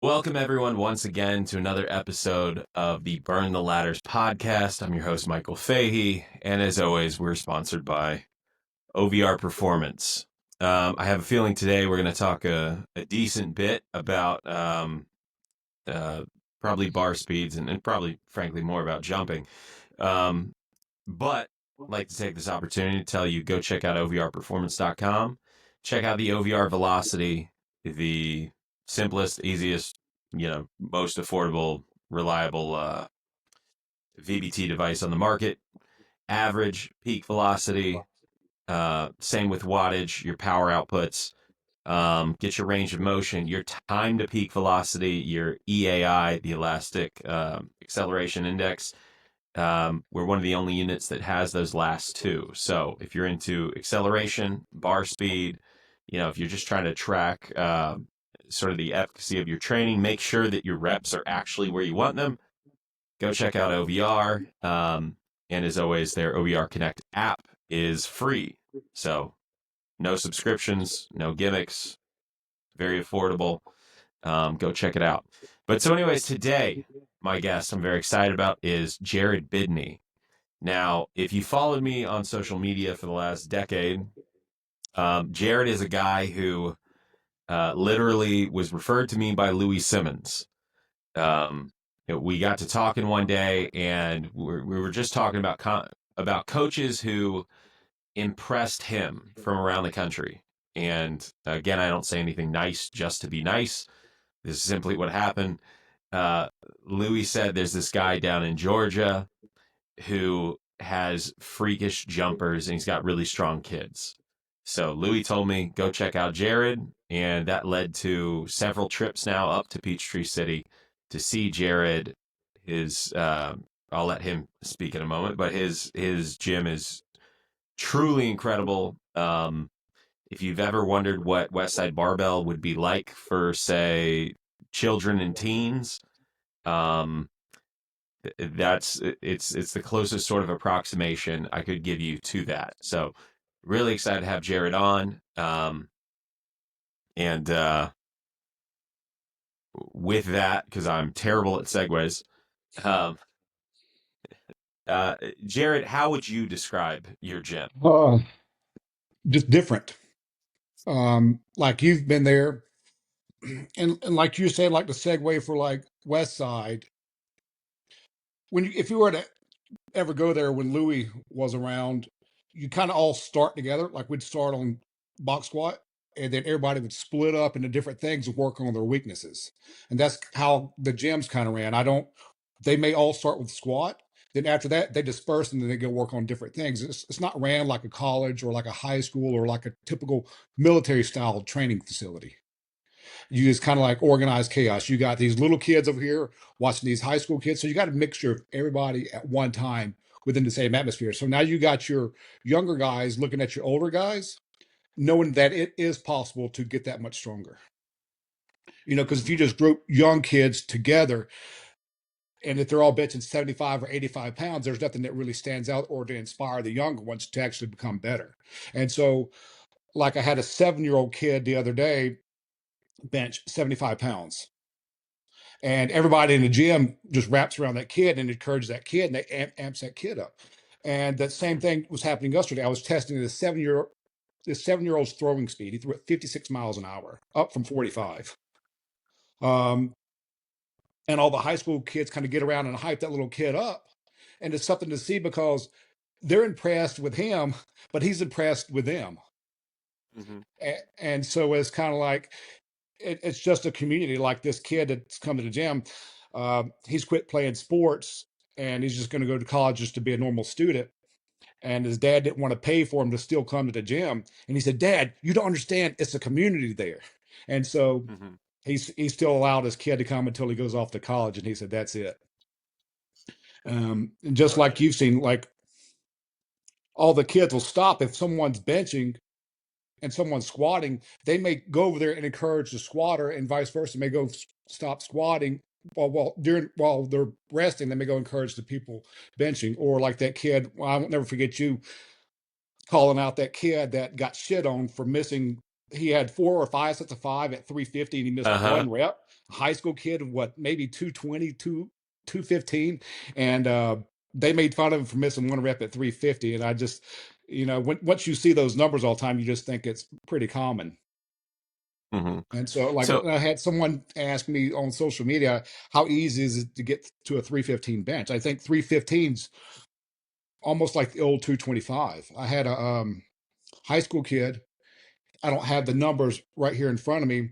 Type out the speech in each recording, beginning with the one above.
Welcome, everyone, once again to another episode of the Burn the Ladders podcast. I'm your host, Michael Fahey, and as always, we're sponsored by OVR Performance. I have a feeling today we're going to talk a decent bit about probably bar speeds and probably, frankly, more about jumping. But I'd like to take this opportunity to tell you, go check out OVRperformance.com. Check out the OVR Velocity, the simplest, easiest, most affordable, reliable VBT device on the market. Average, peak velocity, same with wattage, your power outputs, get your range of motion, your time to peak velocity, your EAI, the elastic acceleration index. We're one of the only units that has those last two. So if you're into acceleration, bar speed, if you're just trying to track sort of the efficacy of your training, make sure that your reps are actually where you want them. Go check out OVR. And as always, their OVR Connect app is free. So no subscriptions, no gimmicks, very affordable. Go check it out. But so anyways, today, my guest I'm very excited about is Jared Bidne. Now, if you followed me on social media for the last decade, Jared is a guy who literally was referred to me by Louis Simmons. We got to talking one day, and we were just talking about coaches who impressed him from around the country. And again, I don't say anything nice just to be nice. This is simply what happened. Louis said there's this guy down in Georgia who has freakish jumpers and he's got really strong kids. So Louis told me, go check out Jared. And that led to several trips now up to Peachtree City to see Jared. I'll let him speak in a moment, but his gym is truly incredible. If you've ever wondered what Westside Barbell would be like for, say, children and teens, it's the closest sort of approximation I could give you to that. So really excited to have Jared on. And with that, because I'm terrible at segues, um, Jared, how would you describe your gym? Just different. Like you've been there, and like you said, like the segue for like West Side. If you were to ever go there when Louis was around, you kind of all start together. Like we'd start on box squat, and then everybody would split up into different things and work on their weaknesses. And that's how the gyms kind of ran. They may all start with squat. Then after that, they disperse and then they go work on different things. It's not ran like a college or like a high school or like a typical military style training facility. You just kind of like organized chaos. You got these little kids over here watching these high school kids. So you got a mixture of everybody at one time within the same atmosphere. So now you got your younger guys looking at your older guys, knowing that it is possible to get that much stronger. Because if you just group young kids together, and if they're all benching 75 or 85 pounds, there's nothing that really stands out or to inspire the younger ones to actually become better. And so, like I had a 7-year-old kid the other day bench 75 pounds. And everybody in the gym just wraps around that kid and encourages that kid, and they amps that kid up. And that same thing was happening yesterday. I was testing this 7-year-old's throwing speed. He threw at 56 miles an hour, up from 45. Um, and all the high school kids kind of get around and hype that little kid up. And it's something to see because they're impressed with him, but he's impressed with them. Mm-hmm. And so it's kind of like it's just a community. Like this kid that's come to the gym, he's quit playing sports and he's just going to go to college just to be a normal student. And his dad didn't want to pay for him to still come to the gym. And he said, "Dad, you don't understand. It's a community there." And so Mm-hmm. he's still allowed his kid to come until he goes off to college. And he said, "That's it." And just like you've seen, like all the kids will stop if someone's benching and someone's squatting. They may go over there and encourage the squatter, and vice versa. May go stop squatting while they're resting. They may go encourage the people benching, or like that kid. Well, I won't never forget you calling out that kid that got shit on for missing. He had 4 or 5 sets of 5 at 350, and he missed Uh-huh. one rep. high school kid of what, maybe 220, 215. And they made fun of him for missing one rep at 350. And I just, once you see those numbers all the time, you just think it's pretty common. Hmm. And so, like, So, I had someone ask me on social media, how easy is it to get to a 315 bench? I think 315's almost like the old 225. I had a high school kid. I don't have the numbers right here in front of me,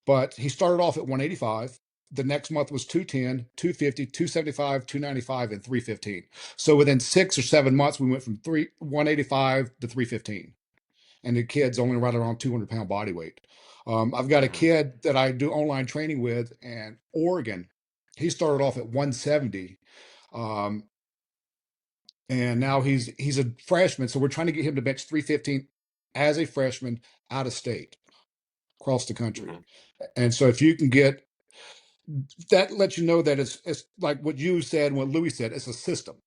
but he started off at 185. The next month was 210, 250, 275, 295, and 315. So within 6 or 7 months, we went from 185 to 315. And the kid's only right around 200-pound body weight. I've got a mhm, kid that I do online training with in Oregon. He started off at 170. Um, and now he's a freshman. So we're trying to get him to bench 315 as a freshman out of state, across the country. mhm, And so if you can get that, lets you know that it's like what you said, what Louis said, it's a system.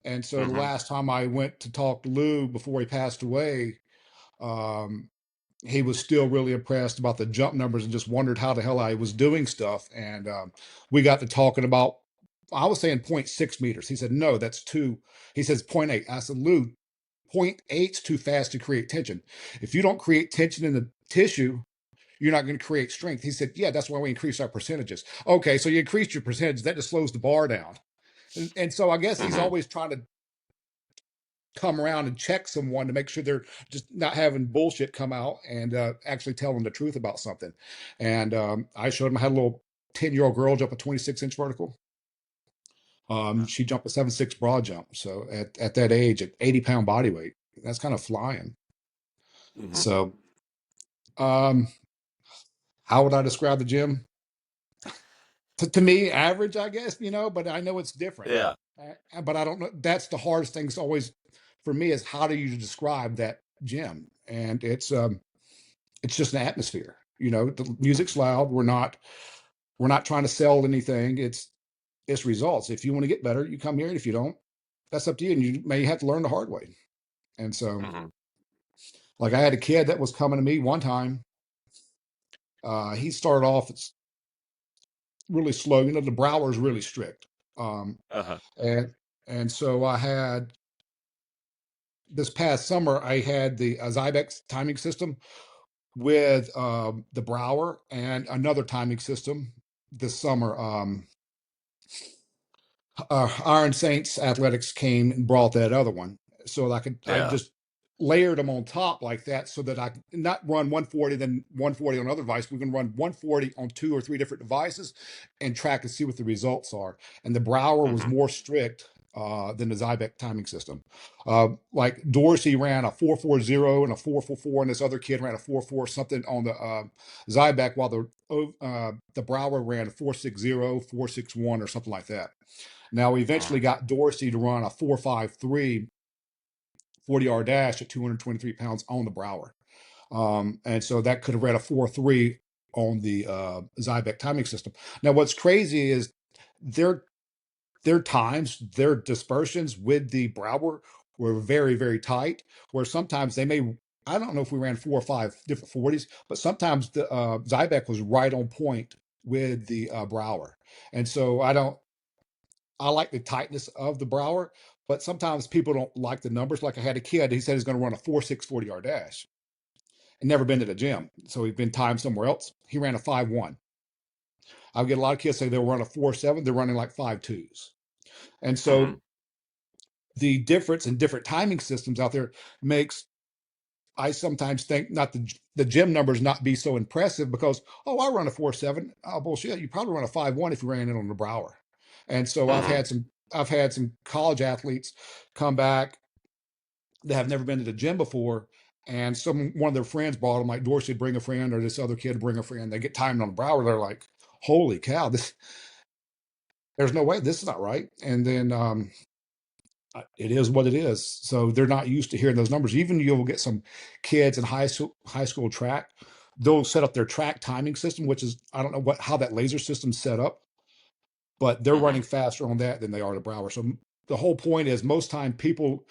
And so the mhm, last time I went to talk to Lou before he passed away, um, he was still really impressed about the jump numbers and just wondered how the hell I was doing stuff. And we got to talking about, I was saying point 0.6 meters. He said, no, that's two. He says point 0.8. I said, Lou, point 0.8's too fast to create tension. If you don't create tension in the tissue, you're not going to create strength. He said, yeah, that's why we increase our percentages. Okay, so you increased your percentage. That just slows the bar down. And so I guess he's mhm, always trying to come around and check someone to make sure they're just not having bullshit come out and actually tell them the truth about something. And I showed him, I had a little 10-year-old girl jump a 26-inch vertical. She jumped a 7.6 broad jump. So at that age, at 80-pound body weight, that's kind of flying. mhm. So um, how would I describe the gym? To me, average, I guess, but I know it's different. Yeah. But I don't know. That's the hardest thing. It's always for me is how do you describe that gym? And it's just an atmosphere. The music's loud. We're not trying to sell anything. It's results. If you want to get better, you come here. And if you don't, that's up to you. And you may have to learn the hard way. And so, Mhm, like, I had a kid that was coming to me one time. He started off, it's really slow. The brower is really strict. Um, uh-huh. and and so I had this past summer, I had the Zybex timing system with the Brower and another timing system this summer. Iron Saints Athletics came and brought that other one, so I Yeah. just layered them on top like that, so that I could not run 140 then 140 on another device. We can run 140 on 2 or 3 different devices and track and see what the results are. And the Brower was Mhm, more strict than the Zybex timing system. Like Dorsey ran a 440 and a 444, and this other kid ran a 44 something on the Zybex, while the Brower ran a 460, 461, or something like that. Now, we eventually mhm, got Dorsey to run a 453 40-yard dash at 223 pounds on the Brower. And so that could have read a 4.3 on the Zybex timing system. Now, what's crazy is their their times, their dispersions with the Brower were very, very tight, where sometimes they may, I don't know if we ran 4 or 5 different 40s, but sometimes the Zybex was right on point with the Brower. And so I like the tightness of the Brower, but sometimes people don't like the numbers. Like I had a kid, he said he's going to run a 4.6 40-yard dash and never been to the gym. So he's been timed somewhere else. He ran a 5.1. I'll get a lot of kids say they'll run a 4.7. They're running like 5.2s. And so mhm. the difference in different timing systems out there makes, I sometimes think, not the gym numbers not be so impressive because, oh, I run a 4.7. Oh, bullshit. You probably run a 5.1 if you ran it on the Brower. And so Mhm, I've had some college athletes come back that have never been to the gym before, and one of their friends brought them, like Dorsey would bring a friend or this other kid would bring a friend. They get timed on the Brower. They're like, holy cow, this there's no way this is not right. And then it is what it is. So they're not used to hearing those numbers. Even you'll get some kids in high school track. They'll set up their track timing system, which is, I don't know how that laser system's set up, but they're running mhm. faster on that than they are the Brower. So the whole point is, most time people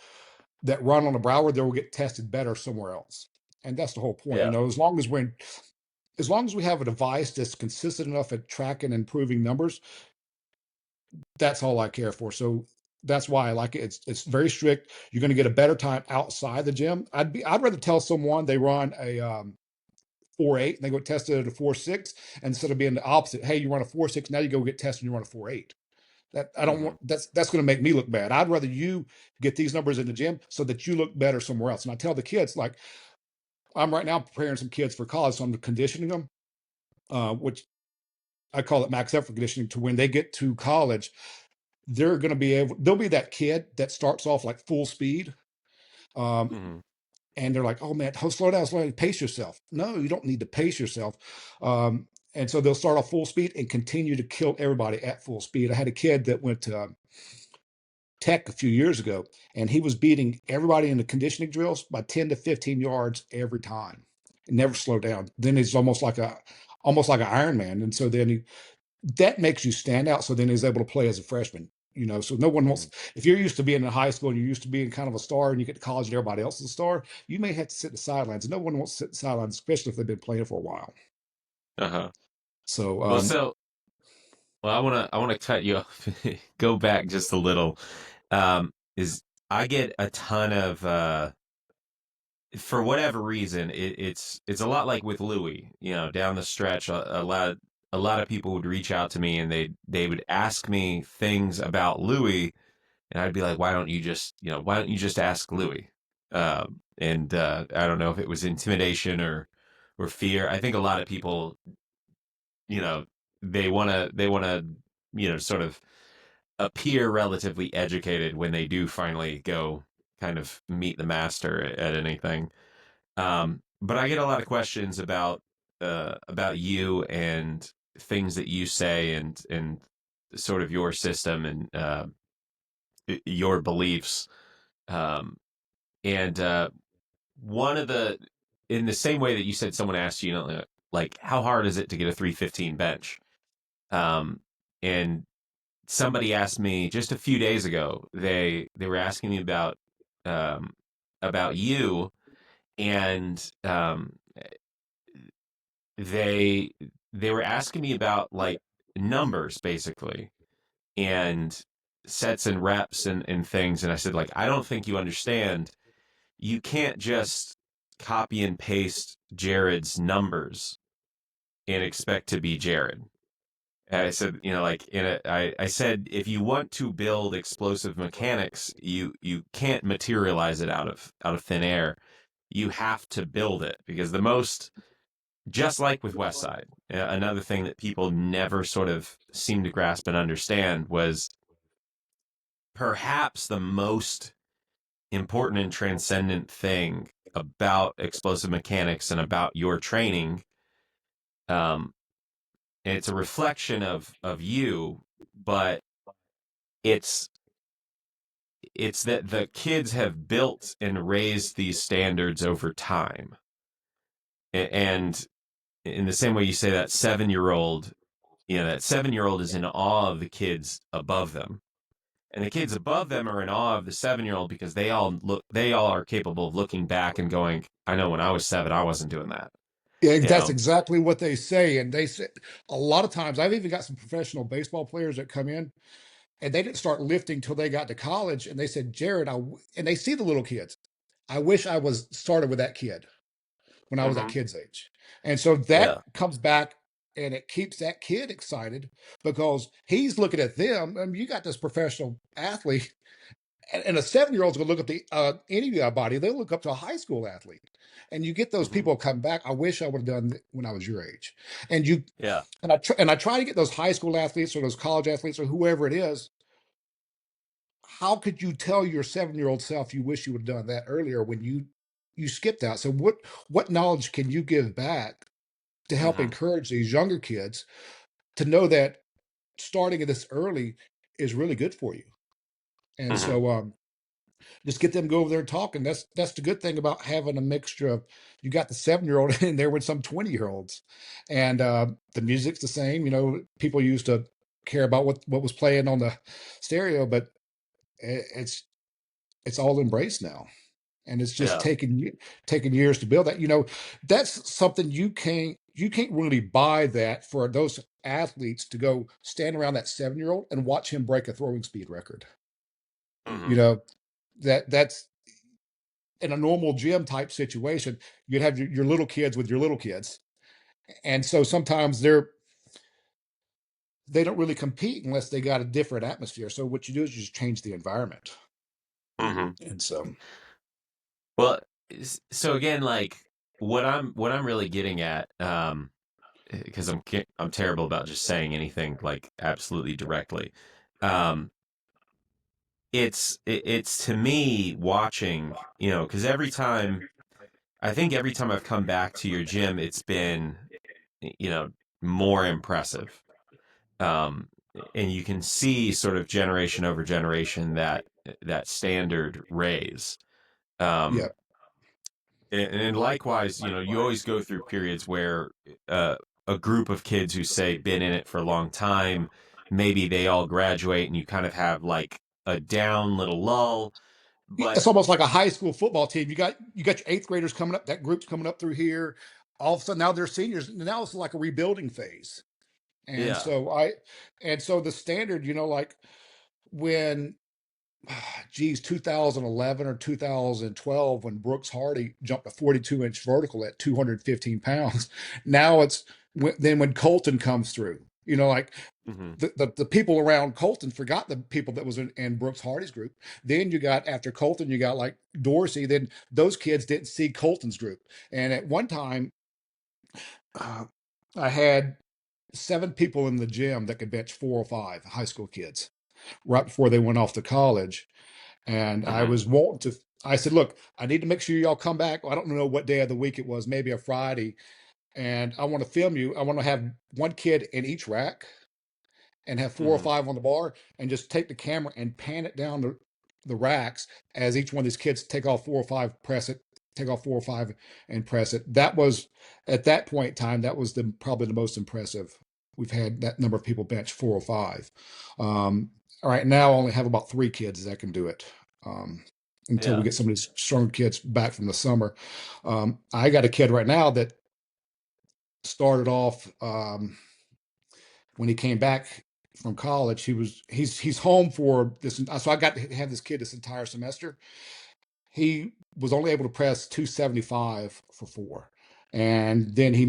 that run on a Brower, they will get tested better somewhere else. And that's the whole point. Yeah. As long as we're as long as we have a device that's consistent enough at tracking and improving numbers, that's all I care for. So that's why I like it. It's very strict. You're going to get a better time outside the gym. I'd rather tell someone they run a 4.8 and they go test it at a 4.6 instead of being the opposite. Hey, you run a 4.6, now you go get tested and you run a 4.8. That I don't Hmm. want. That's going to make me look bad. I'd rather you get these numbers in the gym so that you look better somewhere else. And I tell the kids, like, I'm right now preparing some kids for college, so I'm conditioning them, which I call it max effort conditioning. To when they get to college, they're going to be able. They'll be that kid that starts off like full speed, um, Hmm. and they're like, "Oh man, slow down, pace yourself." No, you don't need to pace yourself. And so they'll start off full speed and continue to kill everybody at full speed. I had a kid that went to Tech a few years ago, and he was beating everybody in the conditioning drills by 10 to 15 yards every time. It never slowed down. Then he's almost like an Iron Man. And so then that makes you stand out. So then he's able to play as a freshman. So no one Hmm. wants, if you're used to being in high school and you're used to being kind of a star and you get to college and everybody else is a star, you may have to sit in the sidelines. And no one wants to sit in the sidelines, especially if they've been playing for a while. Uh-huh. So, Well, so I wanna cut you off. Go back just a little. Is I get a ton of for whatever reason, it's a lot like with Louis. Down the stretch, a lot of people would reach out to me and they would ask me things about Louis, and I'd be like, why don't you just ask Louis? And I don't know if it was intimidation or fear. I think a lot of people, you know, they wanna sort of appear relatively educated when they do finally go kind of meet the master at anything. But I get a lot of questions about you and things that you say and sort of your system and your beliefs. Um, and one of the in the same way that you said someone asked you, like how hard is it to get a 315 bench? Um, and somebody asked me just a few days ago. They were asking me um, about you and they they were asking me about like numbers basically and sets and reps and things, and I said, like, I don't think you understand. You can't just copy and paste Jared's numbers and expect to be Jared. And I said, like I said, if you want to build explosive mechanics, you can't materialize it out of thin air. You have to build it because just like with Westside, another thing that people never sort of seem to grasp and understand was perhaps the most important and transcendent thing about explosive mechanics and about your training. Um, and it's a reflection of you, but it's it's that the kids have built and raised these standards over time. And in the same way you say that 7-year old is in awe of the kids above them. And the kids above them are in awe of the 7-year-old because they all are capable of looking back and going, I know when I was 7, I wasn't doing that. yeah, You that's know? exactly what they say. And they say a lot of times, I've even got some professional baseball players that come in and they didn't start lifting till they got to college. And they said, Jared, and they see the little kids. I wish I was started with that kid when I was that Hmm. kid's age. And so that Yeah. comes back and it keeps that kid excited because he's looking at them. I mean, you got this professional athlete, and a 7-year old's going to look at anybody. They'll look up to a high school athlete. And you get those Hmm. people come back. I wish I would have done when I was your age. And you Yeah. and I try to get those high school athletes or those college athletes or whoever it is. How could you tell your 7-year old self you wish you would have done that earlier when you skipped out? So what knowledge can you give back to help Hmm. encourage these younger kids to know that starting at this early is really good for you? And Hmm. so just get them go over there and talk. And that's the good thing about having a mixture of you got the 7-year old in there with some 20-year-olds, and the music's the same. People used to care about what was playing on the stereo, but it's all embraced now, and it's just Yeah. taken years to build that. That's something you can't. you can't really buy that for those athletes to go stand around that 7-year-old and watch him break a throwing speed record. You Hmm. know, that's in a normal gym type situation, you'd have your little kids with your little kids. And so sometimes they don't really compete unless they got a different atmosphere. So what you do is you just change the environment. Hmm. And so Well, so again, like what I'm really getting at, because I'm terrible about just saying anything like absolutely directly. Um, it's to me watching, because every time I've come back to your gym, it's been, you know, more impressive. Um, and you can see sort of generation over generation that standard raise. yeah. Um, and likewise, you always go through periods where uh, a group of kids who say been in it for a long time, maybe they all graduate, and you kind of have like a down little lull. But It's almost like a high school football team. You got your eighth graders coming up, that group's coming up through here. All of a sudden now they're seniors. Now it's like a rebuilding phase. And yeah. so the standard, like when geez, 2011 or 2012, when Brooks Hardy jumped a 42-inch vertical at 215 pounds. Now then when Colton comes through, like Hmm. the people around Colton forgot the people that was in Brooks Hardy's group. Then you got, after Colton, you got like Dorsey. Then those kids didn't see Colton's group. And at one time, uh, I had 7 people in the gym that could bench 405, high school kids, right before they went off to college. And I Hmm. was wanting to, I said, look, I need to make sure y'all come back. I don't know what day of the week it was, maybe a Friday. And I want to film you. I want to have one kid in each rack and have four or Hmm. five on the bar, and just take the camera and pan it down the racks as each one of these kids take off 4 or 5, press it, take off 4 or 5 and press it. That was, at that point in time, that was probably the most impressive. We've had that number of people bench 4 or 5. All right, now I only have about 3 kids that can do it. Until we Yeah. get some of these stronger kids back from the summer. I got a kid right now that started off, when he came back from college. He's home for this, so I got to have this kid this entire semester. He was only able to press 275 for 4, and then he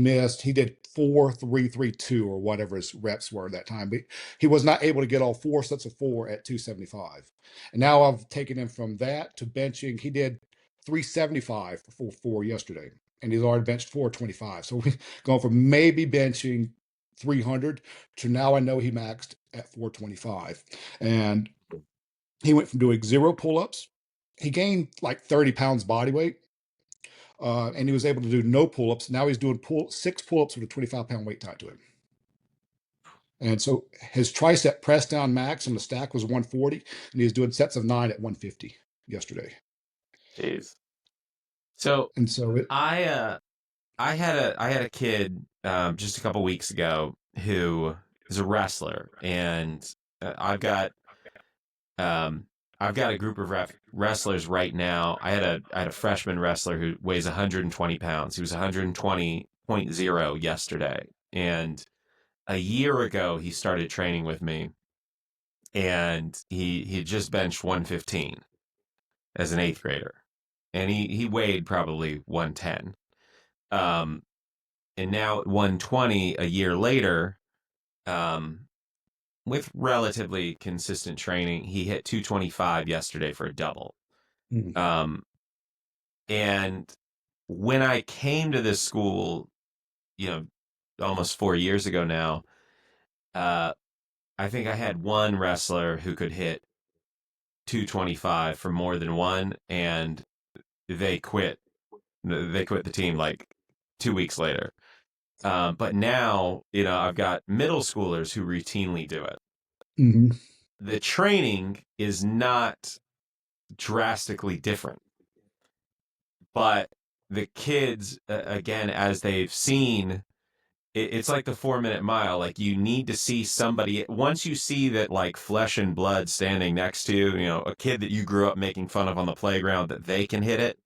did 4-3-3-2 or whatever his reps were that time, but he was not able to get all 4 sets of 4 at 275. And now I've taken him from that to benching. He did 375 for 4 yesterday, and he's already benched 425. So we've gone from maybe benching 300 to now I know he maxed at 425. And he went from doing 0 pull-ups. He gained like 30 pounds body weight, and he was able to do no pull-ups. Now he's doing 6 pull-ups with a 25-pound weight tied to him. And so his tricep press down max on the stack was 140, and he was doing sets of 9 at 150 yesterday. Jeez. So And so I had a kid just a couple weeks ago who is a wrestler, and uh, I've got um, I've got a group of wrestlers right now. I had a freshman wrestler who weighs 120 pounds. He was 120.0 yesterday, and a year ago he started training with me, and he just benched 115 as an eighth grader, and he weighed probably 110. Um, and now at 120 a year later, um, with relatively consistent training, he hit 225 yesterday for a double. mm, Um, and when I came to this school, you know, almost 4 years ago now, uh, I think I had one wrestler who could hit 225 for more than one, and they quit. They quit the team like 2 weeks later. But now, I've got middle schoolers who routinely do it. mhm, The training is not drastically different, but the kids, again, as they've seen, it's like the 4 minute mile. Like, you need to see somebody, once you see that, like, flesh and blood standing next to you, a kid that you grew up making fun of on the playground, that they can hit it.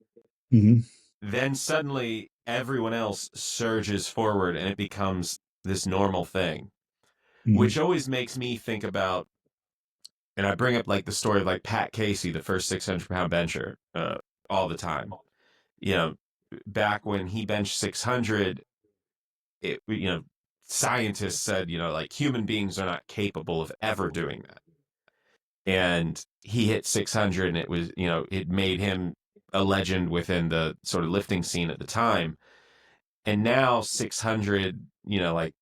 mhm. then suddenly everyone else surges forward and it becomes this normal thing, which Mhm. always makes me think about, and I bring up like the story of like Pat Casey, the first 600-pound bencher, all the time. You know, back when he benched 600, scientists said, like human beings are not capable of ever doing that. And he hit 600 and it made him a legend within the sort of lifting scene at the time. And now 600, like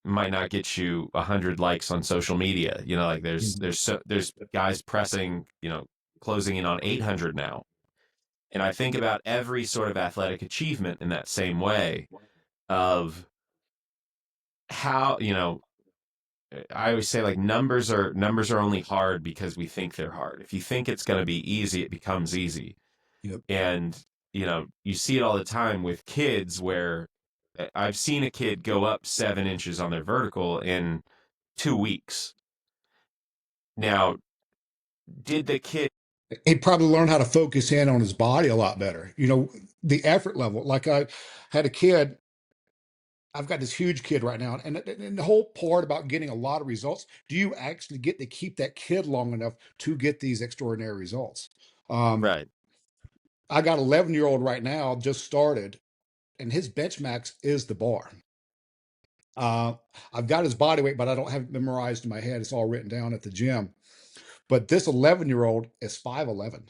might not get you 100 likes on social media. Like Mhm. there's guys pressing, closing in on 800 now. And I think about every sort of athletic achievement in that same way of how, I always say like numbers are only hard because we think they're hard. If you think it's going to be easy, it becomes easy. Yep. And you see it all the time with kids where I've seen a kid go up 7 inches on their vertical in 2 weeks. Now, did the kid? He probably learned how to focus in on his body a lot better. The effort level. Like I had a kid, I've got this huge kid right now, and the whole part about getting a lot of results, do you actually get to keep that kid long enough to get these extraordinary results? Um, Right. I got an 11-year-old right now, just started, and his bench max is the bar. Uh, I've got his body weight, but I don't have it memorized in my head. It's all written down at the gym. But this 11-year-old is 5'11",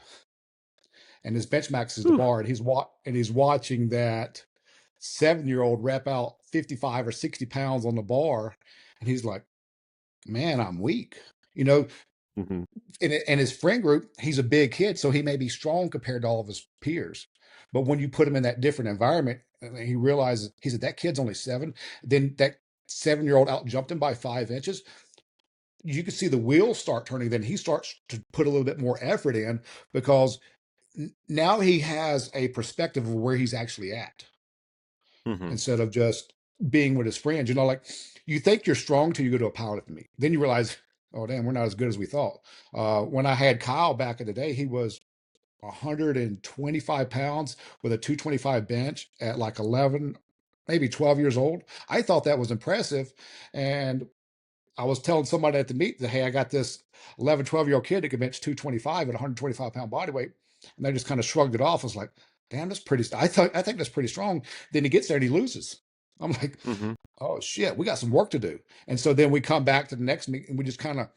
and his bench max is the Whew. bar, and he's watching that 7-year-old rep out 55 or 60 pounds on the bar, and he's like, "Man, I'm weak." You know, Hmm. in his friend group, he's a big kid, so he may be strong compared to all of his peers. But when you put him in that different environment, and he realizes he said that kid's only 7. Then that 7-year-old out jumped him by 5 inches. You can see the wheels start turning. Then he starts to put a little bit more effort in because now he has a perspective of where he's actually at Hmm. instead of just being with his friends. Like you think you're strong till you go to a powerlifting meet. Then you realize, oh damn, we're not as good as we thought. When I had Kyle back in the day, he was 125 pounds with a 225 bench at like 11, maybe 12 years old. I thought that was impressive. And I was telling somebody at the meet that, hey, I got this 11, 12-year-old kid that can bench 225 at 125-pound body weight. And they just kind of shrugged it off. I was like, damn, that's pretty. I think that's pretty strong. Then he gets there and he loses. I'm like, Hmm. oh shit, we got some work to do. And so then we come back to the next meet and we just kind of,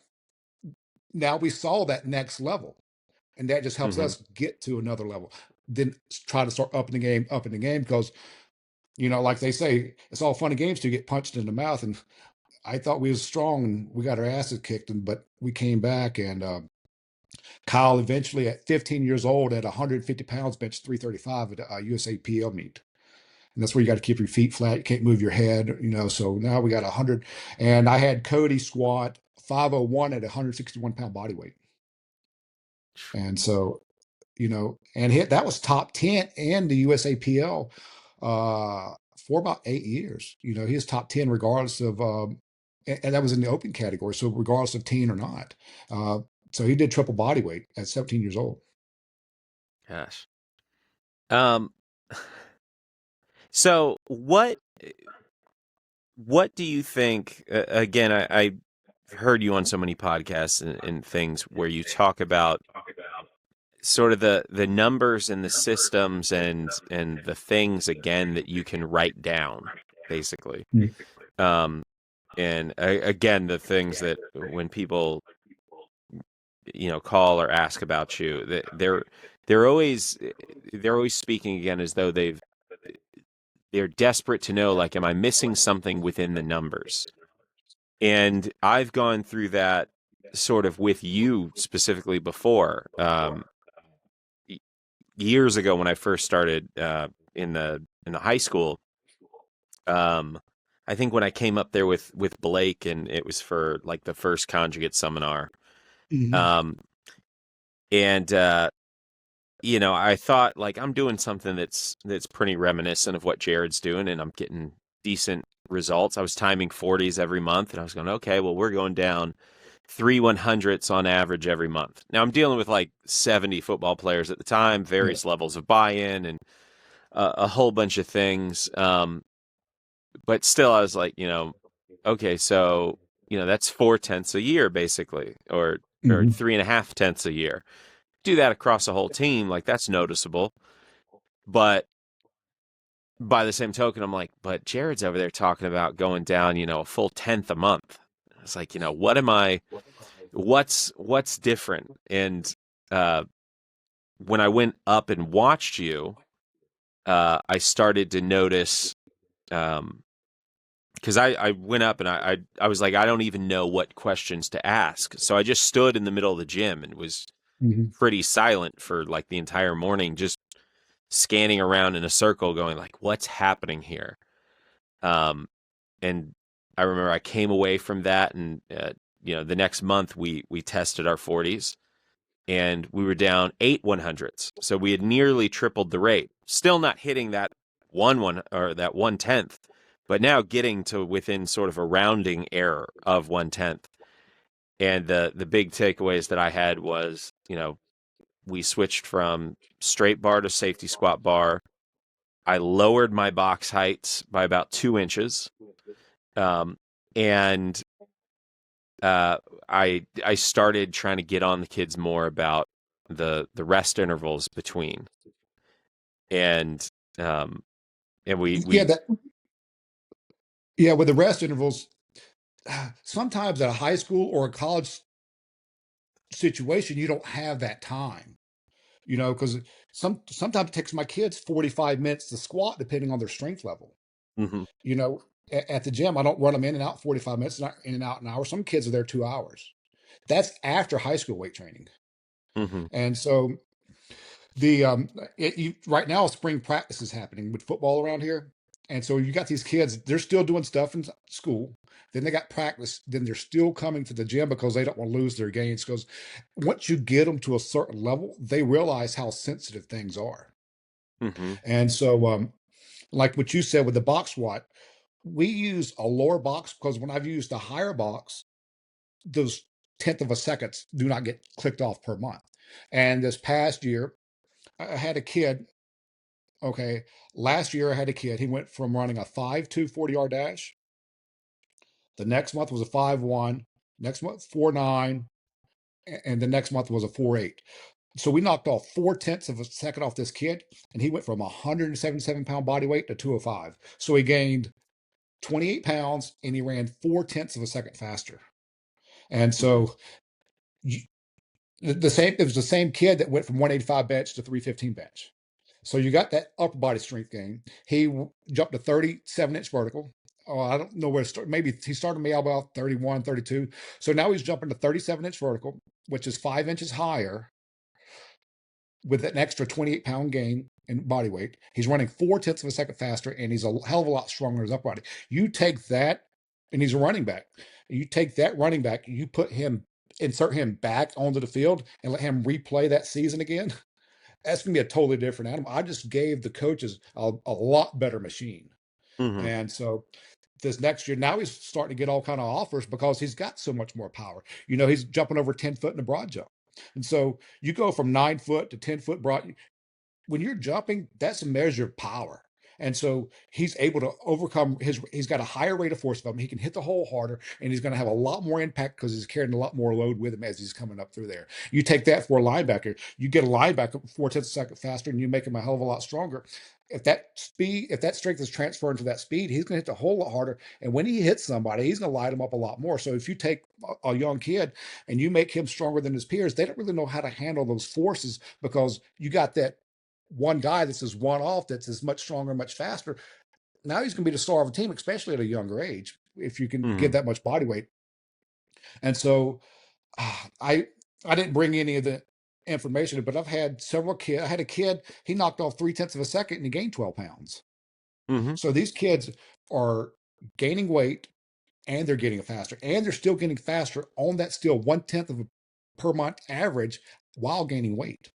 now we saw that next level. And that just helps Hmm. us get to another level. Then try to start up in the game because, like they say, it's all fun and games to get punched in the mouth. And I thought we was strong and we got our asses kicked, but we came back. And Kyle eventually, at 15 years old, at 150 pounds, benched 335 at a USAPL meet. And that's where you got to keep your feet flat. You can't move your head, So now we got 100. And I had Cody squat 501 at 161-pound body weight. And so, and that was top 10 in the USAPL for about 8 years. He was top 10 regardless of, and that was in the open category. So regardless of teen or not. Uh, so he did triple body weight at 17 years old. Gosh. Um. So what do you think? Again, I heard you on so many podcasts and things where you talk about sort of the numbers and the systems and the things again that you can write down, basically. Mm. Um, and again, the things that when people call or ask about you, they're always they're always speaking again as though they're desperate to know, like, am I missing something within the numbers? And I've gone through that sort of with you specifically before. Years ago when I first started in the high school, um, I think when I came up there with Blake, and it was for like the first conjugate seminar, Mhm. um, and I thought like I'm doing something that's pretty reminiscent of what Jared's doing, and I'm getting decent results. I was timing 40s every month, and I was going, okay, well, we're going down 3 100ths on average every month. Now I'm dealing with like 70 football players at the time, Yeah. various levels of buy-in, and a whole bunch of things. But still, I was like, okay, so that's 4/10 a year basically, or Hmm. 3.5 tenths a year. Do that across a whole team, like that's noticeable. But by the same token, I'm like, but Jared's over there talking about going down, a full tenth a month. It's like, what am I? What's different? And uh, when I went up and watched you, I started to notice. Because I went up and I was like, I don't even know what questions to ask. So I just stood in the middle of the gym and was Hmm. pretty silent for like the entire morning, just scanning around in a circle, going like, what's happening here? And I remember I came away from that, and the next month we tested our 40s, and we were down 8/100ths. So we had nearly tripled the rate. Still not hitting that one or that 1/10, but now getting to within sort of a rounding error of 1/10. And the big takeaways that I had was, we switched from straight bar to safety squat bar. I lowered my box heights by about 2 inches. And uh, I started trying to get on the kids more about the rest intervals between, and um, and we Yeah, we yeah, with the rest intervals, sometimes at a high school or a college situation, you don't have that time, because sometimes it takes my kids 45 minutes to squat, depending on their strength level. hmm You know, at the gym, I don't run them in and out 45 minutes, not in and out an hour. Some kids are there 2 hours. That's after high school weight training. hmm And so right now spring practice is happening with football around here, and so you got these kids, they're still doing stuff in school, then they got practice, then they're still coming to the gym because they don't want to lose their gains, because once you get them to a certain level, they realize how sensitive things are. hmm And so like what you said with the box squat, we use a lower box because when I've used a higher box, those tenth of a seconds do not get clicked off per month. And this past year I had a kid. Okay. Last year I had a kid. He went from running a 5.2 40-yard dash. The next month was a 5.1. Next month, 4.9. And the next month was a 4.8. So we knocked off 4/10 of a second off this kid, and he went from 177-pound body weight to 205. So he gained 28 pounds and he ran 4/10 of a second faster. And hmm so you, it was the same kid that went from 185 bench to 315 bench. So you got that upper body strength gain. He jumped to 37-inch vertical. Oh, I don't know where to start. Maybe he started me about 31, 32. So now he's jumping to 37-inch vertical, which is 5 inches higher with an extra 28-pound gain in body weight. He's running 4/10 of a second faster, and he's a hell of a lot stronger in his upper body. You take that, and he's a running back. You take that running back, you insert him back onto the field and let him replay that season again. That's going to be a totally different animal. I just gave the coaches a lot better machine. hmm And so this next year, now he's starting to get all kind of offers because he's got so much more power. He's jumping over 10 foot in a broad jump. And so you go from 9 foot to 10 foot broad. When you're jumping, that's a measure of power. And so he's able to overcome he's got a higher rate of force of him. He can hit the hole harder, and he's going to have a lot more impact because he's carrying a lot more load with him as he's coming up through there. You take that for a linebacker, you get a linebacker 4/10 a second faster, and you make him a hell of a lot stronger. If that strength is transferred to that speed, he's going to hit the hole a lot harder. And when he hits somebody, he's going to light him up a lot more. So if you take a young kid and you make him stronger than his peers, they don't really know how to handle those forces because you got that one guy that's as one off that's as much stronger, much faster. Now he's going to be the star of a team, especially at a younger age, if you can give hmm that much body weight. And so I I didn't bring any of the information, but I've had several kids. I had a kid, he knocked off 3/10 of a second and he gained 12 pounds. hmm So these kids are gaining weight and they're getting faster, and they're still getting faster on that still 1/10 of a per month average while gaining weight.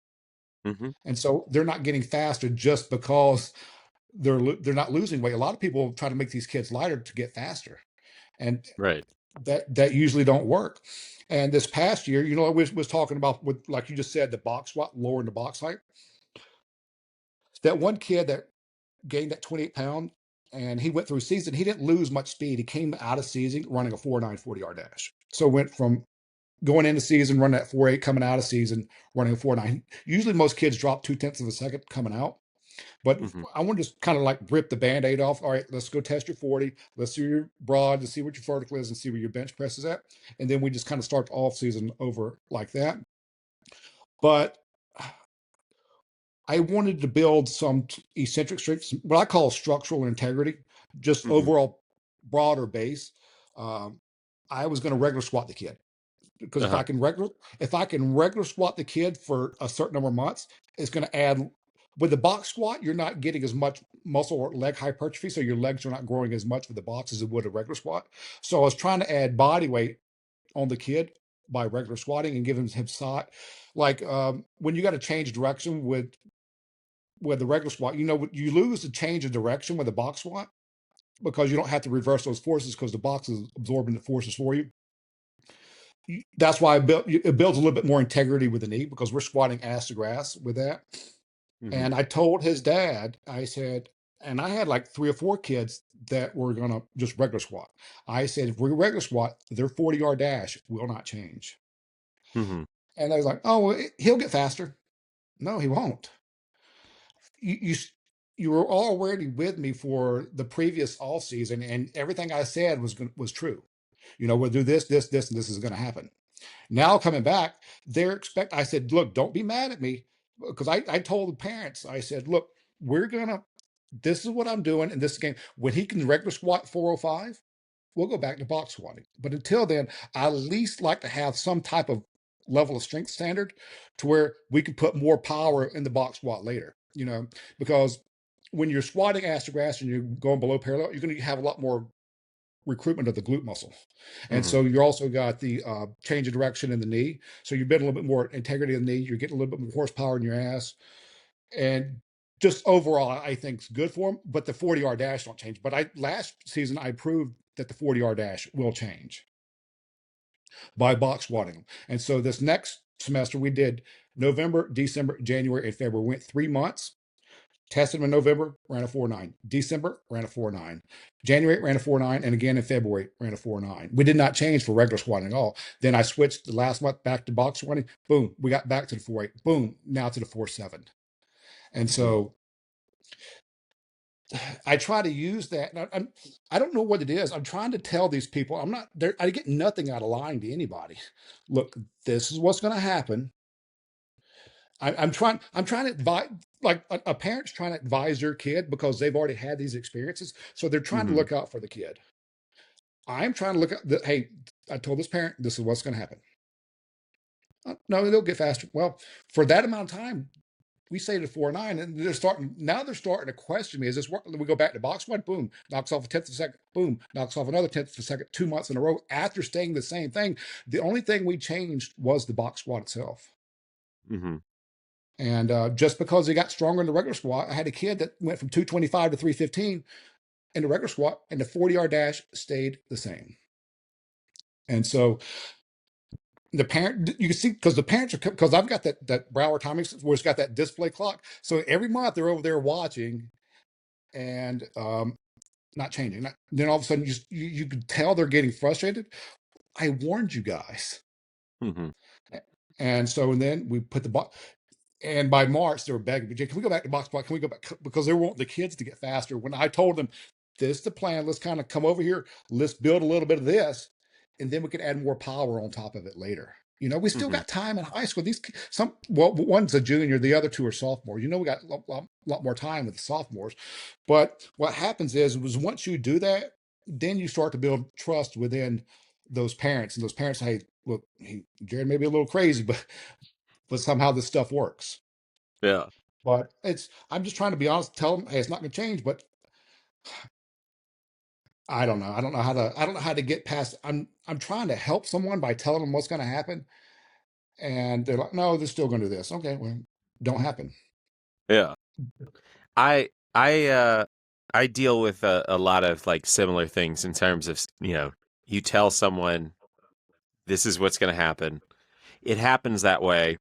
hmm And so they're not getting faster just because they're not losing weight. A lot of people try to make these kids lighter to get faster, and right. that usually don't work. And this past year, I was talking about with like you just said, the box squat, lowering the box height. That one kid that gained that 28 pound, and he went through season. He didn't lose much speed. He came out of season running a 4.9 40-yard dash. So went from going into season running at 4.8, coming out of season running a 4.9. Usually most kids drop 2/10 of a second coming out. But Mm-hmm. I want to just kind of like rip the band-aid off. All right, let's go test your 40. Let's see your broad to see what your vertical is and see where your bench press is at. And then we just kind of start the off season over like that. But I wanted to build some eccentric strengths, what I call structural integrity, just Mm-hmm. overall broader base. Um, I was going to regular squat the kid because Uh-huh. if I can regular squat the kid for a certain number of months, it's going to add. With the box squat, you're not getting as much muscle or leg hypertrophy, so your legs are not growing as much with the box as it would a regular squat. So I was trying to add body weight on the kid by regular squatting and giving him side. Like when you got to change direction with the regular squat, you lose the change of direction with the box squat because you don't have to reverse those forces because the box is absorbing the forces for you. That's why it builds a little bit more integrity with the knee because we're squatting ass to grass with that. Mm-hmm. And I told his dad, I said, and I had like 3 or 4 kids that were going to just regular squat. I said, if we regular squat, their 40-yard dash will not change. Mm-hmm. And they was like, oh, well, he'll get faster. No, he won't. You you were already with me for the previous all season, and everything I said was true. We'll do this, this, this, and this is going to happen. Now coming back, I said, look, don't be mad at me because I told the parents, I said, look, this is what I'm doing in this game. When he can regular squat 405, we'll go back to box squatting. But until then, I at least like to have some type of level of strength standard to where we can put more power in the box squat later, because when you're squatting ass to grass and you're going below parallel, you're going to have a lot more recruitment of the glute muscle. And Mm-hmm. so you're also got the change of direction in the knee. So you're getting a little bit more integrity in the knee. You're getting a little bit more horsepower in your ass. And just overall, I think it's good for him. But the 40-yard dash don't change. But last season, I proved that the 40-yard dash will change by box squatting them. And so this next semester, we did November, December, January, and February. We went 3 months. Tested him in November, ran a 4.9. December, ran a 4.9. January, ran a 4.9. And again in February, ran a 4.9. We did not change for regular squatting at all. Then I switched the last month back to box squatting. Boom, we got back to the 4.8. Boom, now to the 4.7. And Mm-hmm. so I try to use that. I don't know what it is. I'm trying to tell these people, I'm not there. I get nothing out of lying to anybody. Look, this is what's going to happen. I'm trying to advise, like a parent's trying to advise their kid because they've already had these experiences. So they're trying to Mm-hmm. look out for the kid. I'm trying to look at hey, I told this parent, this is what's going to happen. No, they'll get faster. Well, for that amount of time, we say to 4.9, and they're starting to question me. Is this work? We go back to box one, boom, knocks off a tenth of a second, boom, knocks off another tenth of a second, 2 months in a row after staying the same thing. The only thing we changed was the box squat itself. Mm-hmm. And just because he got stronger in the regular squat, I had a kid that went from 225 to 315 in the regular squat, and the 40-yard dash stayed the same. And so the parent, you can see, because the parents are, because I've got that Broward timing where it's got that display clock. So every month they're over there watching and not changing. Then all of a sudden you can tell they're getting frustrated. I warned you guys. Mm-hmm. And so and then we put the box. And by March, they were begging me, "Can we go back to box plot? Can we go back?" Because they want the kids to get faster. When I told them, this is the plan, let's kind of come over here, let's build a little bit of this, and then we can add more power on top of it later. We still Mm-hmm. got time in high school. One's a junior, the other two are sophomores. We got a lot more time with the sophomores. But what happens is once you do that, then you start to build trust within those parents. And those parents, hey, look, Jared may be a little crazy, but somehow this stuff works. Yeah. But I'm just trying to be honest, tell them, hey, it's not going to change. But I don't know. I don't know how to get past. I'm trying to help someone by telling them what's going to happen, and they're like, no, they're still going to do this. Okay, well, don't happen. Yeah. I I uh I deal with a lot of like similar things in terms of, you tell someone this is what's going to happen. It happens that way,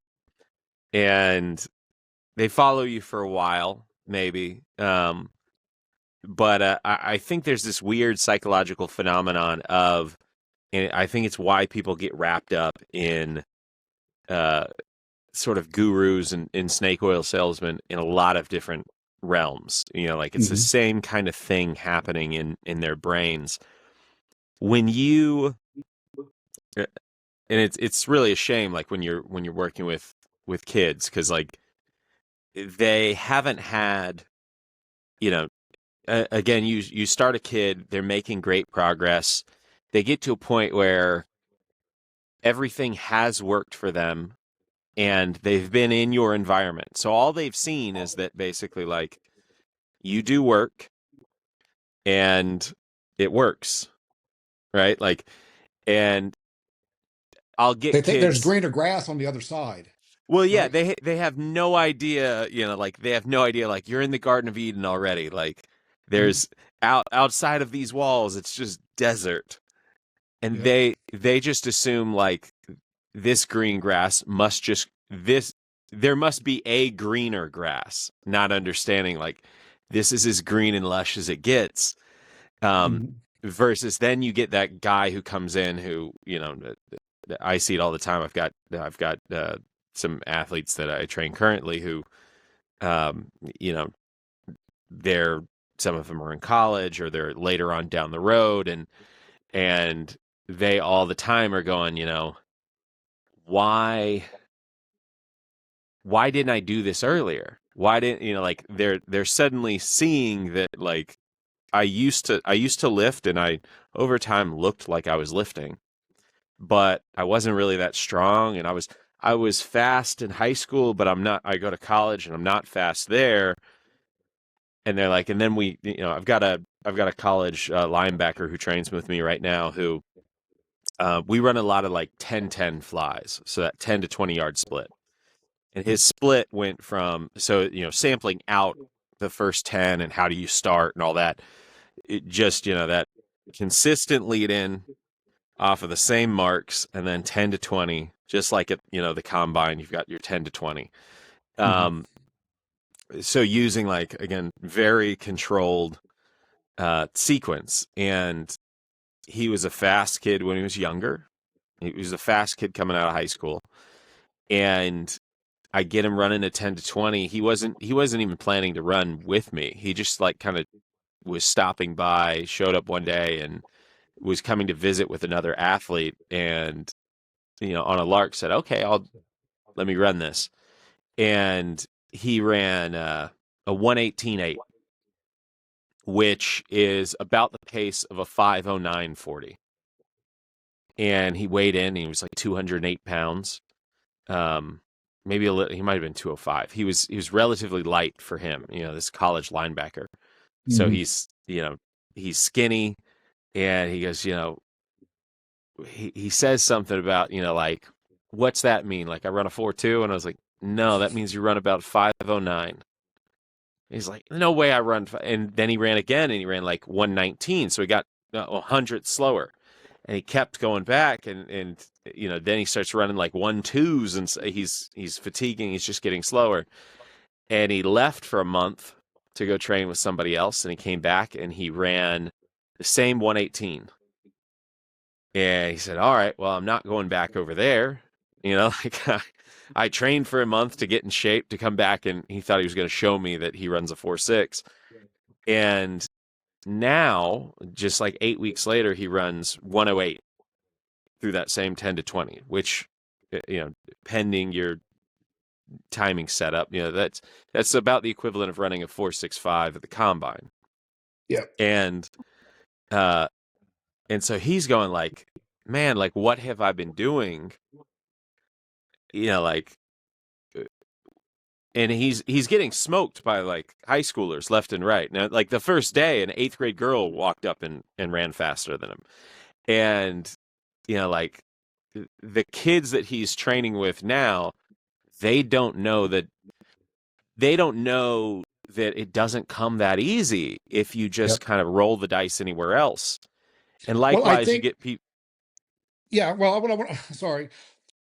and they follow you for a while, maybe. but I think there's this weird psychological phenomenon of, and I think it's why people get wrapped up in uh, sort of gurus and snake oil salesmen in a lot of different realms. Like it's the Hmm. same kind of thing happening in their brains when you, and it's really a shame, like when you're working with kids, because like they haven't had, you know again, you start a kid, they're making great progress, they get to a point where everything has worked for them and they've been in your environment, so all they've seen is that basically like you do work and it works, right? Like, and I'll They get think there's kids. greener grass on the other side, Well, yeah, right? they have no idea, like they have no idea, like you're in the Garden of Eden already. Like Mhm. there's outside of these walls, it's just desert, and Yep. they just assume like this green grass must just this there must be a greener grass, not understanding like this is as green and lush as it gets. Um, Mhm. versus then you get that guy who comes in who, I see it all the time. I've got some athletes that I train currently who, um, you know, they're some of them are in college or they're later on down the road, and they all the time are going, why didn't I do this earlier? Why didn't, like they're suddenly seeing that like I used to lift and I over time looked like I was lifting, but I wasn't really that strong, and I was fast in high school, but I'm not. I go to college and I'm not fast there. And they're like, and then I've got a college linebacker who trains with me right now who we run a lot of like 10-10 flies, so that 10 to 20 yard split. And his split went from, so sampling out the first 10 and how do you start and all that. It just that consistent lead in off of the same marks, and then 10 to 20, just like at the combine, you've got your 10 to 20. Mhm. Um, so using like again very controlled sequence, and he was a fast kid when he was younger. He was a fast kid coming out of high school, and I get him running a 10 to 20. He wasn't even planning to run with me. He just like kind of was stopping by, showed up one day, and was coming to visit with another athlete, and on a lark said, "Okay, I'll let me run this." And he ran a 118.8, which is about the pace of a 509.40. And he weighed in, he was like 208 pounds. Um, maybe a little, he might have been 205. He was relatively light for him, this college linebacker. So Mhm. he's skinny, and he goes, he says something about, like, what's that mean? Like I run a 4.2, and I was like, no, that means you run about 509. He's like, no way I run. And then he ran again, and he ran like 119. So he got 100 slower, and he kept going back. And then he starts running like 1.2s, and he's fatiguing. He's just getting slower. And he left for a month to go train with somebody else. And he came back and he ran the same 118. And he said, all right, well, I'm not going back over there. Like I trained for a month to get in shape to come back, and he thought he was going to show me that he runs a 4.6. And now, just like 8 weeks later, he runs 108 through that same 10 to 20, which, pending your timing setup, that's about the equivalent of running a 4.65 at the combine. Yep. And, uh, and so he's going like, man, like, what have I been doing? Like, and he's getting smoked by like high schoolers left and right. Now, like the first day, an eighth grade girl walked up and ran faster than him. And, like the kids that he's training with now, they don't know that they don't know that it doesn't come that easy if you just Yep. kind of roll the dice anywhere else. And Well, I likewise, you think, get people. yeah. Well, sorry,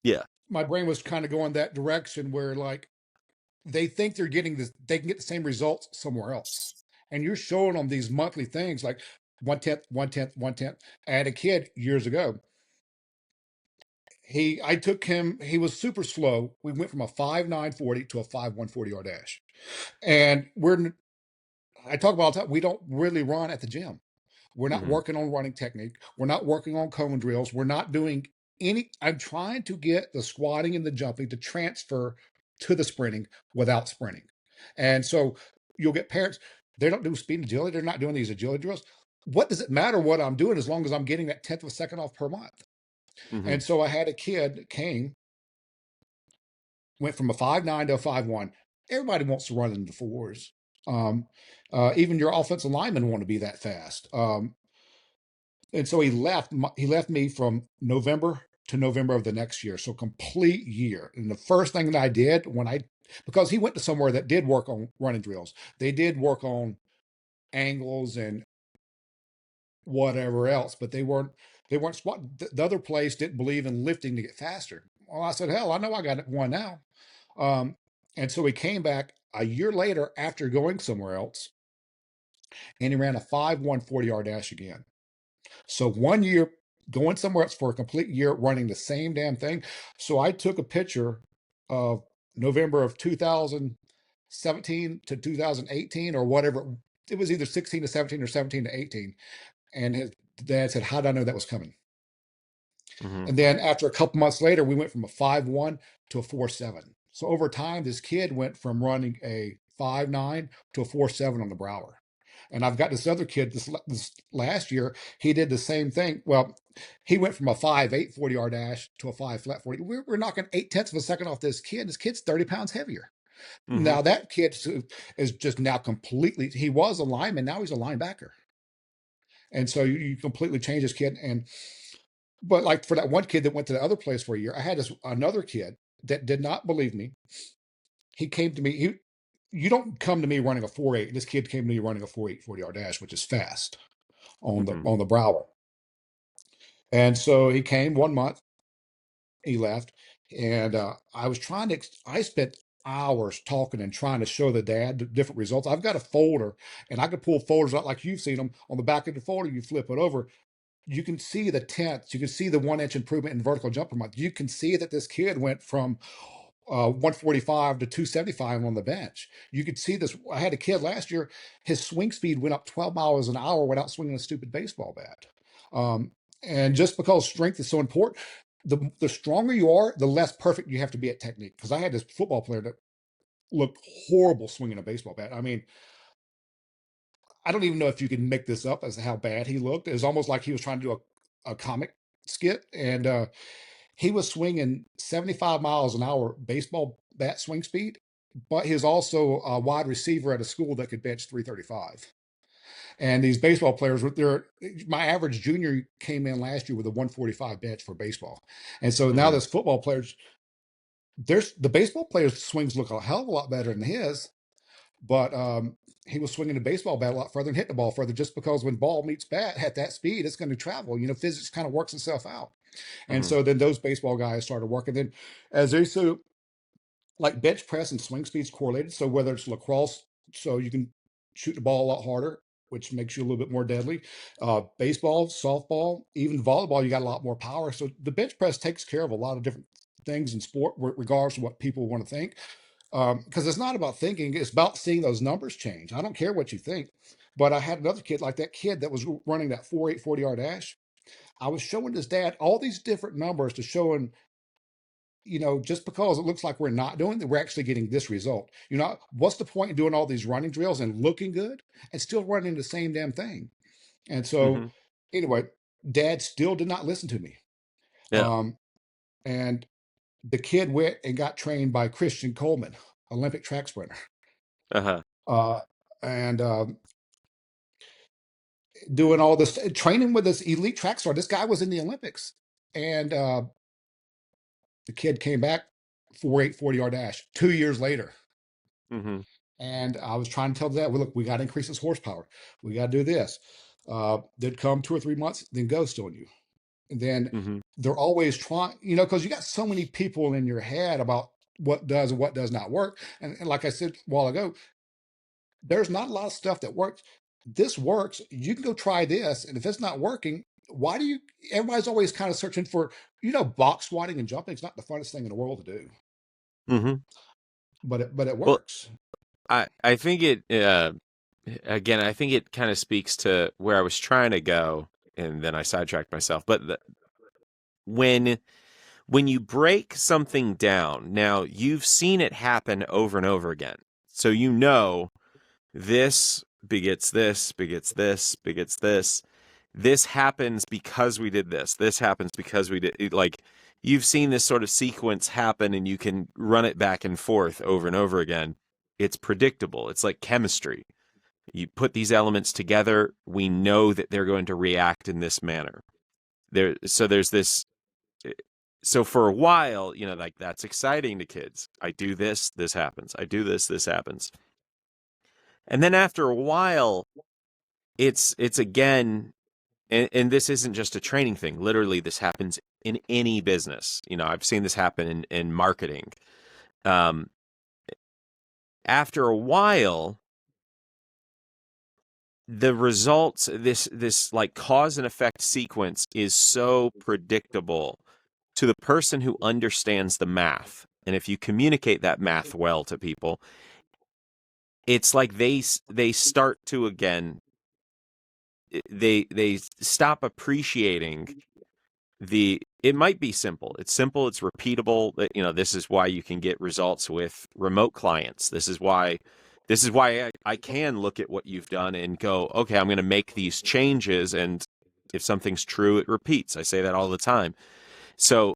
Yeah. my brain was kind of going that direction where like they think they're getting this, they can get the same results somewhere else. and you're showing them these monthly things like 1/10, 1/10, 1/10. I had a kid years ago. I took him, he was super slow. We went from a 5.940 to a 5.140 yard dash. And I talk about all the time, we don't really run at the gym. We're not Mhm. working on running technique. We're not working on cone drills. We're not doing I'm trying to get the squatting and the jumping to transfer to the sprinting without sprinting. And so you'll get parents, they don't do speed and agility. They're not doing these agility drills. What does it matter what I'm doing as long as I'm getting that 10th of a second off per month? And Mhm. so I had a kid that came, went from a 5.9 to a 5.1. Everybody wants to run in the fours. Um, Even your offensive linemen want to be that fast. And so he left me from November to November of the next year, so complete year. And the first thing that I did because he went to somewhere that did work on running drills, they did work on angles and whatever else, but they weren't squat. The other place didn't believe in lifting to get faster. Well, I said, hell, I know I got one now. um, and so he came back a year later after going somewhere else, and he ran a 5.140 yard dash again. So 1 year going somewhere else for a complete year running the same damn thing. So I took a picture of November of 2017 to 2018 or whatever. It was either 16 to 17 or 17 to 18. And his dad said, how did I know that was coming? Mhm. And then after a couple months later, we went from a 5.1 to a 4.7. So over time, this kid went from running a 5.9 to a 4.7 on the Brower. And I've got this other kid this last year. He did the same thing. Well, he went from a 5.8 40 yard dash to a 5 flat 40. We're knocking 8/10 of a second off this kid. This kid's 30 pounds heavier. Mhm. Now that kid is just now completely. He was a lineman. Now he's a linebacker. And so you completely change this kid. But like for that one kid that went to the other place for a year, I had this another kid that did not believe me. He came to me. You don't come to me running a 4.8. This kid came to me running a 4.8 40 yard dash, which is fast Mhm. on the Brower. And so he came 1 month. He left, and I was trying to. I spent hours talking and trying to show the dad the different results. I've got a folder, and I could pull folders out like you've seen them on the back of the folder. You flip it over, you can see the tenths. You can see the 1 inch improvement in vertical jump per month. You can see that this kid went from 145 to 275 on the bench. You could see this. I had a kid last year, his swing speed went up 12 miles an hour without swinging a stupid baseball bat. Um, and just because strength is so important, the stronger you are, the less perfect you have to be at technique. Because I had this football player that looked horrible swinging a baseball bat. I mean, I don't even know if you can make this up as to how bad he looked. It was almost like he was trying to do a comic skit. And he was swinging 75 miles an hour baseball bat swing speed, but he was also a wide receiver at a school that could bench 335. And these baseball players were there. My average junior came in last year with a 145 bench for baseball. And so now Mhm. this football players, there's the baseball players' swings look a hell of a lot better than his, but he was swinging the baseball bat a lot further and hitting the ball further just because when ball meets bat at that speed, it's going to travel. Physics kind of works itself out. And Mhm. so then those baseball guys started working. Then as they so like bench press and swing speeds correlated. So whether it's lacrosse, so you can shoot the ball a lot harder, which makes you a little bit more deadly. Baseball, softball, even volleyball, you got a lot more power. So the bench press takes care of a lot of different things in sport, regardless of what people want to think. Because it's not about thinking; it's about seeing those numbers change. I don't care what you think. But I had another kid like that kid that was running that 4.8 40 yard dash. I was showing his dad all these different numbers to show him, just because it looks like we're not doing it, we're actually getting this result. What's the point in doing all these running drills and looking good and still running the same damn thing? And so, Mhm. anyway, dad still did not listen to me. Yeah. Um, and the kid went and got trained by Christian Coleman, Olympic track sprinter. Uh-huh. Uh, and doing all this training with this elite track star. This guy was in the Olympics. And the kid came back 4.8 40 yard dash 2 years later. Mhm. And I was trying to tell that, well, look, we got to increase this horsepower. We got to do this. They'd come 2 or 3 months, then ghost on you. And then Mhm. they're always trying, because you got so many people in your head about what does and what does not work. And like I said a while ago, there's not a lot of stuff that works. This works. You can go try this, and if it's not working, why do you? Everybody's always kind of searching for, box squatting and jumping. It's not the funnest thing in the world to do, Hmm. but it Well, works. I think it again. I think it kind of speaks to where I was trying to go, and then I sidetracked myself. But when when you break something down, now you've seen it happen over and over again, so you know this begets this, begets this, begets this. This happens because we did this. This happens because we did like you've seen this sort of sequence happen and you can run it back and forth over and over again. It's predictable. It's like chemistry. You put these elements together, we know that they're going to react in this manner. There's this so for a while, like that's exciting to kids. I do this, this happens. I do this happens. And then after a while, it's again, and this isn't just a training thing. Literally, this happens in any business. I've seen this happen in marketing. Um, After a while, the results, this like cause and effect sequence is so predictable to the person who understands the math. And if you communicate that math well to people, it's like they start to again they stop appreciating it might be simple. It's simple, it's repeatable. This is why you can get results with remote clients. This is why I can look at what you've done and go, okay, I'm going to make these changes, and if something's true, it repeats. I say that all the time. So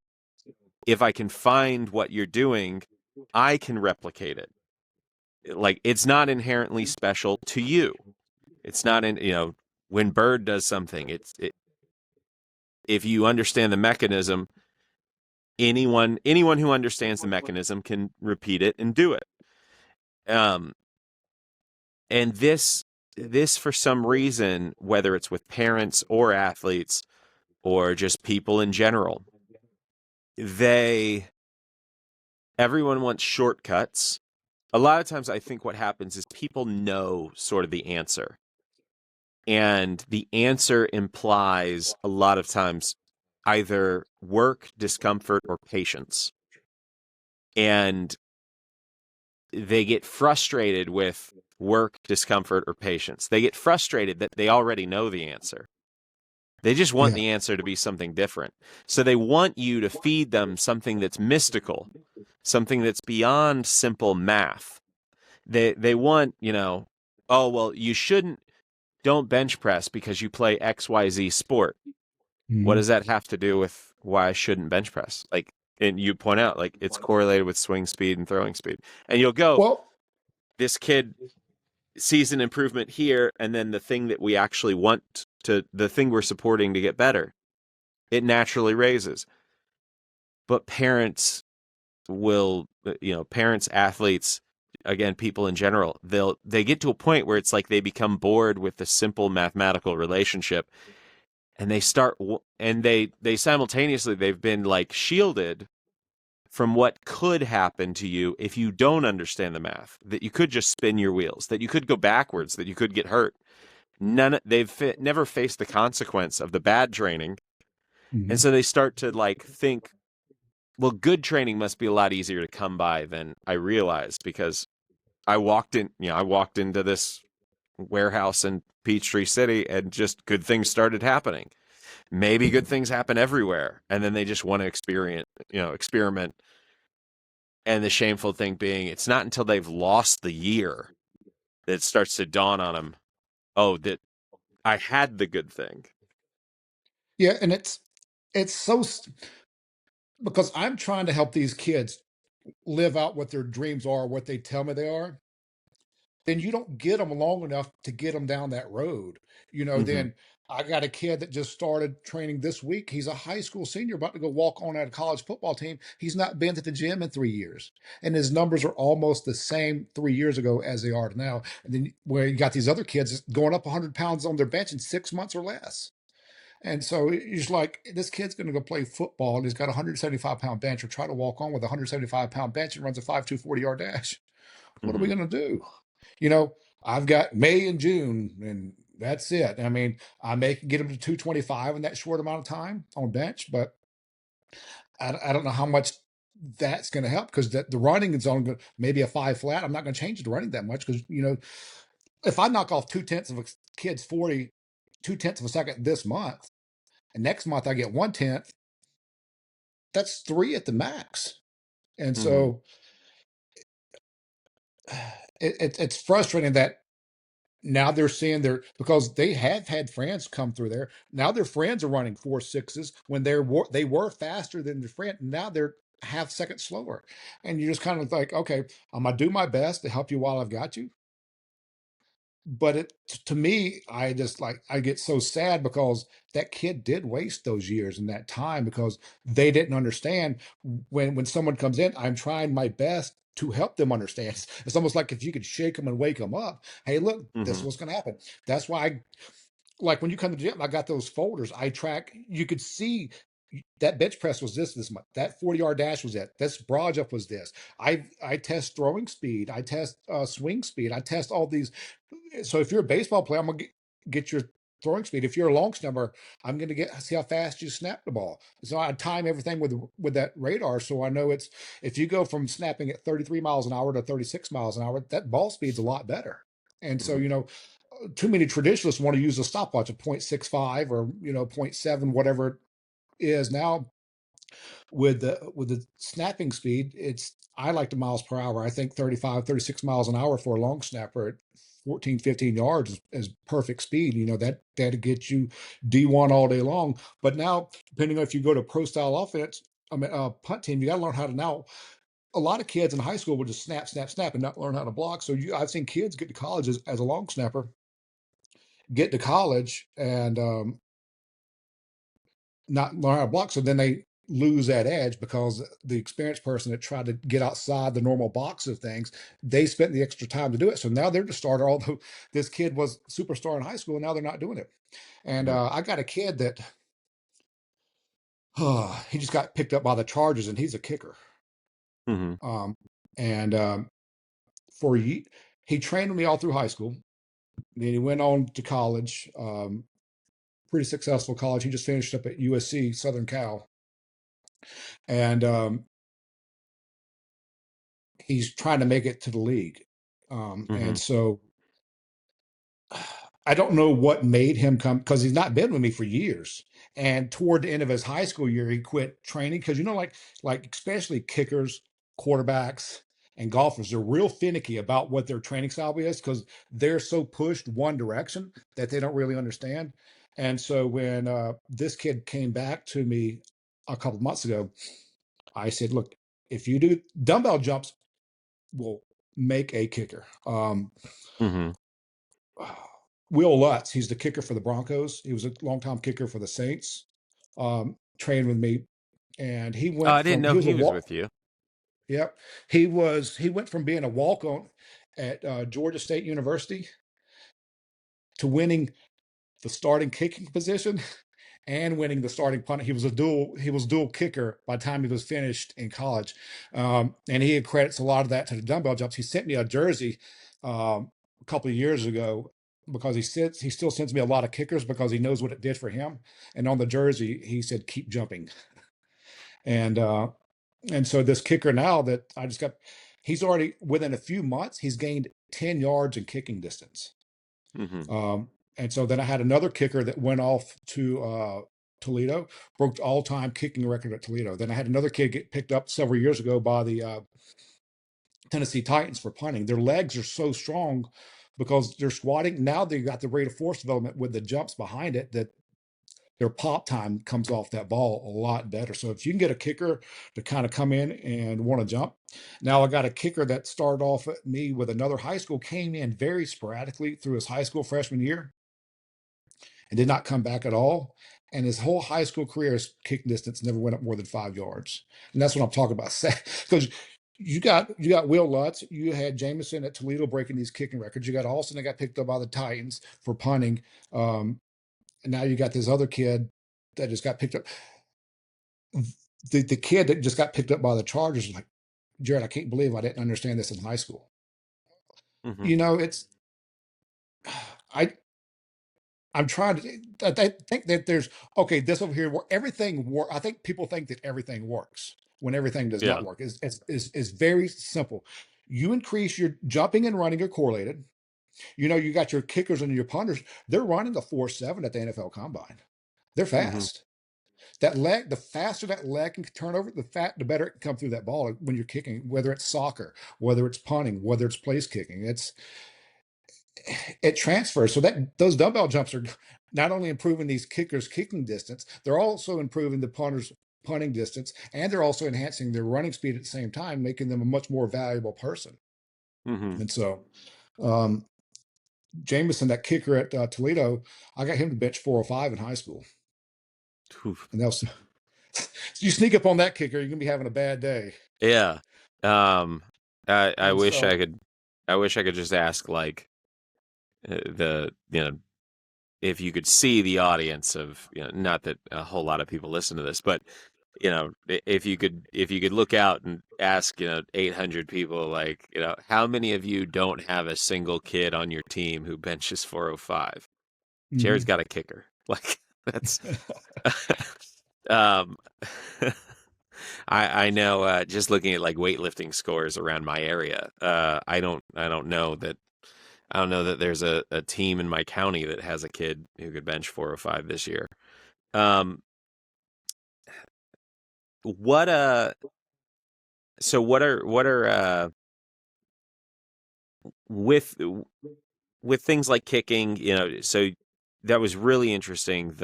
if I can find what you're doing, I can replicate it. Like, it's not inherently special to you. It's not when Bird does something, if you understand the mechanism, anyone who understands the mechanism can repeat it and do it. Um, and this for some reason, whether it's with parents or athletes or just people in general, everyone wants shortcuts. A lot of times I think what happens is people know sort of the answer. And the answer implies a lot of times either work, discomfort, or patience. And they get frustrated with work, discomfort, or patience. They get frustrated that they already know the answer. They just want Yeah. the answer to be something different. So they want you to feed them something that's mystical, something that's beyond simple math. They want, oh, well, don't bench press because you play XYZ sport. What Mhm. does that have to do with why I shouldn't bench press? Like, and you point out, like, it's correlated with swing speed and throwing speed. And you'll go, Well, this kid sees an improvement here, and then the thing that we actually want the thing we're supporting to get better, it naturally raises. But parents parents, athletes, again, people in general, they get to a point where it's like they become bored with the simple mathematical relationship, and they simultaneously, they've been like shielded from what could happen to you if you don't understand the math, that you could just spin your wheels, that you could go backwards, that you could get hurt. Never faced the consequence of the bad training. And mhm. so they start to like think, well, good training must be a lot easier to come by than I realized, because I walked into this warehouse in Peachtree City and just good things started happening. Maybe good things happen everywhere. And then they just want to experiment. And the shameful thing being, it's not until they've lost the year that it starts to dawn on them, oh, that I had the good thing. Yeah, and it's because I'm trying to help these kids live out what their dreams are, what they tell me they are. Then you don't get them long enough to get them down that road. Hmm. Then I got a kid that just started training this week. He's a high school senior about to go walk on at a college football team. He's not been to the gym in 3 years. And his numbers are almost the same 3 years ago as they are now. And then where you got these other kids going up 100 pounds on their bench in 6 months or less. And so he's like, this kid's going to go play football and he's got a 175-pound bench, or try to walk on with a 175-pound bench and runs a 5.2 40-yard dash. What are we Hmm. going to do? You know, I've got May and June, and that's it. I mean, I may get them to 225 in that short amount of time on bench, but I don't know how much that's going to help because the running is on maybe a five flat. I'm not going to change the running that much because, if I knock off 2/10 of a kid's 40, 2/10 of a second this month, and next month I get 1/10, that's three at the max. And Mm-hmm. so it's frustrating that now they're seeing their because they have had friends come through there. Now their friends are running 4.6s when they were faster than their friend. Now they're half second slower, and you're just kind of like, okay, I'm gonna do my best to help you while I've got you. But to me, I just like I get so sad because that kid did waste those years and that time because they didn't understand when someone comes in, I'm trying my best to help them understand. It's almost like if you could shake them and wake them up. Hey, look, this is Mm-hmm. what's going to happen. That's why I like when you come to the gym, I got those folders. I track. You could see that bench press was this much. That 40-yard dash was that. This broad jump was this. I test throwing speed. I test swing speed. I test all these. So if you're a baseball player, I'm gonna get your throwing speed. If you're a long snapper, I'm gonna get see how fast you snap the ball. So I time everything with that radar, so I know it's if you go from snapping at 33 miles an hour to 36 miles an hour, that ball speed's a lot better. And so Mm-hmm. too many traditionalists want to use a stopwatch of 0.65 or 0.7, whatever it is now with the snapping speed. It's I like the miles per hour. I think 35, 36 miles an hour for a long snapper at 14, 15 yards is perfect speed. That'll get you D1 all day long. But now, depending on if you go to pro style offense, I mean, punt team, you got to learn how to now. A lot of kids in high school will just snap, snap, snap, and not learn how to block. So I've seen kids get to college as a long snapper, get to college, and not learn how to block. So then they lose that edge because the experienced person that tried to get outside the normal box of things, they spent the extra time to do it. So now they're the starter, although this kid was superstar in high school, and now they're not doing it. And I got a kid that he just got picked up by the Chargers, and he's a kicker. Mm-hmm. Um, and for he trained with me all through high school. Then he went on to college, pretty successful college. He just finished up at USC, Southern Cal, and he's trying to make it to the league. And Mm-hmm. so I don't know what made him come because he's not been with me for years. And toward the end of his high school year, he quit training because like especially kickers, quarterbacks, and golfers, they're real finicky about what their training style is because they're so pushed one direction that they don't really understand. And so when this kid came back to me a couple of months ago, I said, "Look, if you do dumbbell jumps, will make a kicker." Mm-hmm. Will Lutz, he's the kicker for the Broncos. He was a longtime kicker for the Saints. Trained with me, and he Oh, went I didn't from know he was a he was walk. with you. Yep, he went from being a walk on at Georgia State University to winning the starting kicking position and winning the starting punt. He was dual kicker by the time he was finished in college, and he credits a lot of that to the dumbbell jumps. He sent me a jersey a couple of years ago because he still sends me a lot of kickers because he knows what it did for him. And on the jersey, he said, "Keep jumping." And so this kicker now that I just got, he's already within a few months he's gained 10 yards in kicking distance. Mm-hmm. And so then I had another kicker that went off to Toledo, broke the all-time kicking record at Toledo. Then I had another kid get picked up several years ago by the Tennessee Titans for punting. Their legs are so strong because they're squatting. Now they got the rate of force development with the jumps behind it that their pop time comes off that ball a lot better. So if you can get a kicker to kind of come in and want to jump. Now I got a kicker that started off at me with another high school, came in very sporadically through his high school freshman year and did not come back at all. And his whole high school career, his kicking distance never went up more than 5 yards. And that's what I'm talking about. Because you got Will Lutz, you had Jameson at Toledo breaking these kicking records. You got Austin that got picked up by the Titans for punting. And now you got this other kid that just got picked up. The kid that just got picked up by the Chargers is like, Jared, I can't believe I didn't understand this in high school. Mm-hmm. You know, it's I I'm trying to. I think that there's okay. This over here where everything work. I think people think that everything works when everything does not Yeah. work. Is very simple. You increase your jumping and running are correlated. You know, you got your kickers and your punters. They're running a 4.7 at the NFL Combine. They're Hmm. fast. That leg, the faster that leg can turn over, the better it can come through that ball when you're kicking. Whether it's soccer, whether it's punting, whether it's place kicking, it transfers. So that those dumbbell jumps are not only improving these kickers' kicking distance, they're also improving the punters' punting distance, and they're also enhancing their running speed at the same time, making them a much more valuable person. Hmm. And so, um, Jameson, that kicker at Toledo, I got him to bench 405 in high school, and that was you sneak up on that kicker, you're gonna be having a bad day. Yeah. Um, I And wish I so, could. I wish I could just ask like if you could see the audience of not that a whole lot of people listen to this, but if you could look out and ask 800 people like how many of you don't have a single kid on your team who benches 405? Jared's mhm. got a kicker. Like that's um I know just looking at like weightlifting scores around my area, I don't know that there's a team in my county that has a kid who could bench 405 this year. Um what so what are with with things like kicking, so that was really interesting.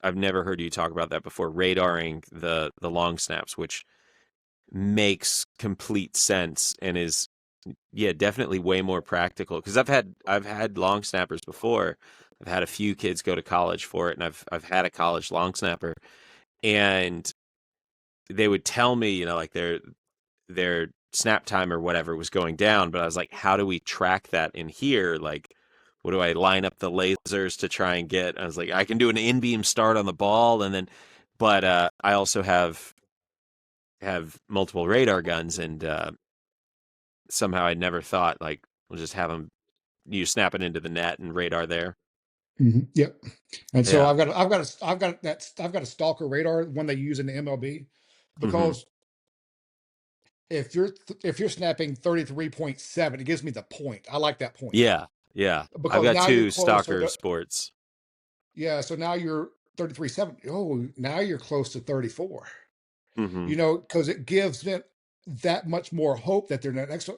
I've never heard you talk about that before, radaring the long snaps, which makes complete sense and is yeah, definitely way more practical because I've had long snappers before. I've had a few kids go to college for it, and I've had a college long snapper, and they would tell me, like their snap time or whatever was going down, but I was like, how do we track that in here? Like, what do I line up the lasers to try and get? I was like, I can do an in beam start on the ball, and then, but I also have multiple radar guns, and somehow I never thought like we'll just have them you snap it into the net and radar there. Mhm, yep. And so Yeah. I've got a stalker radar, one they use in the MLB, Hmm. because if you're snapping 33.7, it gives me the point. I like that point Yeah. Yeah. I've because got now you're two closer stalker to sports. yeah. So now you're 33.7. Oh, now you're close to 34. Hmm. You know, because it gives them that much more hope that they're not next.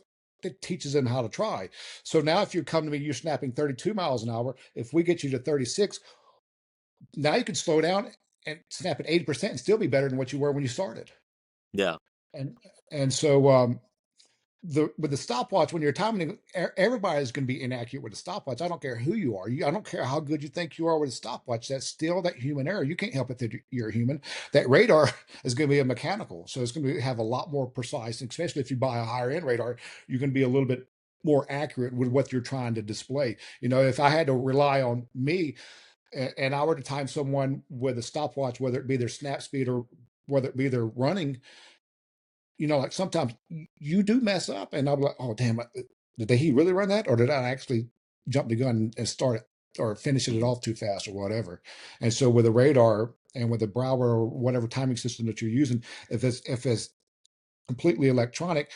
It teaches them how to try. So now, if you come to me, you're snapping 32 miles an hour. If we get you to 36, now you can slow down and snap at 80% and still be better than what you were when you started. Yeah. And and so the with the stopwatch when you're timing, everybody's going to be inaccurate with the stopwatch. I don't care who you are. I don't care how good you think you are with a stopwatch. That's still that human error. You can't help it that you're human. That radar is going to be a mechanical, so it's going to have a lot more precise. Especially if you buy a higher end radar, you're going to be a little bit more accurate with what you're trying to display. You know, if I had to rely on me and I were to time someone with a stopwatch, whether it be their snap speed or whether it be their running, you know, like sometimes you do mess up, and I'm like, oh damn, did he really run that, or did I actually jump the gun and start it or finishing it Hmm. off too fast or whatever? And so with a radar and with a Brower or whatever timing system that you're using, if it's completely electronic,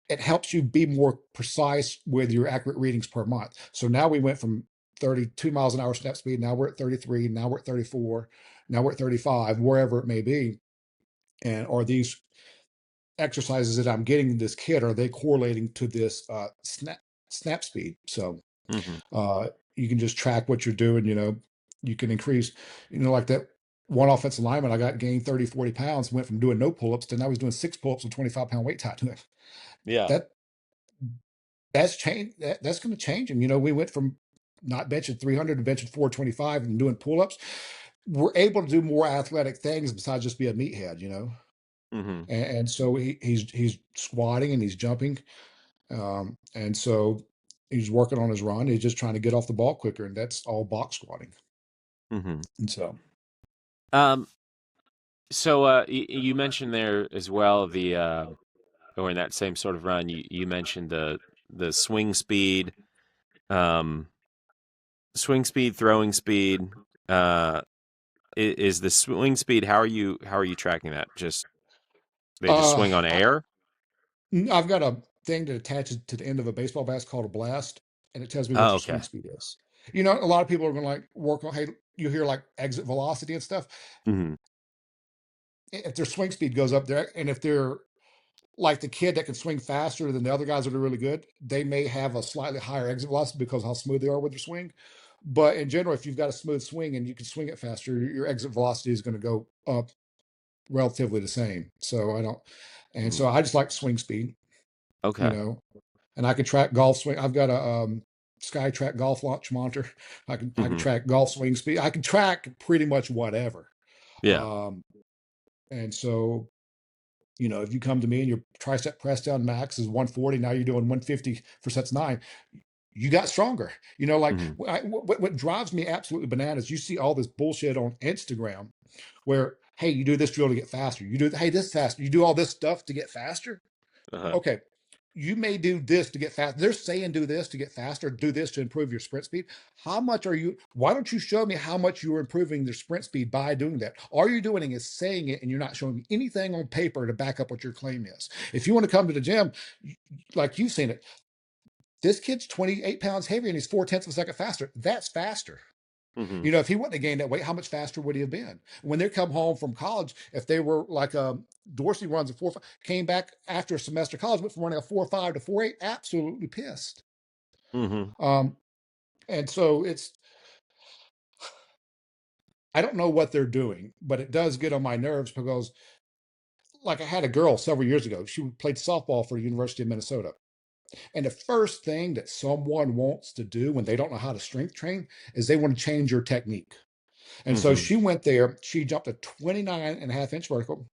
it helps you be more precise with your accurate readings per month. So now we went from 32 miles an hour snap speed. Now we're at 33. Now we're at 34. Now we're at 35, wherever it may be. And are these exercises that I'm getting this kid, are they correlating to this snap speed? So Hmm. you can just track what you're doing. You know, you can increase, you know, like that one offensive lineman I got gained 30, 40 pounds, went from doing no pull-ups to now he's doing 6 pull-ups with 25-pound weight tied to him. Yeah. That that's changed. That's going to change him. You know, we went from not benching 300 to benching 425 and doing pull-ups. We're able to do more athletic things besides just be a meathead, you know. Hmm. And so he's squatting and he's jumping. And so he's working on his run. He's just trying to get off the ball quicker, and that's all box squatting. Hmm. And so, Um, so you mentioned there as well or in that same sort of run, you mentioned the swing speed. Um, swing speed, throwing speed. Uh, is the swing speed? How are you tracking that? Just they just Uh, swing on I, air. I've got a thing that attaches to the end of a baseball bat called a blast, and it tells me what Oh, your okay. swing speed is. You know, a lot of people are going to like work on, hey, you hear like exit velocity and stuff. Hmm. If their swing speed goes up there, and if they're like the kid that can swing faster than the other guys that are really good, they may have a slightly higher exit velocity because of how smooth they are with their swing. But in general, if you've got a smooth swing and you can swing it faster, your exit velocity is going to go up relatively the same. So I don't, and so I just like swing speed, you Okay. know, and I can track golf swing. I've got a SkyTrack golf launch monitor. I can Hmm. track golf swing speed. I can track pretty much whatever. Yeah. Um, and so if you come to me and your tricep press down max is 140, now you're doing 150 for sets nine, you got stronger. Like Hmm. what drives me absolutely bananas, you see all this bullshit on Instagram where, hey, you do this drill to get faster. You do, hey, this faster. You do all this stuff to get faster. Uh-huh. Okay, you may do this to get fast. They're saying do this to get faster, do this to improve your sprint speed. How much are you? Why don't you show me how much you're improving their sprint speed by doing that? All you're doing is saying it, and you're not showing me anything on paper to back up what your claim is. If you want to come to the gym, like you've seen it, this kid's 28 pounds heavier and he's 4/10 of a second faster. That's faster. Hmm. If he wouldn't have gained that weight, how much faster would he have been? When they come home from college, if they were like Dorsey runs a 4.5, came back after a semester of college, went from running a 4.5 to 4.8, absolutely pissed. Hmm. Um, and so I don't know what they're doing, but it does get on my nerves because, like, I had a girl several years ago. She played softball for the University of Minnesota. And the first thing that someone wants to do when they don't know how to strength train is they want to change your technique. And so Hmm. she went there, she jumped a 29.5-inch vertical.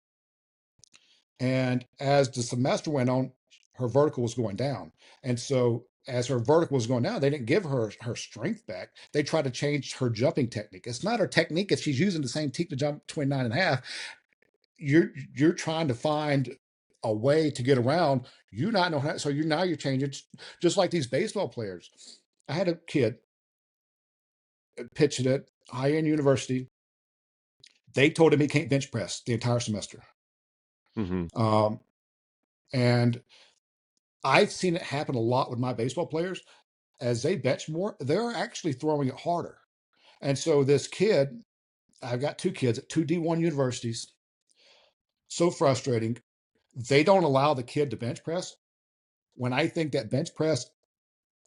And as the semester went on, her vertical was going down. And so as her vertical was going down, they didn't give her strength back. They tried to change her jumping technique. It's not her technique. If she's using the same technique to jump 29.5, you're trying to find a way to get around. You not know how, so you're changing, just like these baseball players. I had a kid pitching at high end university. They told him he can't bench press the entire semester. Hmm. Um, and I've seen it happen a lot with my baseball players. As they bench more, they're actually throwing it harder. And so this kid, I've got two kids at two D1 universities. So frustrating. They don't allow the kid to bench press when I think that bench press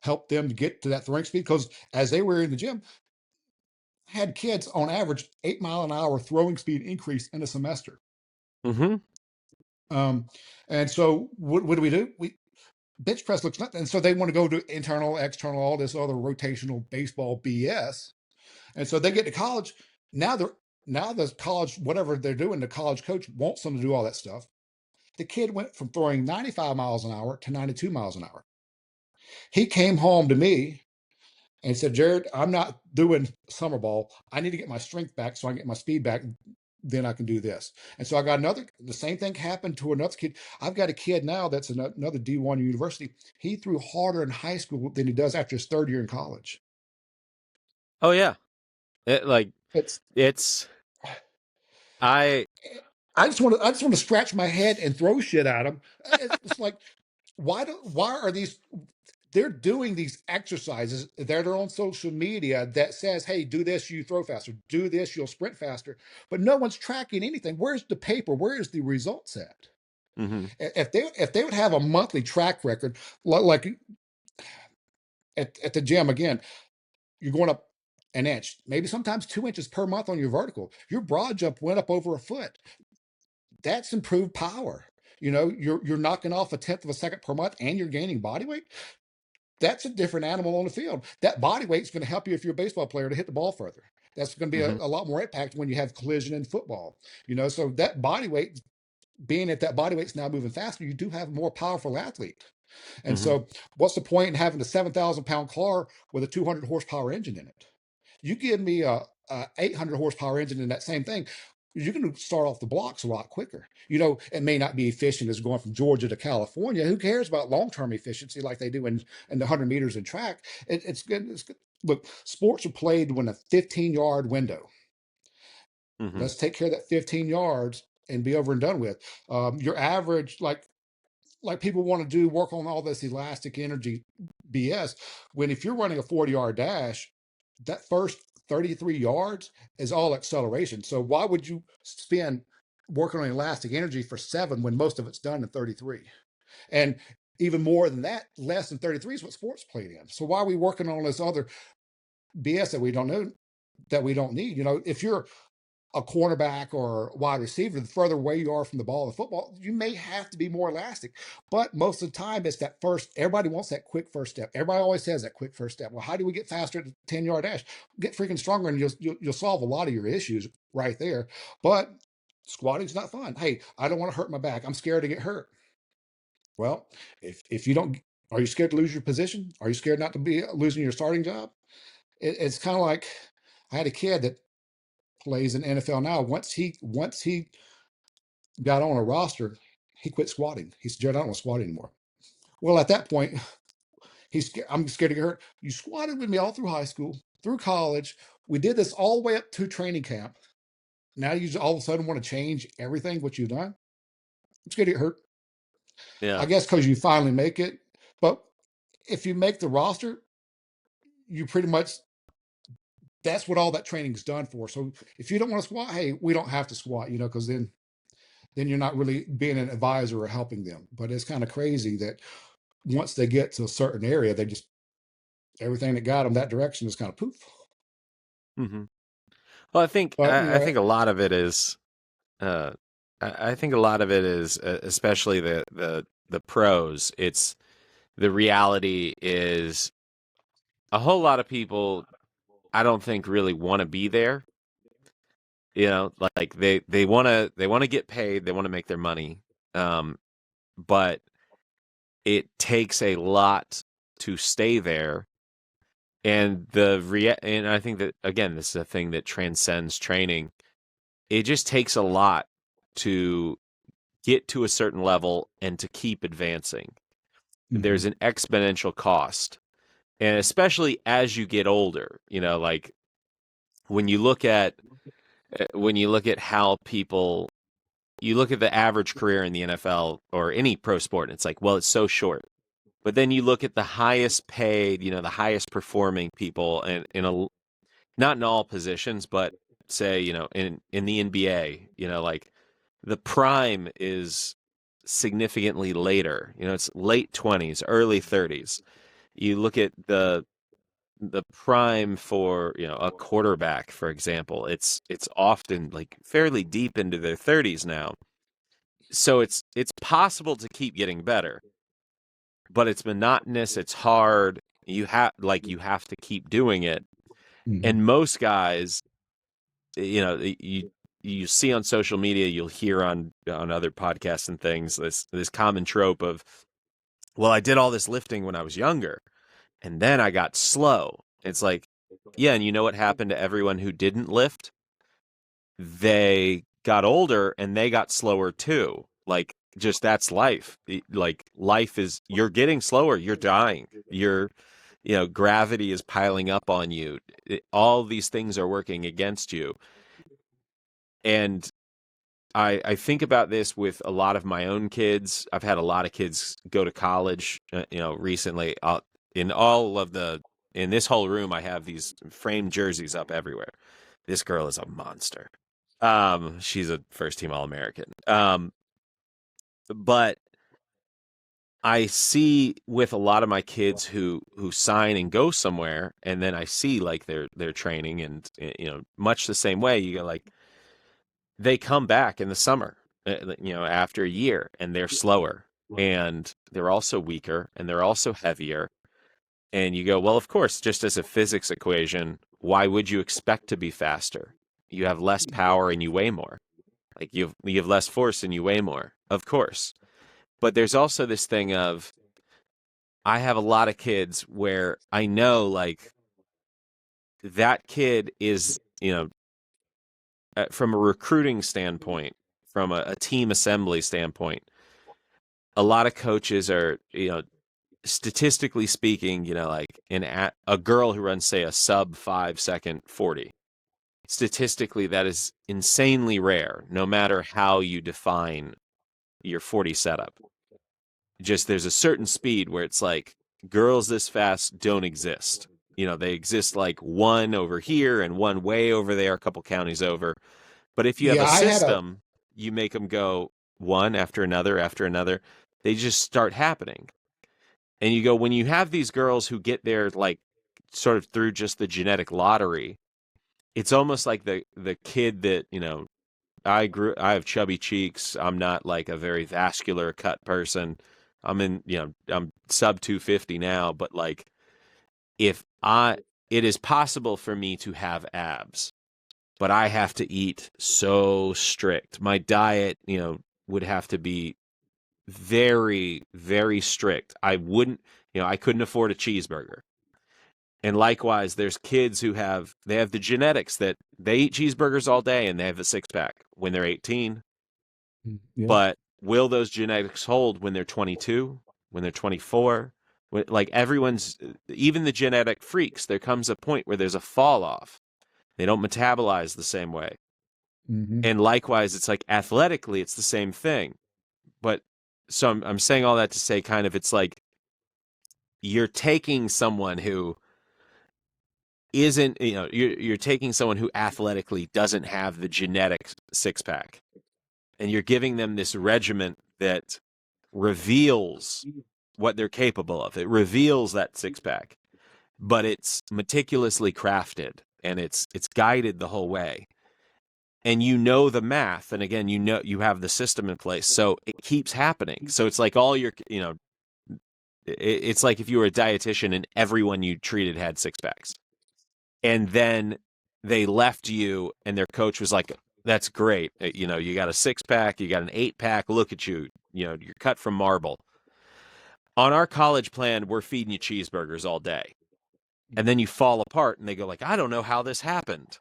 helped them to get to that throwing speed. Because as they were in the gym, had kids on average 8 mile an hour throwing speed increase in a semester. Hmm. Um, and so what do? We bench press looks nothing. And so they want to go to internal, external, all this other rotational baseball BS. And so they get to college. Now they're now the college, whatever they're doing, the college coach wants them to do all that stuff. The kid went from throwing 95 miles an hour to 92 miles an hour. He came home to me and said, Jared, I'm not doing summer ball. I need to get my strength back so I can get my speed back. Then I can do this. And so I got the same thing happened to another kid. I've got a kid now that's another D1 university. He threw harder in high school than he does after his third year in college. Oh yeah. Like It's it's I. I just want to scratch my head and throw shit at them. It's like, why are these, they're doing these exercises that are on social media that says, hey, do this, you throw faster, do this, you'll sprint faster, but no one's tracking anything. Where's the paper? Where is the results at? Hmm. If they would have a monthly track record, like at the gym again, you're going up an inch, maybe sometimes 2 inches per month on your vertical. Your broad jump went up over a foot. That's improved power. You're knocking off 1/10 of a second per month and you're gaining body weight. That's a different animal on the field. That body weight's going to help you if you're a baseball player to hit the ball further. That's going to be a, Hmm. a lot more impact when you have collision in football. So that body weight, being at that body weight's now moving faster, you do have a more powerful athlete. And Hmm. so, what's the point in having a 7,000-pound car with a 200 horsepower engine in it? You give me a 800 horsepower engine in that same thing, you're going to start off the blocks a lot quicker. It may not be efficient as going from Georgia to California. Who cares about long term efficiency like they do in the 100 meters in track? It's good. look, sports are played when a 15-yard window. Mm-hmm. Let's take care of that 15 yards and be over and done with. Your average, like people want to do work on all this elastic energy BS. When if you're running a 40-yard dash, that first 33 yards is all acceleration. So why would you spend working on elastic energy for 7 when most of it's done in 33? And even more than that, less than 33 is what sports played in. So why are we working on this other BS that we don't know, that we don't need? If you're a cornerback or wide receiver, the further away you are from the ball in football, you may have to be more elastic. But most of the time, it's that first. Everybody wants that quick first step. Everybody always says that quick first step. Well, how do we get faster at the 10-yard dash? Get freaking stronger, and you'll solve a lot of your issues right there. But squatting's not fun. Hey, I don't want to hurt my back. I'm scared to get hurt. Well, if you don't, are you scared to lose your position? Are you scared not to be losing your starting job? It's kind of like I had a kid that plays in NFL now. Once he got on a roster, he quit squatting. He said, "Jared, I don't want to squat anymore." Well, at that point, I'm scared to get hurt. You squatted with me all through high school, through college. We did this all the way up to training camp. Now you just all of a sudden want to change everything what you've done. I'm scared to get hurt. I Yeah. guess because you finally make it. But if you make the roster, you pretty much, that's what all that training's done for. So if you don't want to squat, hey, we don't have to squat, because then you're not really being an advisor or helping them. But it's kind of crazy that once they get to a certain area, they just, everything that got them that direction is kind of poof. Mm-hmm. Well, I think But I think a lot of it is uh, I think a lot of it is especially the pros. It's the reality is a whole lot of people I don't think really want to be there. Like they want to get paid, they want to make their money, but it takes a lot to stay there. And and I think that again, this is a thing that transcends training. It just takes a lot to get to a certain level and to keep advancing. mm-hmm. There's an exponential cost. And especially as you get older, like when you look at how people you look at the average career in the NFL or any pro sport, and it's like, well, it's so short. But then you look at the highest paid, the highest performing people, and not in all positions, but say, in the NBA, like the prime is significantly later. It's late 20s, early 30s. You look at the prime for, a quarterback, for example, it's often like fairly deep into their 30s now. So it's possible to keep getting better, but it's monotonous, it's hard. You have to keep doing it. Mm-hmm. And most guys, you see on social media, you'll hear on other podcasts and things, this common trope of, well, I did all this lifting when I was younger and then I got slow. It's like, yeah, and you know what happened to everyone who didn't lift? They got older and they got slower too. Like, just that's life. Like, life is, you're getting slower, you're dying. Gravity is piling up on you. All these things are working against you. And I think about this with a lot of my own kids. I've had a lot of kids go to college, recently. In all of in this whole room, I have these framed jerseys up everywhere. This girl is a monster. She's a first team All-American. But I see with a lot of my kids who sign and go somewhere, and then I see like their training, and much the same way. You go like, they come back in the summer, after a year, and they're slower, and they're also weaker, and they're also heavier. And you go, well, of course, just as a physics equation, why would you expect to be faster? You have less power and you weigh more. Like you have less force and you weigh more, of course. But there's also this thing of, I have a lot of kids where I know like that kid is, from a recruiting standpoint, from a team assembly standpoint, a lot of coaches are, statistically speaking, like a girl who runs, say, a sub 5-second 40, statistically, that is insanely rare, no matter how you define your 40 setup. Just there's a certain speed where it's like girls this fast don't exist. They exist like one over here and one way over there, a couple counties over. But if you have Yeah, a I had a system, you make them go one after another, they just start happening. And you go, when you have these girls who get there like sort of through just the genetic lottery, it's almost like the kid that, I have chubby cheeks. I'm not like a very vascular cut person. I'm sub 250 now, but like if it is possible for me to have abs, but I have to eat so strict. My diet, would have to be very, very strict. I wouldn't, I couldn't afford a cheeseburger. And likewise, there's kids who they have the genetics that they eat cheeseburgers all day and they have a six pack when they're 18. yeah. But will those genetics hold when they're 22, when they're 24? Like even the genetic freaks, there comes a point where there's a fall off. They don't metabolize the same way. Mm-hmm. And likewise, it's like athletically, it's the same thing. But so I'm saying all that to say kind of it's like you're taking someone who isn't, you're taking someone who athletically doesn't have the genetic six pack, and you're giving them this regimen that reveals what they're capable of. It reveals that six pack, but it's meticulously crafted and it's guided the whole way. And the math, and again, you have the system in place, so it keeps happening. So it's like all your, it's like if you were a dietitian and everyone you treated had six packs, and then they left you, and their coach was like, "That's great, you got a six pack, you got an 8-pack. Look at you, you're cut from marble." On our college plan, we're feeding you cheeseburgers all day, and then you fall apart, and they go like, "I don't know how this happened."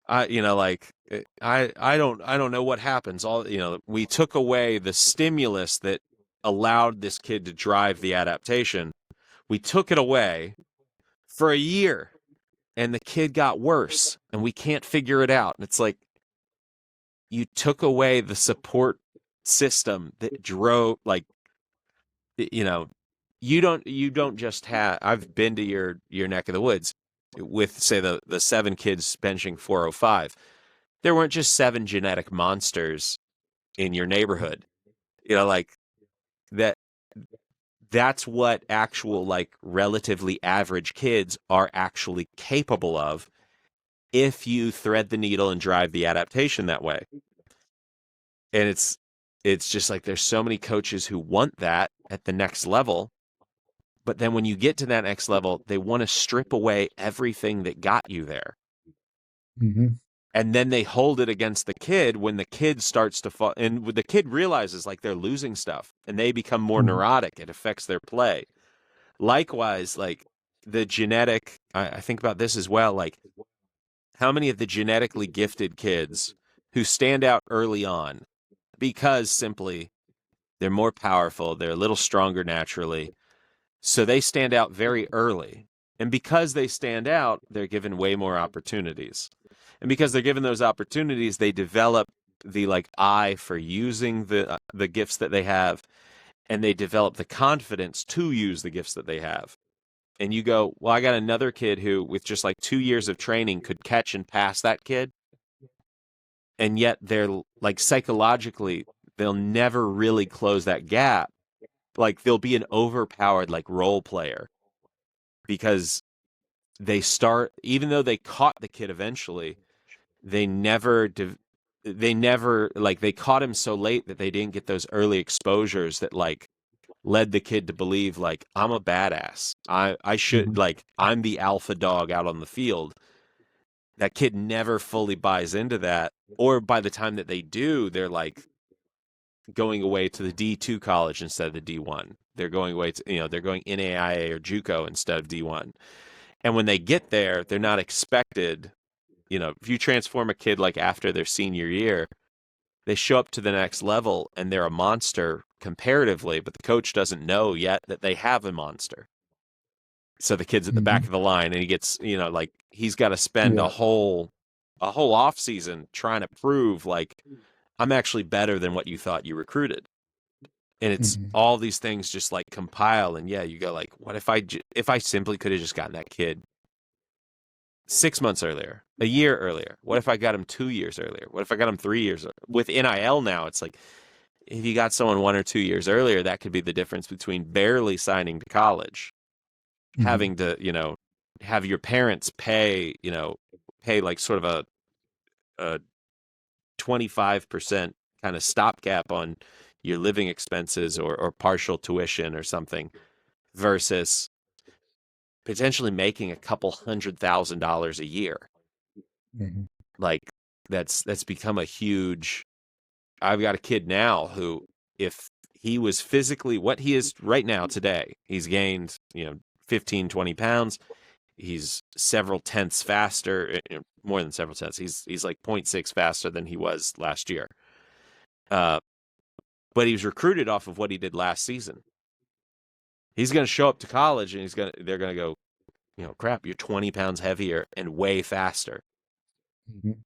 I don't know what happens. We took away the stimulus that allowed this kid to drive the adaptation. We took it away for a year, and the kid got worse, and we can't figure it out. And it's like you took away the support system that drove, like, you know, you don't just have. I've been to your neck of the woods with, say, the 7 kids benching 405. There weren't just 7 genetic monsters in your neighborhood. Like that. That's what actual, like, relatively average kids are actually capable of if you thread the needle and drive the adaptation that way. And it's just like there's so many coaches who want that at the next level, but then when you get to that next level, they want to strip away everything that got you there. Mm-hmm. And then they hold it against the kid when the kid starts to fall, and when the kid realizes like they're losing stuff and they become more Mm-hmm. neurotic, it affects their play. Likewise, like the genetic, I think about this as well, like how many of the genetically gifted kids who stand out early on because simply they're more powerful, they're a little stronger naturally, so they stand out very early. And because they stand out, they're given way more opportunities. And because they're given those opportunities, they develop the like eye for using the gifts that they have, and they develop the confidence to use the gifts that they have. And you go, well, I got another kid who, with just like 2 years of training, could catch and pass that kid. And yet they're like psychologically, they'll never really close that gap. Like they'll be an overpowered like role player because they start, even though they caught the kid eventually, they never, like they caught him so late that they didn't get those early exposures that like led the kid to believe like I'm a badass. I should Mm-hmm. like I'm the alpha dog out on the field. That kid never fully buys into that, or by the time that they do, they're like going away to the D2 college instead of the D1. They're going away to, they're going NAIA or JUCO instead of D1. And when they get there, they're not expected, if you transform a kid like after their senior year, They show up to the next level and they're a monster comparatively, but the coach doesn't know yet that they have a monster. So the kid's at the back Mhm. of the line and he gets, like he's got to spend a Yeah. whole off season trying to prove like I'm actually better than what you thought you recruited. And it's Mhm. all these things just like compile, and yeah, you go like, what if if I simply could have just gotten that kid 6 months earlier, a year earlier? What if I got him 2 years earlier? What if I got him 3 years with NIL now? It's like if you got someone 1 or 2 years earlier, that could be the difference between barely signing to college, Mhm. having to, have your parents pay like sort of a 25% kind of stopgap on your living expenses or partial tuition or something versus potentially making a couple $100,000 a year. Mhm. Like that's become a huge. I've got a kid now who, if he was physically what he is right now today, he's gained, 15, 20 pounds. He's several tenths faster, more than several tenths. He's like zero point 0.6 faster than he was last year. Uh, but he was recruited off of what he did last season. He's going to show up to college and they're going to go, crap, you're 20 pounds heavier and way faster. Mhm.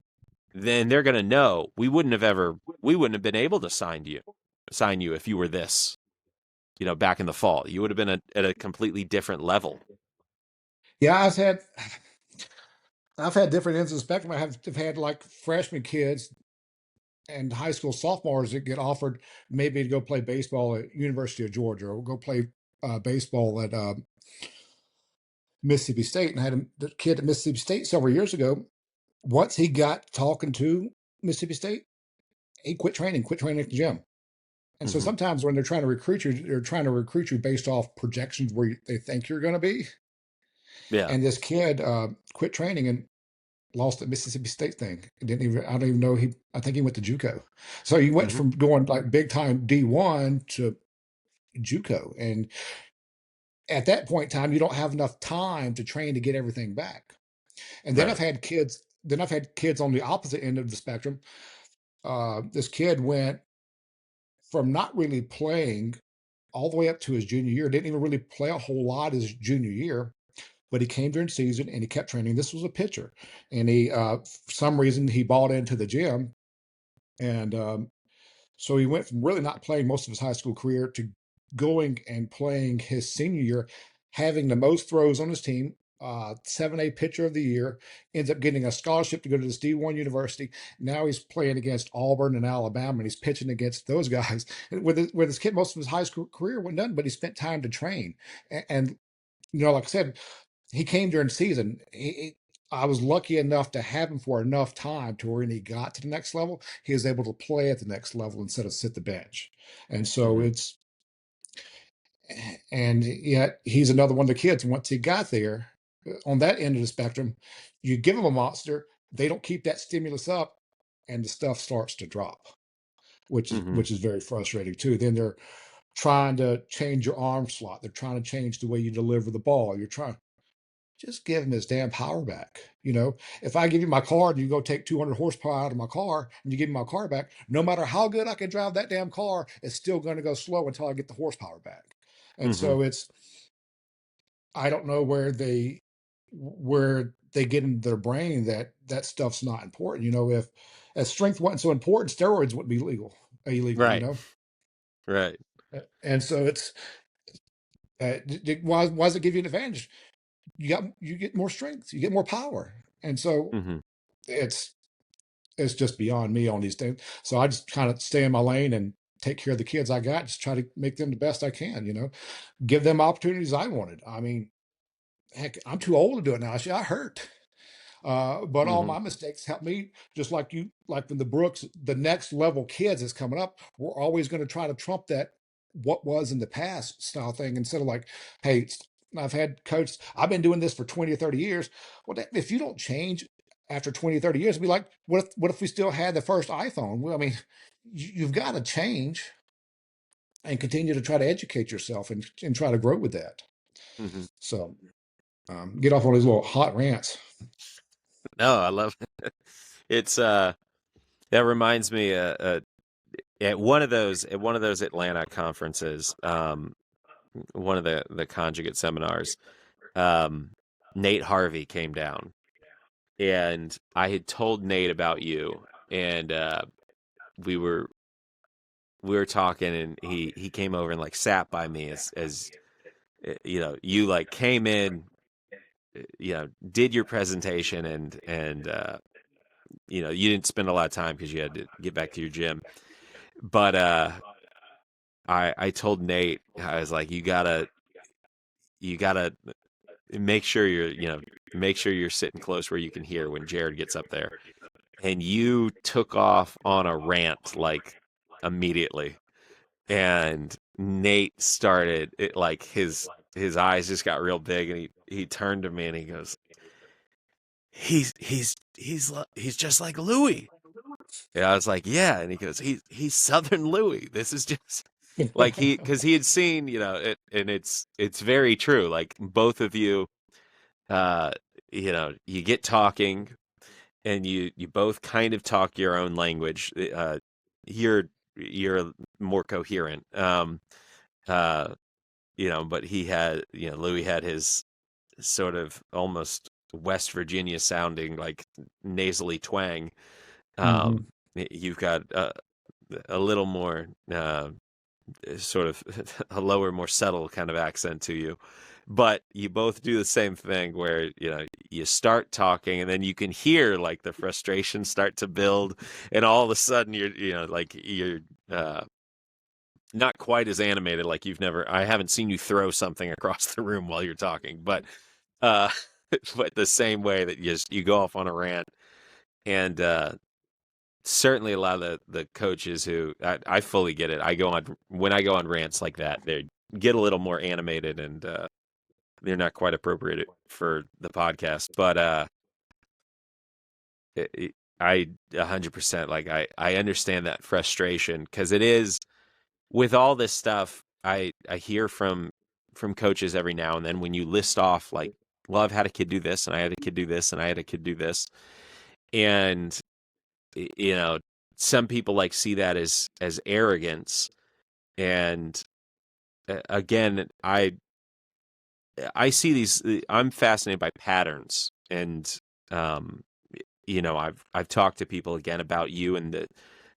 Then they're going to know we wouldn't have been able to sign you if you were this, back in the fall. You would have been at a completely different level. Yeah, I've had different ends of the spectrum. I've had like freshman kids and high school sophomores that get offered maybe to go play baseball at University of Georgia or go play baseball at Mississippi State. And I had the kid at Mississippi State several years ago. Once he got talking to Mississippi State, he quit training at the gym. And so Hmm. sometimes when they're trying to recruit you, they're trying to recruit you based off projections where they think you're going to be. Yeah. And this kid quit training and lost at Mississippi State thing. Didn't even I don't even know I think he went to JUCO. So he went Hmm. from going like big time D1 to JUCO. And at that point in time, you don't have enough time to train to get everything back. And then Right. I've had kids on the opposite end of the spectrum. This kid went from not really playing all the way up to his junior year, didn't even really play a whole lot his junior year, but he came during season and he kept training. This was a pitcher. And for some reason, he bought into the gym. And so he went from really not playing most of his high school career to going and playing his senior year, having the most throws on his team, 7A pitcher of the year, ends up getting a scholarship to go to this D1 university. Now he's playing against Auburn and Alabama, and he's pitching against those guys. With his kid, most of his high school career went done, but he spent time to train. And like I said, he came during season. I was lucky enough to have him for enough time to where when he got to the next level, he was able to play at the next level instead of sit the bench. And so Hmm. and yet he's another one of the kids. Once he got there, on that end of the spectrum, you give them a monster, they don't keep that stimulus up, and the stuff starts to drop, which is Hmm. which is very frustrating too. Then they're trying to change your arm slot. They're trying to change the way you deliver the ball. You're trying just give him his damn power back. If I give you my car and you go take 200 horsepower out of my car and you give me my car back, no matter how good I can drive that damn car, it's still going to go slow until I get the horsepower back. And Hmm. so I don't know where they get into their brain that that stuff's not important. If strength wasn't so important, steroids wouldn't be illegal. Right. Right. And so why does it give you an advantage? You get more strength, you get more power, and so Hmm. it's it's just beyond me on these things. So I just kind of stay in my lane and take care of the kids I got. Just try to make them the best I can. Give them opportunities I wanted. I mean, heck, I'm too old to do it now. I hurt. But all Hmm. my mistakes help me, just like you, like when the next level kids is coming up, we're always going to try to trump that what was in the past style thing instead of like, hey, I've had coaches, I've been doing this for 20 or 30 years. Well, if you don't change after 20 or 30 years, it'd be like, what if we still had the first iPhone? Well, I mean, you've got to change and continue to try to educate yourself and try to grow with that. Hmm. So get off on these little hot rants. No, I love it. It's that reminds me. at one of those Atlanta conferences, one of the conjugate seminars, um, Nate Harvey came down, and I had told Nate about you, and we were we were talking, and he came over and like sat by me as you like came in, did your presentation, and you didn't spend a lot of time because you had to get back to your gym, but I told Nate, I was like, you gotta make sure make sure you're sitting close where you can hear when Jared gets up there. And you took off on a rant like immediately. And Nate started it, like his eyes just got real big, and he turned to me and he goes, he's just like Louis. And I was like, yeah. And he goes, he's Southern Louis. This is just like because he had seen, it, and it's very true. Like both of you, uh, you get talking, and you both kind of talk your own language. You're you're more coherent. Uh, but Louis had his sort of almost West Virginia sounding like nasally twang. Hmm. Um, you've got a little more sort of a lower, more subtle kind of accent to you. But you both do the same thing where, you start talking and then you can hear like the frustration start to build. And all of a sudden you're uh, not quite as animated. Like I haven't seen you throw something across the room while you're talking, but, uh, but the same way that you go off on a rant. And, certainly a lot of the coaches who I fully get it. When I go on rants like that, they get a little more animated, and they're not quite appropriate for the podcast. But I 100% like I understand that frustration, because it is with all this stuff. I hear from coaches every now and then when you list off like, well, I've had a kid do this, and I had a kid do this, and I had a kid do this, and you know, some people like see that as arrogance. And again, I see these. I'm fascinated by patterns, and um, I've talked to people again about you and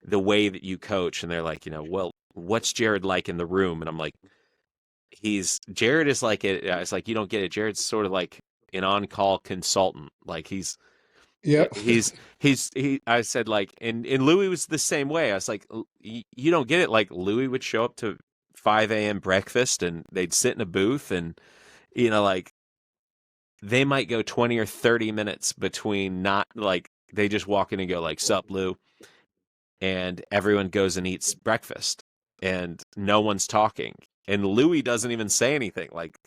the way that you coach, and they're like, well, what's Jared like in the room? And I'm like, Jared is like it. It's like, you don't get it. Jared's sort of like an on-call consultant. Like Yep. I said, like, and Louis was the same way. I was like, You don't get it." Like Louis would show up to 5 a.m. breakfast, and they'd sit in a booth, and like they might go 20 or 30 minutes between, not like they just walk in and go like, "Sup, Lou," and everyone goes and eats breakfast, and no one's talking, and Louis doesn't even say anything, like,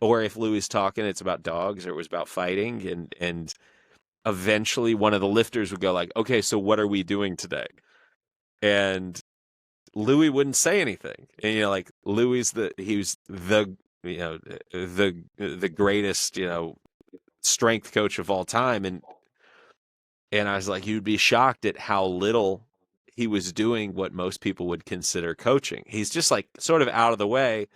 or if Louis is talking, it's about dogs or it was about fighting, and eventually one of the lifters would go like, "Okay, so what are we doing today?" And Louis wouldn't say anything. And like he was the greatest, strength coach of all time. And I was like, you'd be shocked at how little he was doing what most people would consider coaching. He's just like sort of out of the way,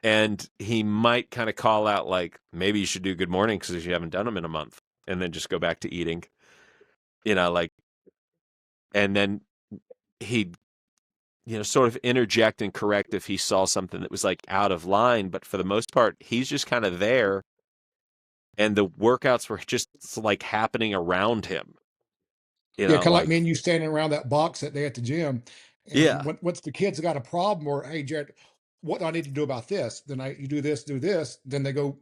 and he might kind of call out like, maybe you should do good morning because you haven't done them in a month, and then just go back to eating, like, and then he'd sort of interject and correct if he saw something that was like out of line. But for the most part, he's just kind of there, and the workouts were just like happening around him. Yeah, kind of like me Like, and you standing around that box that day at the gym, and yeah, once the kids got a problem, or hey, Jared, what do I need to do about this? Then you do this. Then they go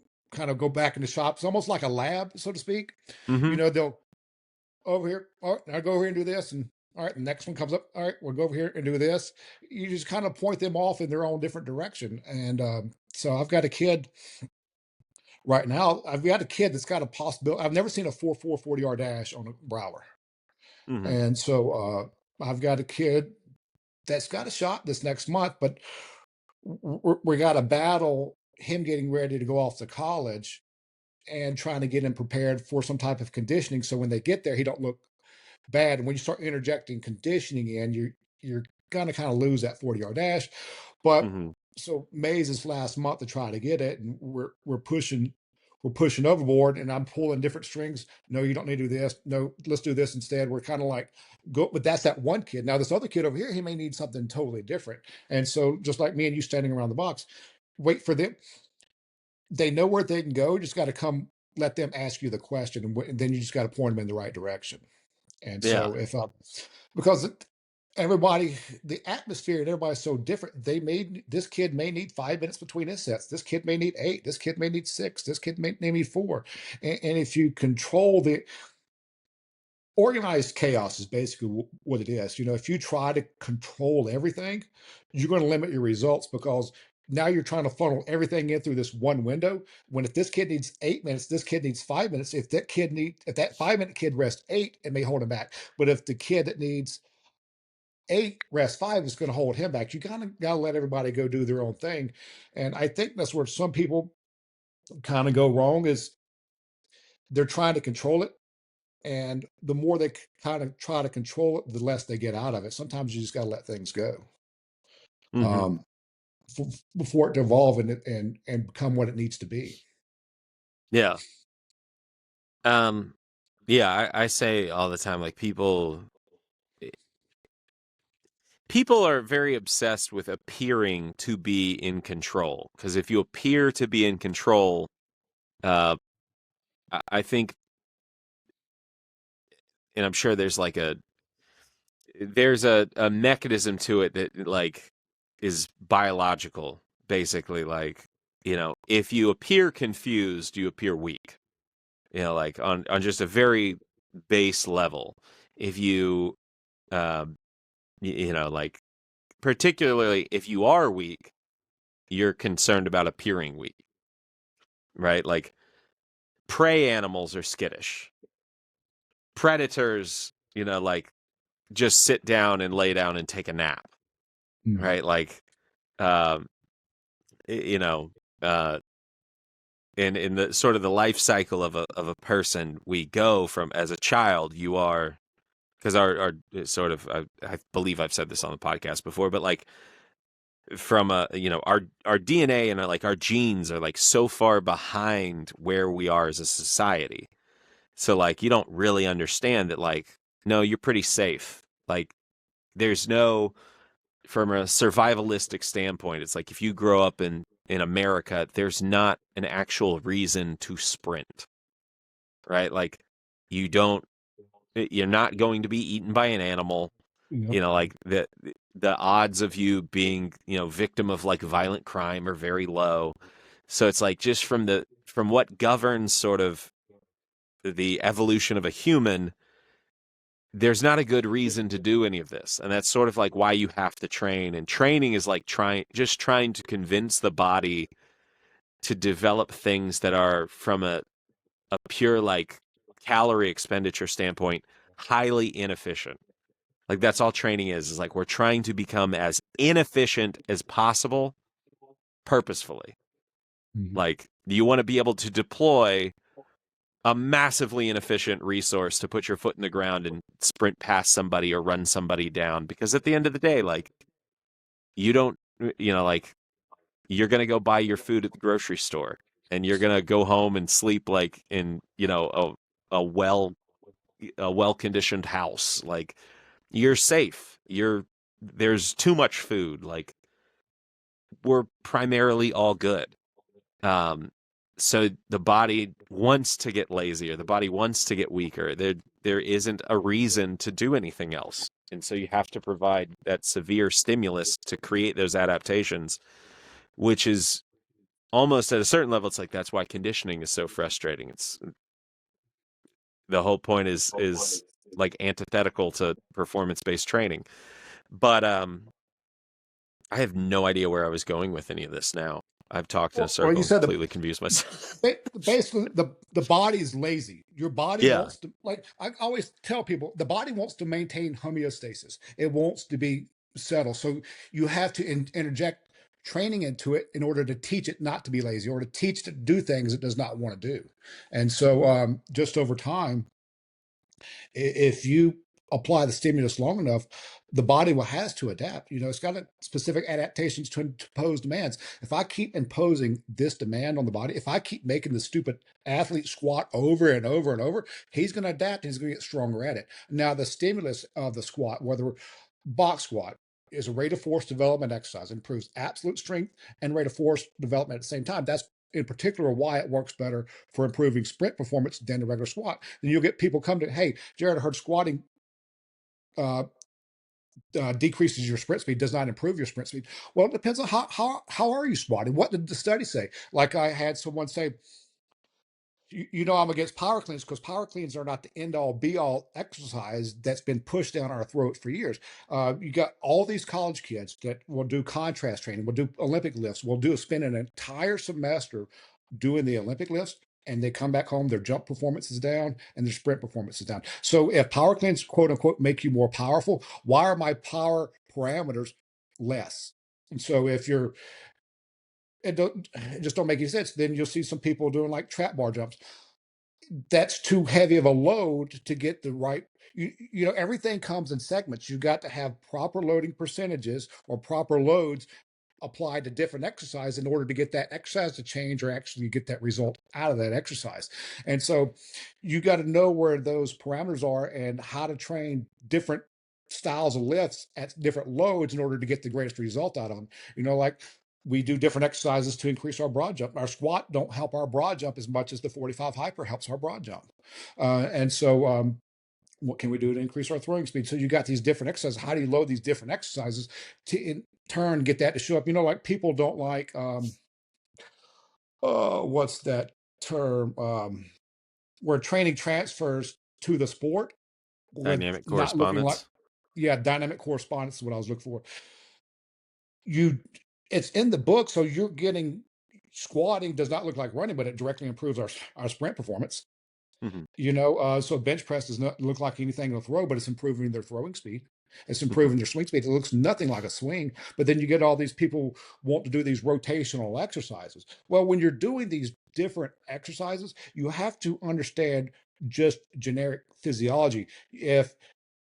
back in the shop. It's almost like a lab, so to speak. mm-hmm, They'll over here. All right, I go over here and do this, and all right, the next one comes up. All right, we'll go over here and do this. You just kind of point them off in their own different direction. And so I've got a kid right now. I've got a kid that's got a possibility. I've never seen a 4.4 40-yard dash on a Brower. mm-hmm, And so I've got a kid that's got a shot this next month, but we got to battle him getting ready to go off to college and trying to get him prepared for some type of conditioning. So when they get there, he don't look bad. And when you start interjecting conditioning in, you're kind of lose that 40-yard dash. But Hmm. so Mays this last month to try to get it, and we're pushing overboard, and I'm pulling different strings. No, you don't need to do this. No, let's do this instead. We're kind of like go, but that's that one kid. Now this other kid over here, he may need something totally different. And so just like me and you standing around the box, wait for them. They know where they can go. You just got to come, let them ask you the question, and then you just got to point them in the right direction. And Yeah. so if because everybody, the atmosphere and everybody's so different, this kid may need 5 minutes between his sets. This kid may need eight. This kid may need six. This kid may need four. And if you control the organized chaos is basically what it is. If you try to control everything, you're going to limit your results because now you're trying to funnel everything in through this one window. When if this kid needs 8 minutes, this kid needs 5 minutes. If that 5 minute kid rests eight, it may hold him back. But if the kid that needs eight rest five is going to hold him back, you gotta let everybody go do their own thing. And I think that's where some people kind of go wrong is they're trying to control it, and the more they kind of try to control it, the less they get out of it. Sometimes you just got to let things go, Hmm. um, before it to evolve and become what it needs to be. Yeah. Um, yeah, I say all the time, like people are very obsessed with appearing to be in control. Because if you appear to be in control, uh, I think, and I'm sure there's a mechanism to it that like is biological, basically. Like, if you appear confused, you appear weak. Like on just a very base level. If you, um, like particularly if you are weak, you're concerned about appearing weak, right? Like prey animals are skittish. Predators, like just sit down and lay down and take a nap, Mhm. right? Like, um, you know, uh, in the sort of the life cycle of a person, we go from as a child, you are because our sort of I believe I've said this on the podcast before, but like from our DNA and like our genes are like so far behind where we are as a society. So like you don't really understand that like no, you're pretty safe. Like there's no from a survivalistic standpoint, it's like if you grow up in America, there's not an actual reason to sprint, right? Like you don't you're not going to be eaten by an animal. Yep. Like the odds of you being, victim of like violent crime are very low. So it's like just from what governs sort of the evolution of a human, there's not a good reason to do any of this. And that's sort of like why you have to train. And training is like trying to convince the body to develop things that are from a pure like calorie expenditure standpoint, highly inefficient. Like that's all training is like we're trying to become as inefficient as possible purposefully. Mhm. Like you want to be able to deploy a massively inefficient resource to put your foot in the ground and sprint past somebody or run somebody down because at the end of the day like you don't like you're going to go buy your food at the grocery store and you're going to go home and sleep like in a well a well conditioned house. Like you're safe. There's too much food. Like we're primarily all good. Um, so the body wants to get lazier. The body wants to get weaker. There isn't a reason to do anything else. And so you have to provide that severe stimulus to create those adaptations, which is almost at a certain level, it's like that's why conditioning is so frustrating. It's the whole point is like antithetical to performance based training. But I have no idea where I was going with any of this now. I've talked in a Well, circle you and said completely confused myself. basically the body is lazy. Your body Yeah. wants to, like I always tell people, the body wants to maintain homeostasis. It wants to be settled. So you have to interject training into it in order to teach it not to be lazy, or to teach it to do things it does not want to do. And so just over time, if you apply the stimulus long enough, the body will has to adapt. It's got specific adaptations to impose demands. If I keep imposing this demand on the body, if I keep making the stupid athlete squat over and over and over, he's going to adapt and he's going to get stronger at it. Now, the stimulus of the squat, whether box squat, is a rate of force development exercise. It improves absolute strength and rate of force development at the same time. That's in particular why it works better for improving sprint performance than the regular squat. Then you'll get people come to, hey, Jared, I heard squatting uh, decreases your sprint speed, does not improve your sprint speed. Well, it depends on how are you squatting. What did the study say? Like I had someone say, I'm against power cleans because power cleans are not the end all be all exercise that's been pushed down our throats for years. You got all these college kids that will do contrast training, will do Olympic lifts, will spend an entire semester doing the Olympic lifts, and they come back home, their jump performance is down and their sprint performance is down. So if power cleans, quote unquote, make you more powerful, why are my power parameters less? And so if you're it just don't make any sense. Then you'll see some people doing like trap bar jumps. That's too heavy of a load to get the right. Everything comes in segments. You got to have proper loading percentages or proper loads applied to different exercise in order to get that exercise to change or actually get that result out of that exercise. And so you got to know where those parameters are and how to train different styles of lifts at different loads in order to get the greatest result out of them. Like we do different exercises to increase our broad jump. Our squat don't help our broad jump as much as the 45 hyper helps our broad jump. And so what can we do to increase our throwing speed? So you got these different exercises. How do you load these different exercises to in turn get that to show up? Like people don't like what's that term? Where training transfers to the sport with Dynamic not looking like, correspondence. yeah, dynamic correspondence is what I was looking for. You it's in the book, so you're getting squatting does not look like running, but it directly improves our sprint performance. Hmm. So bench press does not look like anything to throw, but it's improving their throwing speed. It's Hmm. improving their swing speed. It looks nothing like a swing, but then you get all these people want to do these rotational exercises. Well, when you're doing these different exercises, you have to understand just generic physiology. If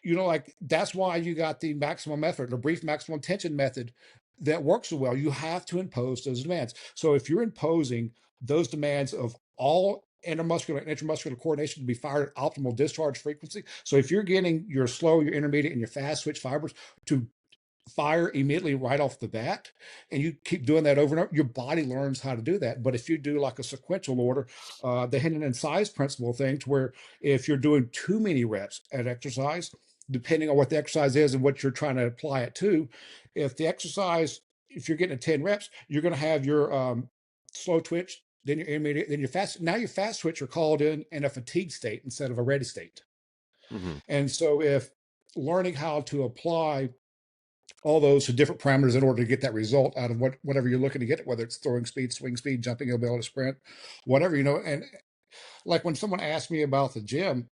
like that's why you got the maximum effort, the brief maximum tension method that works so well. You have to impose those demands. So if you're imposing those demands of all intermuscular and intramuscular coordination to be fired at optimal discharge frequency. So if you're getting your slow, your intermediate, and your fast switch fibers to fire immediately right off the bat, and you keep doing that over and over, your body learns how to do that. But if you do like a sequential order, the hidden and size principle thing, to where if you're doing too many reps at exercise, depending on what the exercise is and what you're trying to apply it to, if you're getting 10 reps, you're going to have your slow twitch, then your intermediate, then your fast. Now your fast switch are called in a fatigue state instead of a ready state. Hmm. And so if learning how to apply all those different parameters in order to get that result out of whatever you're looking to get, whether it's throwing speed, swing speed, jumping ability, sprint, whatever. And like when someone asks me about the gym,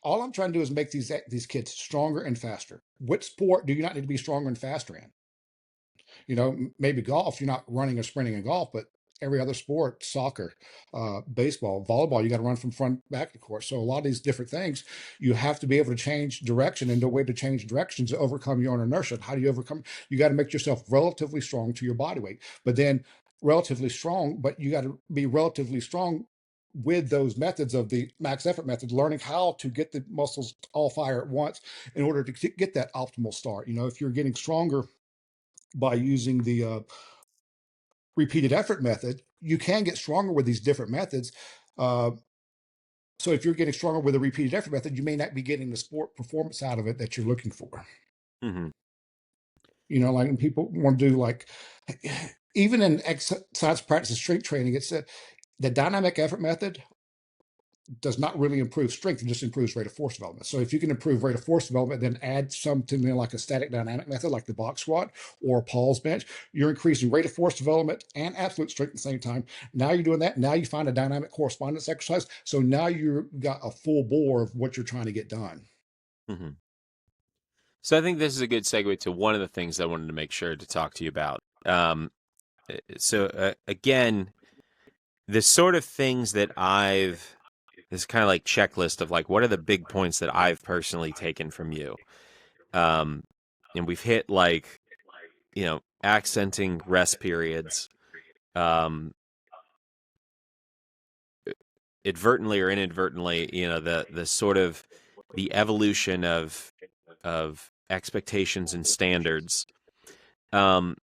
all I'm trying to do is make these kids stronger and faster. What sport do you not need to be stronger and faster in? Maybe golf, you're not running or sprinting in golf, but every other sport, soccer, baseball, volleyball, you got to run from front back to court. So a lot of these different things, you have to be able to change direction, and the way to change directions to overcome your own inertia. How do you overcome? You got to make yourself relatively strong to your body weight, but then relatively strong, but you got to be relatively strong with those methods of the max effort method, learning how to get the muscles all fire at once in order to get that optimal start. If you're getting stronger by using the repeated effort method, you can get stronger with these different methods. Uh, so if you're getting stronger with a repeated effort method, you may not be getting the sport performance out of it that you're looking for. Hmm. Like when people want to do like, even in exercise practice and strength training, it's the dynamic effort method does not really improve strength, it just improves rate of force development. So if you can improve rate of force development, then add something like a static dynamic method, like the box squat or Paul's bench, you're increasing rate of force development and absolute strength at the same time. Now you're doing that. Now you find a dynamic correspondence exercise. So now you've got a full bore of what you're trying to get done. Hmm. So I think this is a good segue to one of the things I wanted to make sure to talk to you about. Again, the sort of things that I've this kind of like checklist of like what are the big points that I've personally taken from you. Um, and we've hit like, accenting rest periods, um, advertently or inadvertently, the sort of the evolution of expectations and standards. Um,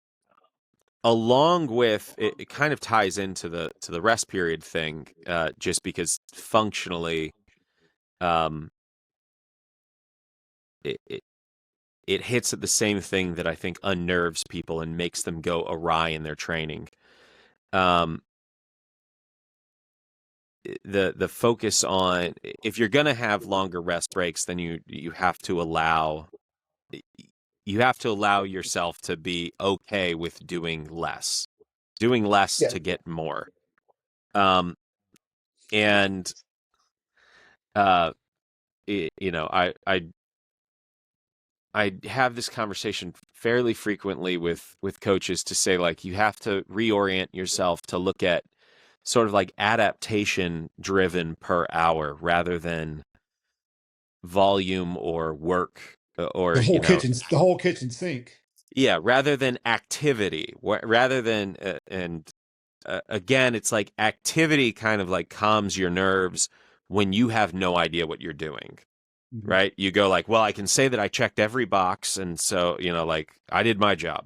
Along with it kind of ties into the rest period thing, just because functionally, um, it, it it hits at the same thing that I think unnerves people and makes them go awry in their training. Um, the focus on, if you're going to have longer rest breaks, then you have to allow yourself to be okay with doing less Yeah. to get more. Um, and uh, I have this conversation fairly frequently with coaches to say, like, you have to reorient yourself to look at sort of like adaptation driven per hour rather than volume or work, or The whole kitchen sink. yeah, rather than activity, rather than and again, it's like activity kind of like calms your nerves when you have no idea what you're doing. Mhm. Right? You go like, well, I can say that I checked every box, and so like I did my job.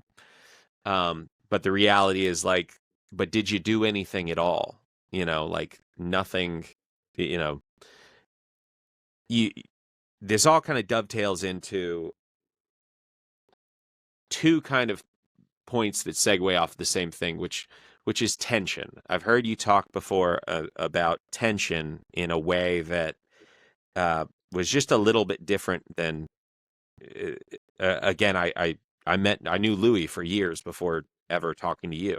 But the reality is like, but did you do anything at all? Like nothing. You know, you this all kind of dovetails into two kind of points that segue off the same thing, which is tension. I've heard you talk before about tension in a way that was just a little bit different than uh, again, I knew Louis for years before ever talking to you.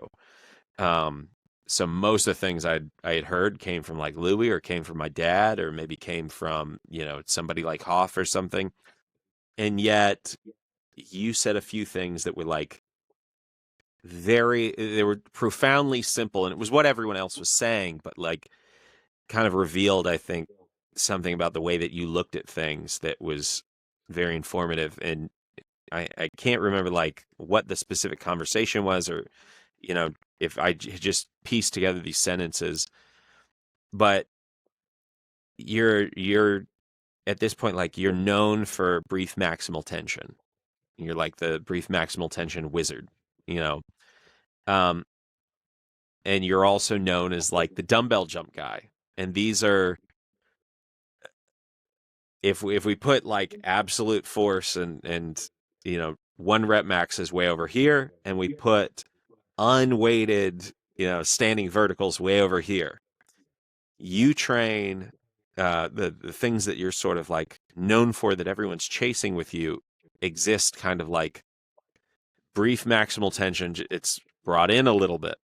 Um, so most of the things I had heard came from like Louis, or came from my dad, or maybe came from somebody like Hoff or something. And yet, you said a few things that were like they were profoundly simple, and it was what everyone else was saying, but like kind of revealed, I think, something about the way that you looked at things that was very informative. And I can't remember like what the specific conversation was, or if I just pieced together these sentences, but you're at this point, like, you're known for brief maximal tension. You're like the brief maximal tension wizard, you know. Um, and you're also known as like the dumbbell jump guy. And these are, if we put like absolute force and one rep max is way over here, and we put unweighted, standing verticals way over here. You train the things that you're sort of like known for, that everyone's chasing with you, exist kind of like brief maximal tension. It's brought in a little bit.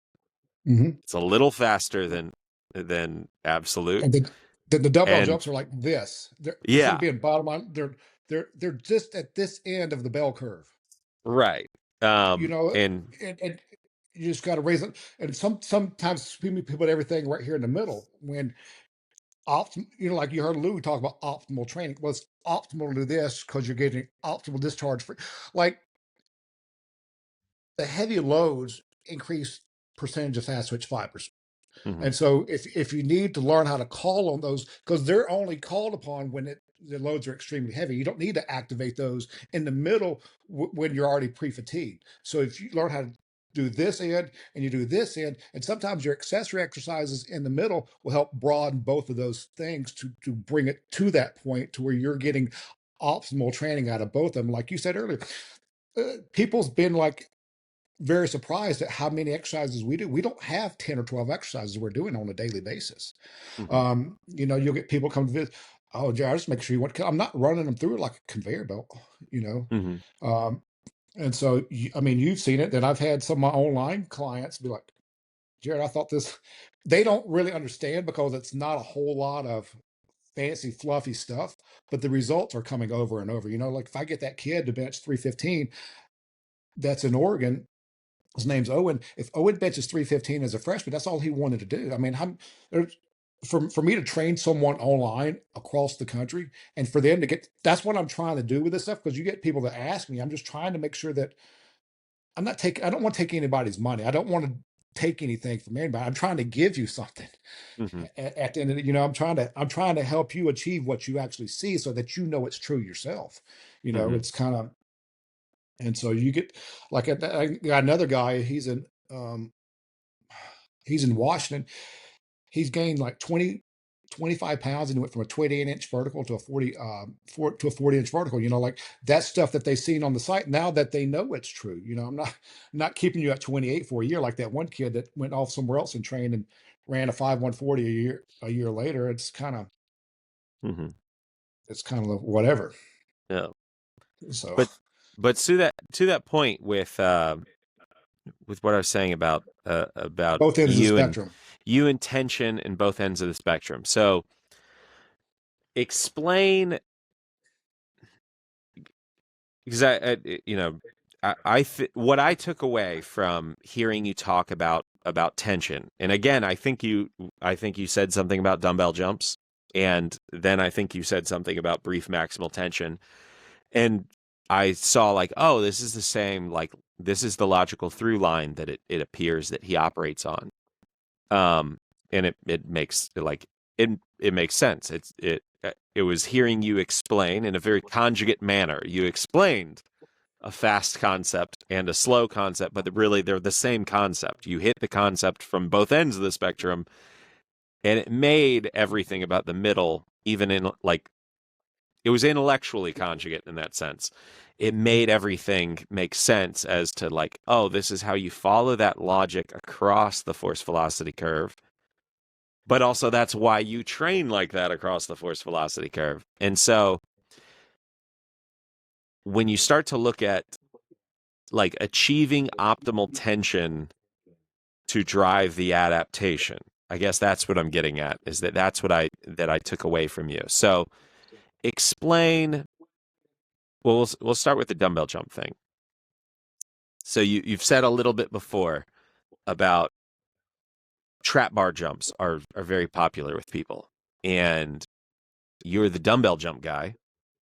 Hmm. It's a little faster than absolute. And then the dumbbell And jumps are like this. They're, instead of yeah, being bottom line, they're just at this end of the bell curve. right. You know, And and you just got to raise it. And sometimes people put everything right here in the middle when like you heard Lou talk about optimal training. Well, it's optimal to do this because you're getting optimal discharge for, like, the heavy loads increase percentage of fast twitch fibers. mhm, And so if you need to learn how to call on those, because they're only called upon when the loads are extremely heavy, you don't need to activate those in the middle when you're already pre-fatigued. So if you learn how to do this end and you do this end, and sometimes your accessory exercises in the middle will help broaden both of those things to bring it to that point to where you're getting optimal training out of both of them. Like you said earlier, people's been like very surprised at how many exercises we do. We don't have 10 or 12 exercises we're doing on a daily basis. mhm, You'll get people come to visit. Oh, Jared, just make sure you want. I'm not running them through it like a conveyor belt, you mhm, know. And so, I mean, you've seen it. Then I've had some of my online clients be like, Jared, I thought this. They don't really understand because it's not a whole lot of fancy, fluffy stuff, but the results are coming over and over. Like if I get that kid to bench 315, that's in Oregon. His name's Owen. If Owen benches 315 as a freshman, that's all he wanted to do. I mean, for me to train someone online across the country and for them to get, that's what I'm trying to do with this stuff, because you get people that ask me. I'm just trying to make sure that I don't want to take anybody's money. I don't want to take anything from anybody. I'm trying to give you something Hmm. at the end of the, I'm trying to help you achieve what you actually see so that you know it's true yourself. Hmm. It's kind of, and so you get like I got another guy, he's in Washington. He's gained like 25 pounds and went from a 28-inch vertical to a 40-inch vertical. Like that stuff that they seen on the site. Now that they know it's true, I'm not keeping you at 28 for a year like that one kid that went off somewhere else and trained and ran a 5.140 a year later. Hmm. It's kind of whatever. Yeah. So But to that point with what I was saying about both ends of the you spectrum. and tension in both ends of the spectrum. So explain, because what I took away from hearing you talk about tension, and again, I think you said something about dumbbell jumps, and then I think you said something about brief maximal tension, and I saw like, oh, this is the same, like this is the logical through line that it appears that he operates on. Um, and it makes it makes sense. It was hearing you explain in a very conjugate manner. You explained a fast concept and a slow concept, but really they're the same concept. You hit the concept from both ends of the spectrum, and it made everything about the middle, even in like it was intellectually conjugate in that sense. It made everything make sense as to like, oh, this is how you follow that logic across the force velocity curve. But also that's why you train like that across the force velocity curve. And so when you start to look at like achieving optimal tension to drive the adaptation, I guess that's what I'm getting at, is that's what I took away from you. So explain. Well, we'll start with the dumbbell jump thing. So you've said a little bit before about trap bar jumps are very popular with people, and you're the dumbbell jump guy,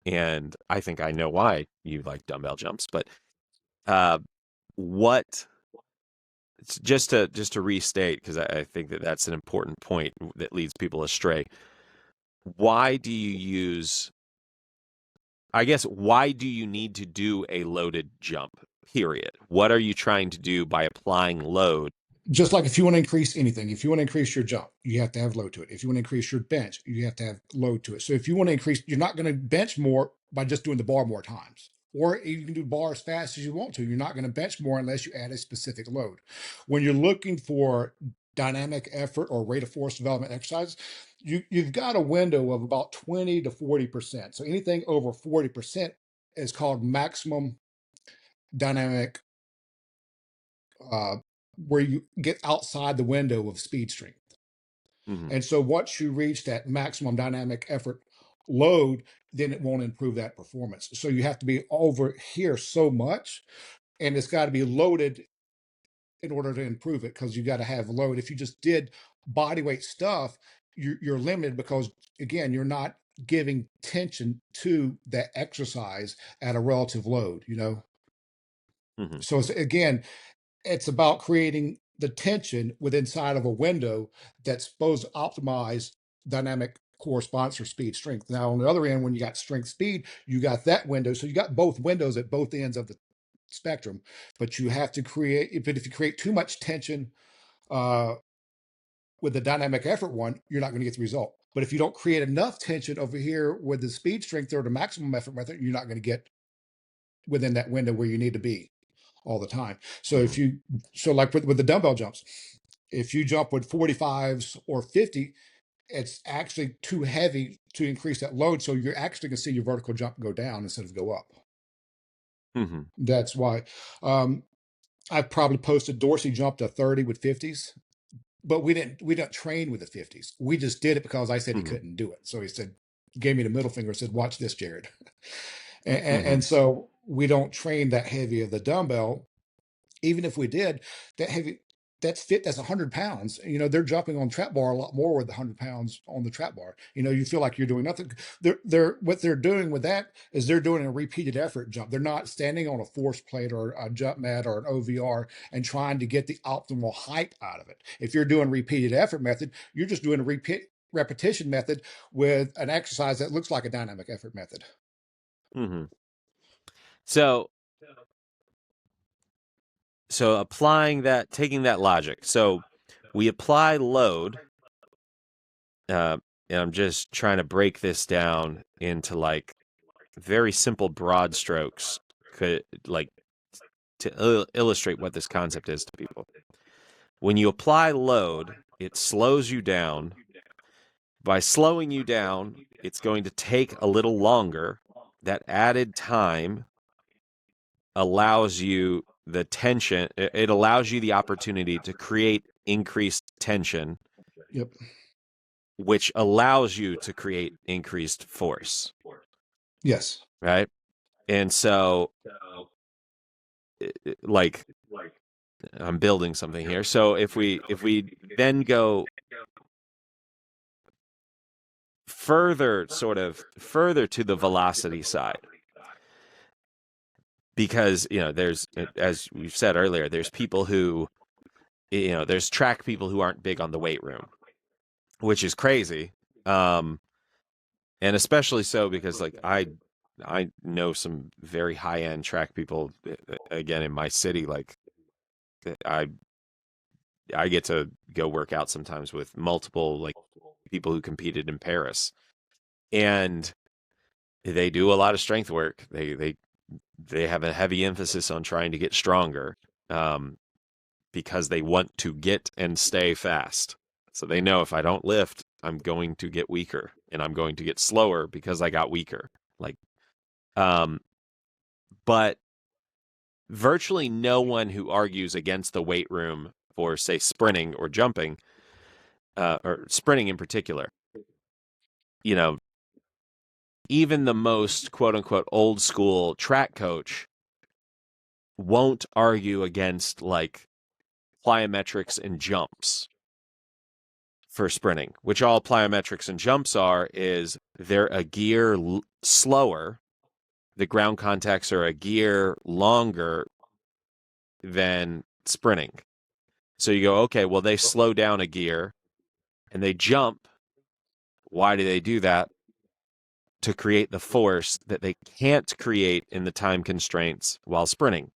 and I think I know why you like dumbbell jumps. But uh, what just to restate, because I think that's an important point that leads people astray. Why do you use? I guess why do you need to do a loaded jump? Period. What are you trying to do by applying load? Just like if you want to increase anything, if you want to increase your jump, you have to have load to it. If you want to increase your bench, you have to have load to it. So if you want to increase, you're not going to bench more by just doing the bar more times. Or you can do bar as fast as you want to. You're not going to bench more unless you add a specific load. When you're looking for dynamic effort or rate of force development exercises, you've got a window of about 20 to 40%. So anything over 40% is called maximum dynamic, uh, where you get outside the window of speed strength. Hmm. And so once you reach that maximum dynamic effort load, then it won't improve that performance. So you have to be over here so much, and it's got to be loaded in order to improve it, because you got to have load. If you just did body weight stuff, you're limited, because again, you're not giving tension to that exercise at a relative load. Hmm. So again, it's about creating the tension within inside of a window that's supposed to optimize dynamic core sponsor speed strength. Now, on the other end, when you got strength speed, you got that window. So you got both windows at both ends of the spectrum, but you have to create, but if you create too much tension uh, with the dynamic effort one, you're not going to get the result. But if you don't create enough tension over here with the speed strength or the maximum effort method, you're not going to get within that window where you need to be all the time. So Hmm. like with the dumbbell jumps, if you jump with 45s or 50, it's actually too heavy to increase that load. So you're actually going to see your vertical jump go down instead of go up. Hmm. That's why I've probably posted Dorsey jumped to 30 with 50s, but we didn't train with the 50s. We just did it because I said he Hmm. couldn't do it. So he said, gave me the middle finger and said, watch this, Jared. And Hmm. so we don't train that heavy of the dumbbell. Even if we did that heavy, that's fit. That's 100 pounds. They're jumping on trap bar a lot more with 100 pounds on the trap bar. You feel like you're doing nothing. They're what they're doing with that is they're doing a repeated effort jump. They're not standing on a force plate or a jump mat or an OVR and trying to get the optimal height out of it. If you're doing repeated effort method, you're just doing a repeat repetition method with an exercise that looks like a dynamic effort method. Mm-hmm. So applying that, taking that logic. So we apply load, and I'm just trying to break this down into like very simple broad strokes, like to illustrate what this concept is to people. When you apply load, it slows you down. By slowing you down, it's going to take a little longer. That added time allows you the tension. It allows you the opportunity to create increased tension. Yep. Which allows you to create increased force. Yes. Right. And so, like, I'm building something here. So if we then go further to the velocity side, because there's, as we've said earlier, there's people who there's track people who aren't big on the weight room, which is crazy, and especially so because like I know some very high end track people, again, in my city. Like I get to go work out sometimes with multiple like people who competed in Paris, and they do a lot of strength work. They have a heavy emphasis on trying to get stronger, because they want to get and stay fast. So they know if I don't lift, I'm going to get weaker, and I'm going to get slower because I got weaker. Like, but virtually no one who argues against the weight room for, say, sprinting or jumping, or sprinting in particular, even the most quote unquote old school track coach won't argue against like plyometrics and jumps for sprinting, which all plyometrics and jumps are is they're a gear slower. The ground contacts are a gear longer than sprinting. So you go, okay, well, they slow down a gear and they jump. Why do they do that? To create the force that they can't create in the time constraints while sprinting.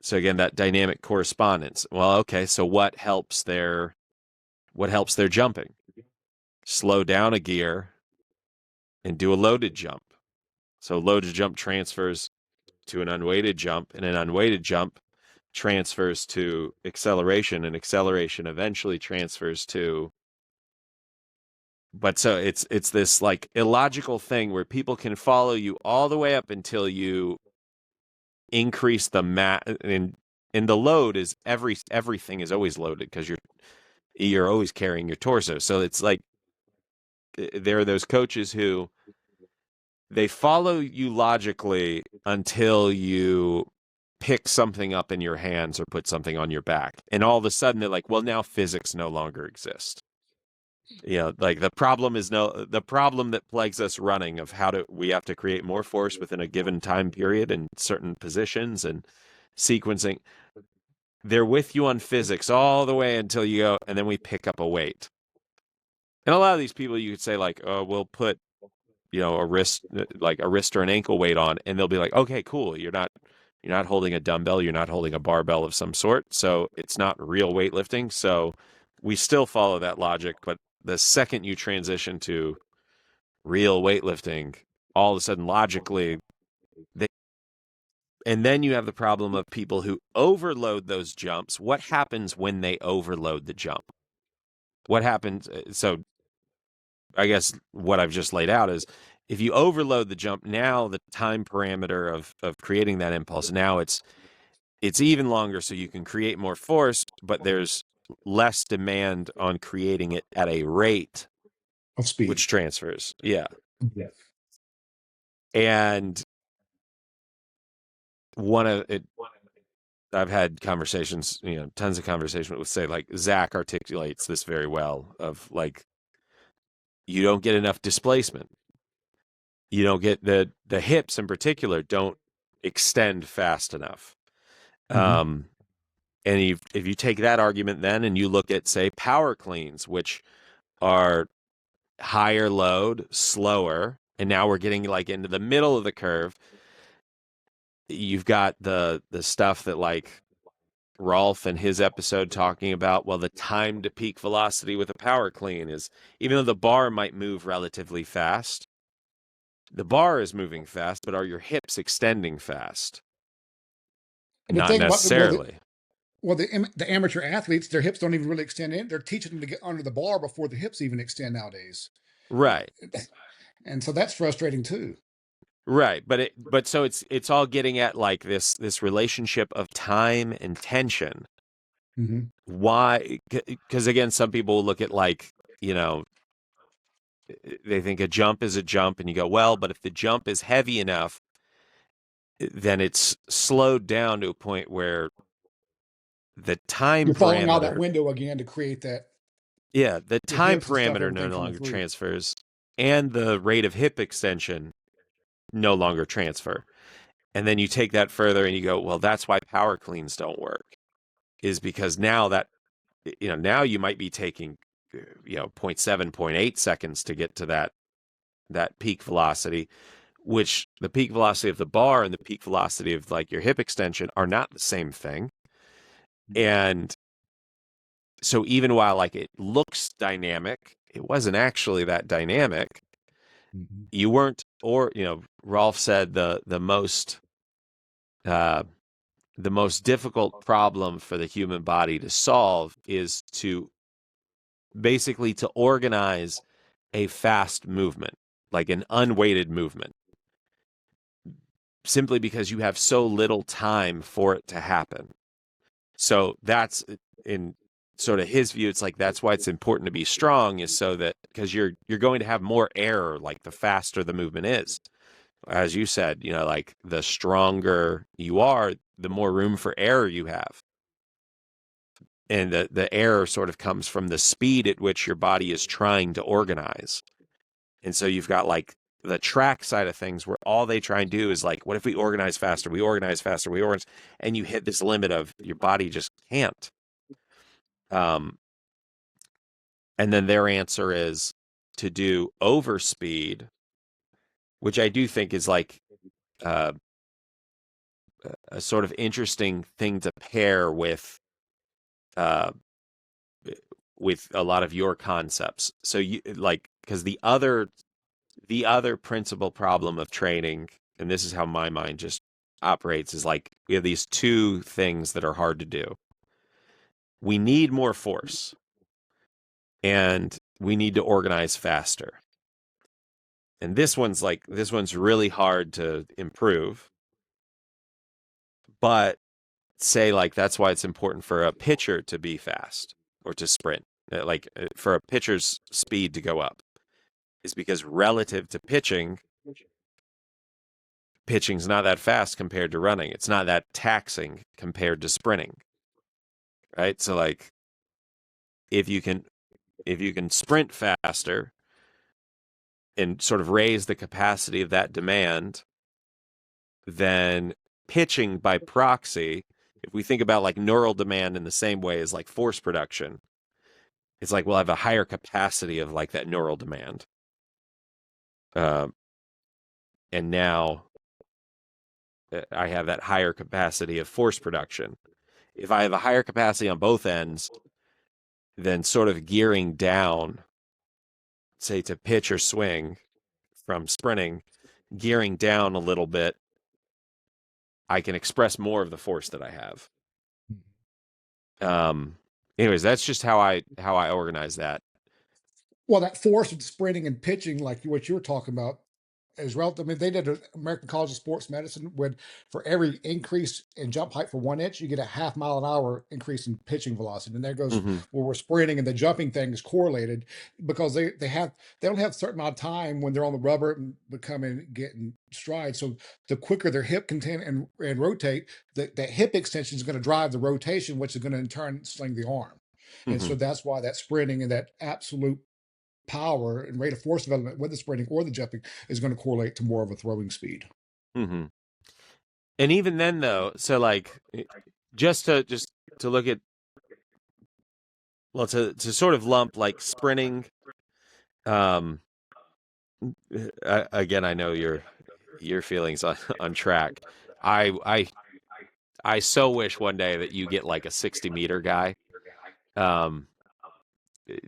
So again, that dynamic correspondence. Well, okay, so what helps their jumping? Slow down a gear and do a loaded jump. So loaded jump transfers to an unweighted jump, and an unweighted jump transfers to acceleration, and acceleration eventually transfers to. But so it's this like illogical thing where people can follow you all the way up until you increase the and the load is everything is always loaded because you're always carrying your torso. So it's like there are those coaches who they follow you logically until you pick something up in your hands or put something on your back, and all of a sudden they're like, well, now physics no longer exist. Like the problem that plagues us running of we have to create more force within a given time period and certain positions and sequencing. They're with you on physics all the way until you go, and then we pick up a weight. And a lot of these people, you could say like, oh, we'll put, a wrist or an ankle weight on, and they'll be like, okay, cool. You're not holding a dumbbell. You're not holding a barbell of some sort. So it's not real weightlifting. So we still follow that logic. But the second you transition to real weightlifting, all of a sudden, logically, and then you have the problem of people who overload those jumps. What happens when they overload the jump? What happens? So I guess what I've just laid out is if you overload the jump, now the time parameter of creating that impulse, now it's even longer, so you can create more force, but there's less demand on creating it at a rate Of speed. which transfers. Yeah. Yeah. And one of it, I've had conversations, tons of conversations with, say, like Zach articulates this very well of like, you don't get enough displacement. You don't get the hips in particular don't extend fast enough. Hmm. And if you take that argument then and you look at, say, power cleans, which are higher load, slower, and now we're getting like into the middle of the curve. You've got the stuff that like Rolf in his episode talking about, well, the time to peak velocity with a power clean is, even though the bar might move relatively fast, the bar is moving fast, but are your hips extending fast? And the Not thing about necessarily. the amateur athletes, their hips don't even really extend in. They're teaching them to get under the bar before the hips even extend nowadays, Right. and so that's frustrating too. Right. But so it's all getting at like this relationship of time and tension. Hmm. Why? Because again, some people will look at like, you know, they think a jump is a jump, and you go, well, but if the jump is heavy enough, then it's slowed down to a point where the time You're falling out that parameter, window again to create that yeah, the your time hips and stuff, parameter no everything coming longer through. transfers, and the rate of hip extension no longer transfer. And then you take that further and you go, well, that's why power cleans don't work, is because now that, now you might be taking, 0.7, zero 0.8 seconds to get to that peak velocity, which the peak velocity of the bar and the peak velocity of like your hip extension are not the same thing. And so even while like it looks dynamic, it wasn't actually that dynamic. Mhm. You weren't, or Rolf said uh, the most difficult problem for the human body to solve is to basically to organize a fast movement, like an unweighted movement, simply because you have so little time for it to happen. So that's in sort of his view. It's like that's why it's important to be strong, is so that because you're going to have more error, like the faster the movement is. As you said, like the stronger you are, the more room for error you have. And the error sort of comes from the speed at which your body is trying to organize. And so you've got like the track side of things where all they try and do is like, what if we organize faster? We organize faster. We organize, and you hit this limit of your body just can't. Um, and then their answer is to do overspeed, which I do think is like uh, a sort of interesting thing to pair uh, with a lot of your concepts. So you like, because the other principal problem of training, and this is how my mind just operates, is like we have these two things that are hard to do. We need more force, and we need to organize faster. And this one's really hard to improve, but say like that's why it's important for a pitcher to be fast or to sprint, like for a pitcher's speed to go up, is because relative to pitching's not that fast compared to running. It's not that taxing compared to sprinting, right? So like if you can sprint faster and sort of raise the capacity of that demand, then pitching by proxy, if we think about like neural demand in the same way as like force production, it's like we'll have a higher capacity of like that neural demand. Um, and now I have that higher capacity of force production. If I have a higher capacity on both ends, then sort of gearing down, say to pitch or swing from sprinting, gearing down a little bit, I can express more of the force that I have. Um, anyways, that's just how I organize that. Well, that force of sprinting and pitching, like what you were talking about, is relative. I mean, they did an American College of Sports Medicine when for every increase in jump height for 1 inch, you get a half mile an hour increase in pitching velocity. And there goes Mm-hmm. where we're sprinting and the jumping thing is correlated because they only have a certain amount of time when they're on the rubber and becoming getting stride. So the quicker their hip can and rotate, that hip extension is going to drive the rotation, which is going to in turn sling the arm. And Mm-hmm. so that's why that sprinting and that absolute power and rate of force development, whether sprinting or the jumping, is going to correlate to more of a throwing speed. Mm-hmm. And even then, though, so like just to look at, well, to sort of lump like sprinting. Um, Again, I know your feelings on track. I I I so wish one day that you get like a 60-meter guy. Um,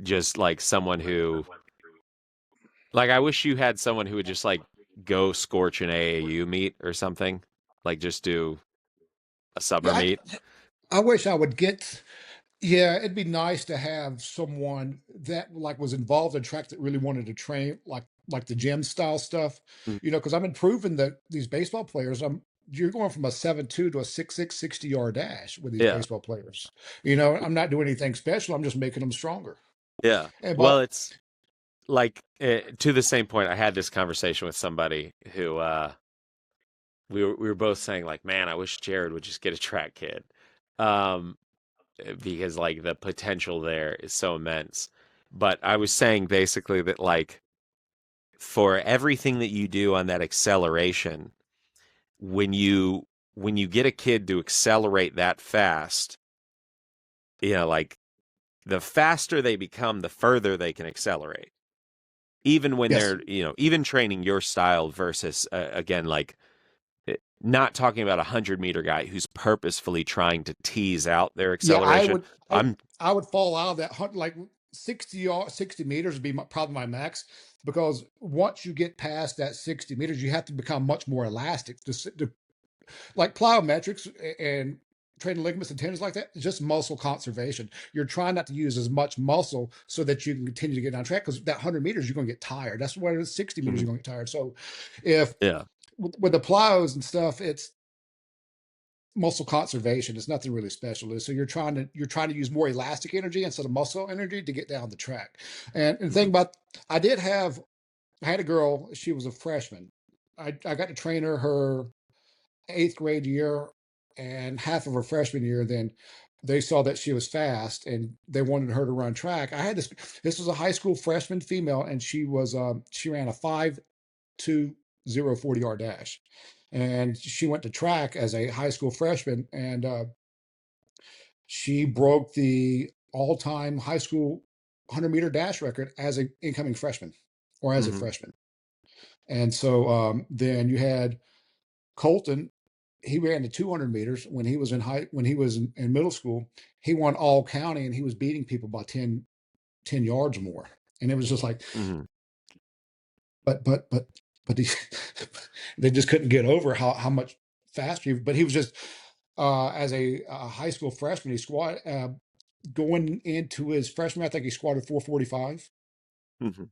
just like someone who, like, I wish you had someone who would just like go scorch an AAU meet or something, like just do a summer Yeah, meet. I wish I would get. Yeah, it'd be nice to have someone that like was involved in track that really wanted to train like the gym style stuff, Mm, because I'm improving these baseball players. You're going from a 7.2 to a 6.6 60-yard dash with these Yeah, baseball players. I'm not doing anything special. I'm just making them stronger. yeah. And Well, but it's like to the same point. I had this conversation with somebody who we were both saying like, man, I wish Jared would just get a track kid, um, because like the potential there is so immense. But I was saying basically that like for everything that you do on that acceleration, when you get a kid to accelerate that fast, like the faster they become, the further they can accelerate. Even when yes, they're, even training your style versus again, like not talking about 100-meter guy who's purposefully trying to tease out their yeah, acceleration. I'm I would fall out of that like 60 meters would be probably my max, because once you get past that 60 meters, you have to become much more elastic. Like plyometrics and training ligaments and tendons like that, it's just muscle conservation. You're trying not to use as much muscle so that you can continue to get on track, because that 100 meters you're going to get tired. That's why it's 60 meters mhm, you're going to get tired. So if yeah. with the plyos and stuff, it's muscle conservation. It's nothing really special. So you're trying to use more elastic energy instead of muscle energy to get down the track. And the thing Mhm, about I had a girl. She was a freshman. I got to train her eighth grade year and half of her freshman year. Then they saw that she was fast and they wanted her to run track. I had this. This was a high school freshman female, and she ran a 5.20 40-yard dash, and she went to track as a high school freshman, and she broke the all-time high school 100-meter dash record as an incoming freshman or as a mhm, freshman. And so then you had Colton. He ran the 200 meters when he was in middle school. He won all county and he was beating people by 10 yards more. And it was just like, mhm, but he, they just couldn't get over how much faster but he was just as a high school freshman, he squat going into his freshman, I think he squatted 445. mhm,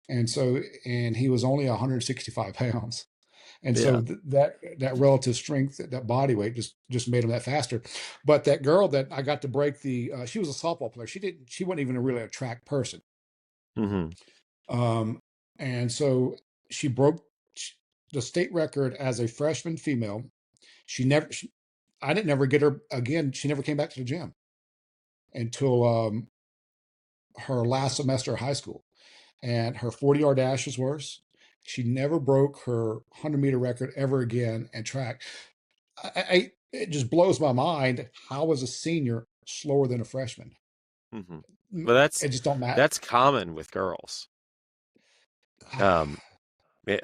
And he was only 165 pounds. And so yeah. that relative strength, that body weight just made him that faster. But that girl that I got to break she was a softball player. She wasn't even really a track person. Mhm, Um, and so she broke the state record as a freshman female. I didn't never get her again. She never came back to the gym until her last semester of high school. And her 40-yard dash was worse. She never broke her 100-meter record ever again in track. It just blows my mind. How is a senior slower than a freshman? mhm. Well, that's It just don't matter. that's common with girls. Um,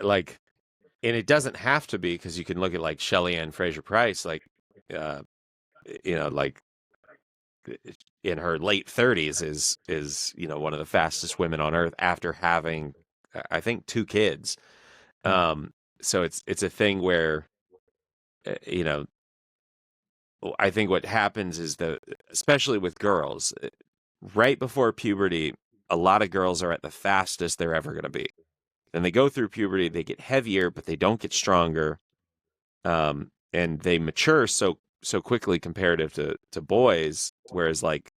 like, and it doesn't have to be because you can look at like Shelly Ann Fraser Price, like, uh, like in her late 30s is one of the fastest women on earth after having, I think, two kids. Um, so it's a thing where, uh, you know, I think what happens is especially with girls, right before puberty, a lot of girls are at the fastest they're ever going to be. Then they go through puberty, they get heavier, but they don't get stronger. And they mature so quickly comparative to boys, whereas like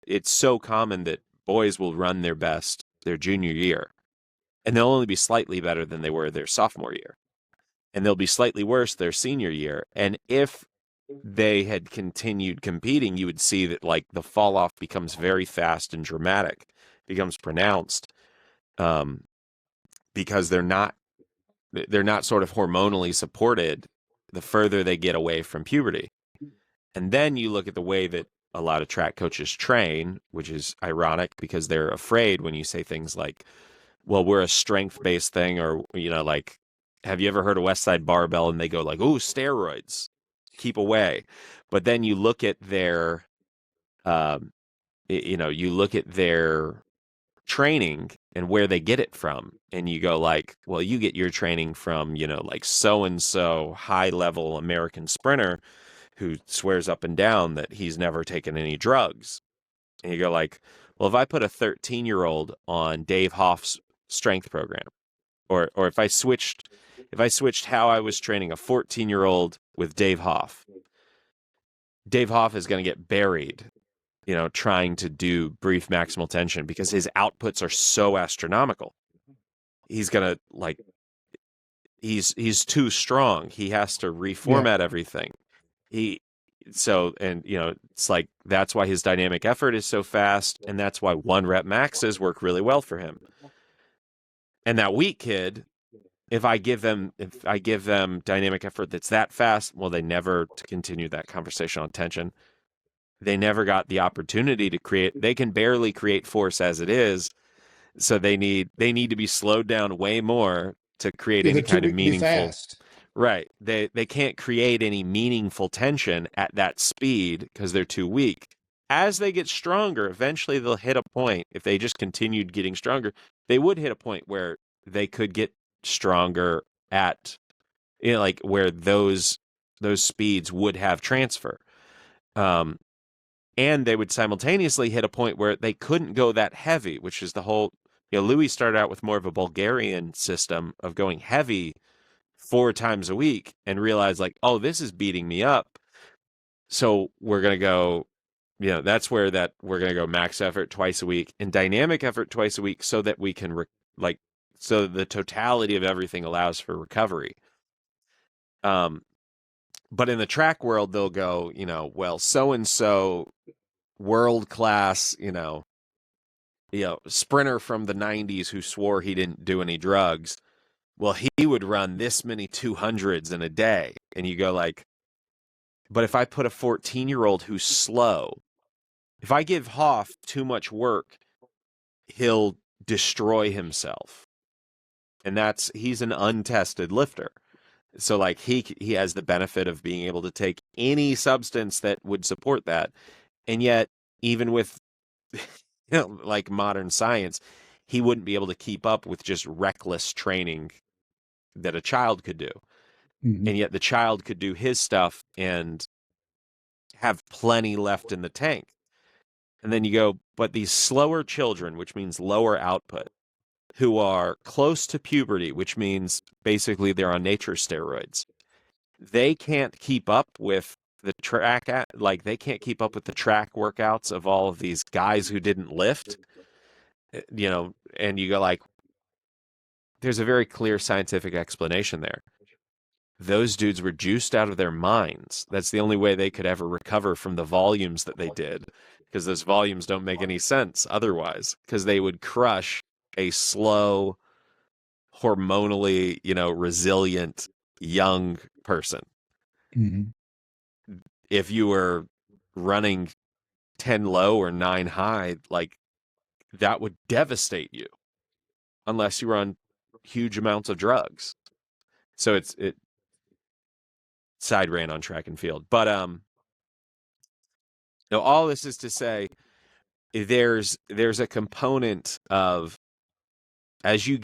it's so common that boys will run their best their junior year, and they'll only be slightly better than they were their sophomore year, and they'll be slightly worse their senior year. And if they had continued competing, you would see that like the fall off becomes very fast and dramatic, becomes pronounced, because they're not sort of hormonally supported the further they get away from puberty. And then you look at the way that a lot of track coaches train, which is ironic because they're afraid when you say things like, well, we're a strength-based thing, or, like, have you ever heard of West Side Barbell? And they go like, ooh, steroids, keep away. But then you look at their, you look at their training and where they get it from, and you go like, well, you get your training from, like so-and-so high-level American sprinter who swears up and down that he's never taken any drugs. And you go like, well, if I put a 13-year-old on Dave Hoff's strength program, or if I switched how I was training a 14-year-old with Dave Hoff is going to get buried, trying to do brief maximal tension because his outputs are so astronomical. He's going to like, he's too strong. He has to reformat everything. It's like, that's why his dynamic effort is so fast, and that's why 1 rep maxes work really well for him. And that weak kid, if I give them dynamic effort that's that fast, well, they never, to continue that conversation on tension, they never got the opportunity to create. They can barely create force as it is, so they need to be slowed down way more to create any kind of meaningful. Right. They can't create any meaningful tension at that speed because they're too weak. As they get stronger, eventually they'll hit a point. If they just continued getting stronger, they would hit a point where they could get stronger at, like where those speeds would have transfer. And they would simultaneously hit a point where they couldn't go that heavy, which is the whole, Louis started out with more of a Bulgarian system of going heavy 4 times a week and realized like, oh, this is beating me up. So we're going to go, that's where we're going to go max effort twice a week and dynamic effort twice a week so that we can so the totality of everything allows for recovery. But in the track world, they'll go, well, so-and-so world-class, sprinter from the 90s who swore he didn't do any drugs. Well, he would run this many 200s in a day. And you go like, but if I put a 14-year-old who's slow, if I give Hoff too much work, he'll destroy himself. And he's an untested lifter. So like he has the benefit of being able to take any substance that would support that. And yet, even with like modern science, he wouldn't be able to keep up with just reckless training that a child could do. Mm-hmm. And yet the child could do his stuff and have plenty left in the tank. And then you go, but these slower children, which means lower output, who are close to puberty, which means basically they're on nature steroids, they can't keep up with the track, they can't keep up with the track workouts of all of these guys who didn't lift, and you go like, there's a very clear scientific explanation there. Those dudes were juiced out of their minds. That's the only way they could ever recover from the volumes that they did, because those volumes don't make any sense otherwise, because they would crush a slow, hormonally, resilient young person. Mm-hmm. If you were running 10 low or 9 high, like that would devastate you unless you were on huge amounts of drugs. So it side ran on track and field. But all this is to say, there's a component of, as you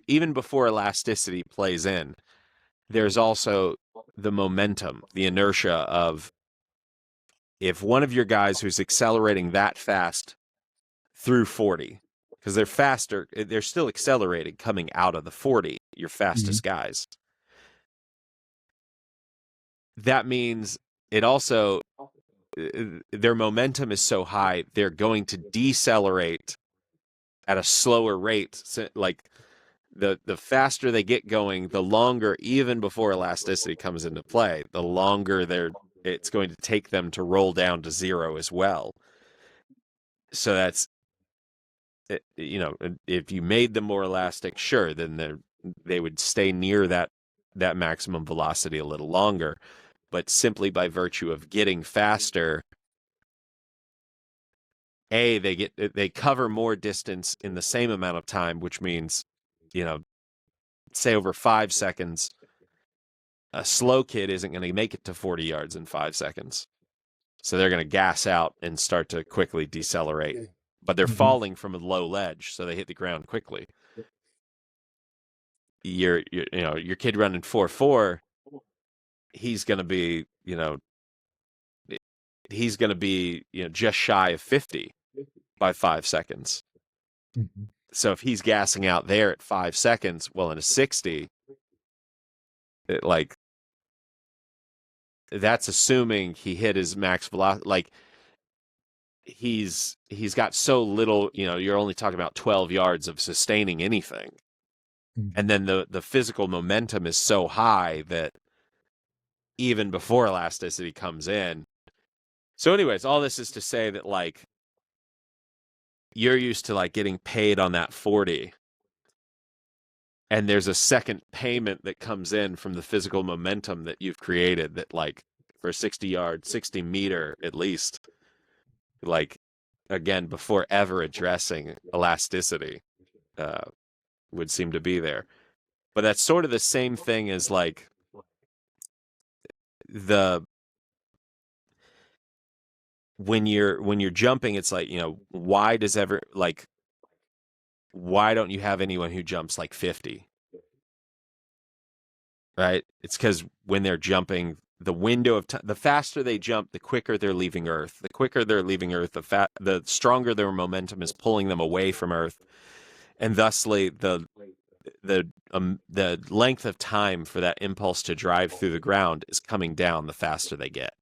even before elasticity plays in, there's also the momentum, the inertia of, if one of your guys who's accelerating that fast through 40 because they're faster. They're still accelerating coming out of the 40, your fastest guys. That means it also, their momentum is so high, they're going to decelerate at a slower rate. So, like the faster they get going, the longer, even before elasticity comes into play, the longer it's going to take them to roll down to zero as well. So that's, you know, if you made them more elastic, sure, then they would stay near that maximum velocity a little longer. But simply by virtue of getting faster, they cover more distance in the same amount of time, which means, you know, say over 5 seconds, a slow kid isn't going to make it to 40 yards in 5 seconds. So they're going to gas out and start to quickly decelerate. But they're falling from a low ledge, so they hit the ground quickly. Your kid running 4.4, he's going to be, just shy of 50 by 5 seconds. So if he's gassing out there at 5 seconds, well, in a 60, that's assuming he hit his max velocity. Like, he's got so little, you're only talking about 12 yards of sustaining anything. And then the physical momentum is so high that even before elasticity comes in. So anyways, all this is to say that, like, you're used to, like, getting paid on that 40. And there's a second payment that comes in from the physical momentum that you've created that, like, for 60 meter at least, like, again, before ever addressing elasticity, would seem to be there. But that's sort of the same thing as, like, when you're jumping, it's like, why don't you have anyone who jumps like 50? Right? It's because when they're jumping, the window of time, the faster they jump, the quicker they're leaving Earth. The quicker they're leaving Earth, the stronger their momentum is pulling them away from Earth, and thusly the length of time for that impulse to drive through the ground is coming down the faster they get.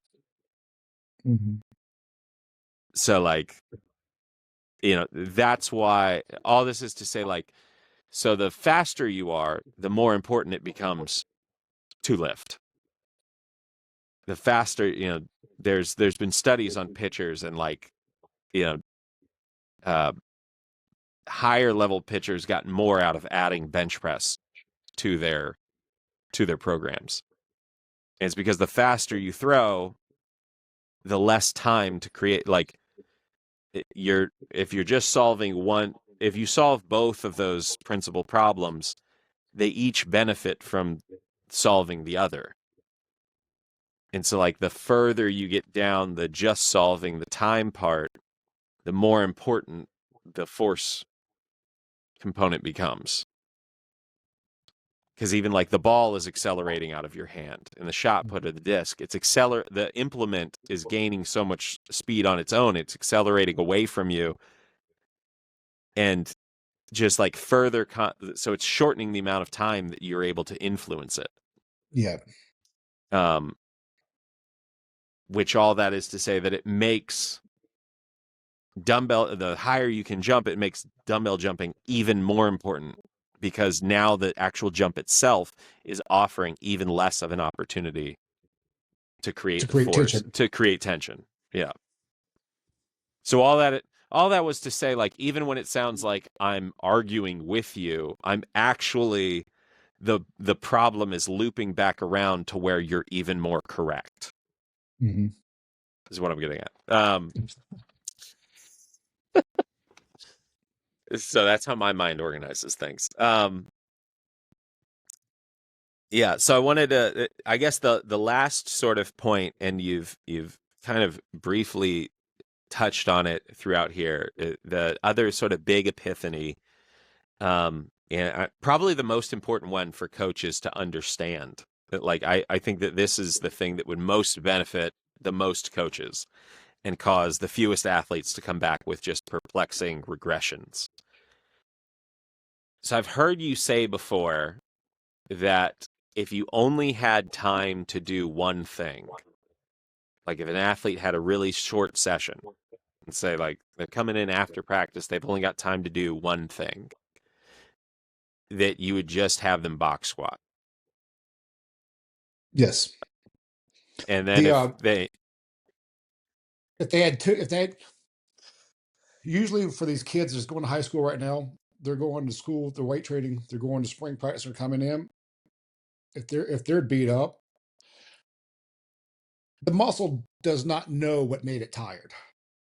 So, like, that's why all this is to say, like, so the faster you are, the more important it becomes to lift. The faster, there's been studies on pitchers, and, like, higher level pitchers got more out of adding bench press to their programs. And it's because the faster you throw, the less time to create, like, if you're just solving one, if you solve both of those principal problems, they each benefit from solving the other. And so, like, the further you get down the just solving the time part, the more important the force component becomes. Because even, like, the ball is accelerating out of your hand, and the shot put of the disc, the implement is gaining so much speed on its own, it's accelerating away from you, and just, like, further, so it's shortening the amount of time that you're able to influence it. Yeah. Which all that is to say that it makes the higher you can jump, it makes dumbbell jumping even more important, because now the actual jump itself is offering even less of an opportunity to create the force, tension. To create tension. Yeah. So all that was to say, like, even when it sounds like I'm arguing with you, I'm actually, the problem is looping back around to where you're even more correct. Is what I'm getting at. So that's how my mind organizes things. Yeah, so I wanted to, I guess the last sort of point, and you've kind of briefly touched on it throughout here, the other sort of big epiphany, and probably the most important one for coaches to understand, that, like, I think that this is the thing that would most benefit the most coaches and cause the fewest athletes to come back with just perplexing regressions. So I've heard you say before that if you only had time to do one thing, like if an athlete had a really short session, and say like they're coming in after practice, they've only got time to do one thing, that you would just have them box squat. Yes. And then The if they had two, if they had, usually for these kids that's going to high school right now, they're going to school, they're weight training, they're going to spring practice, they're coming in. If they're beat up, the muscle does not know what made it tired.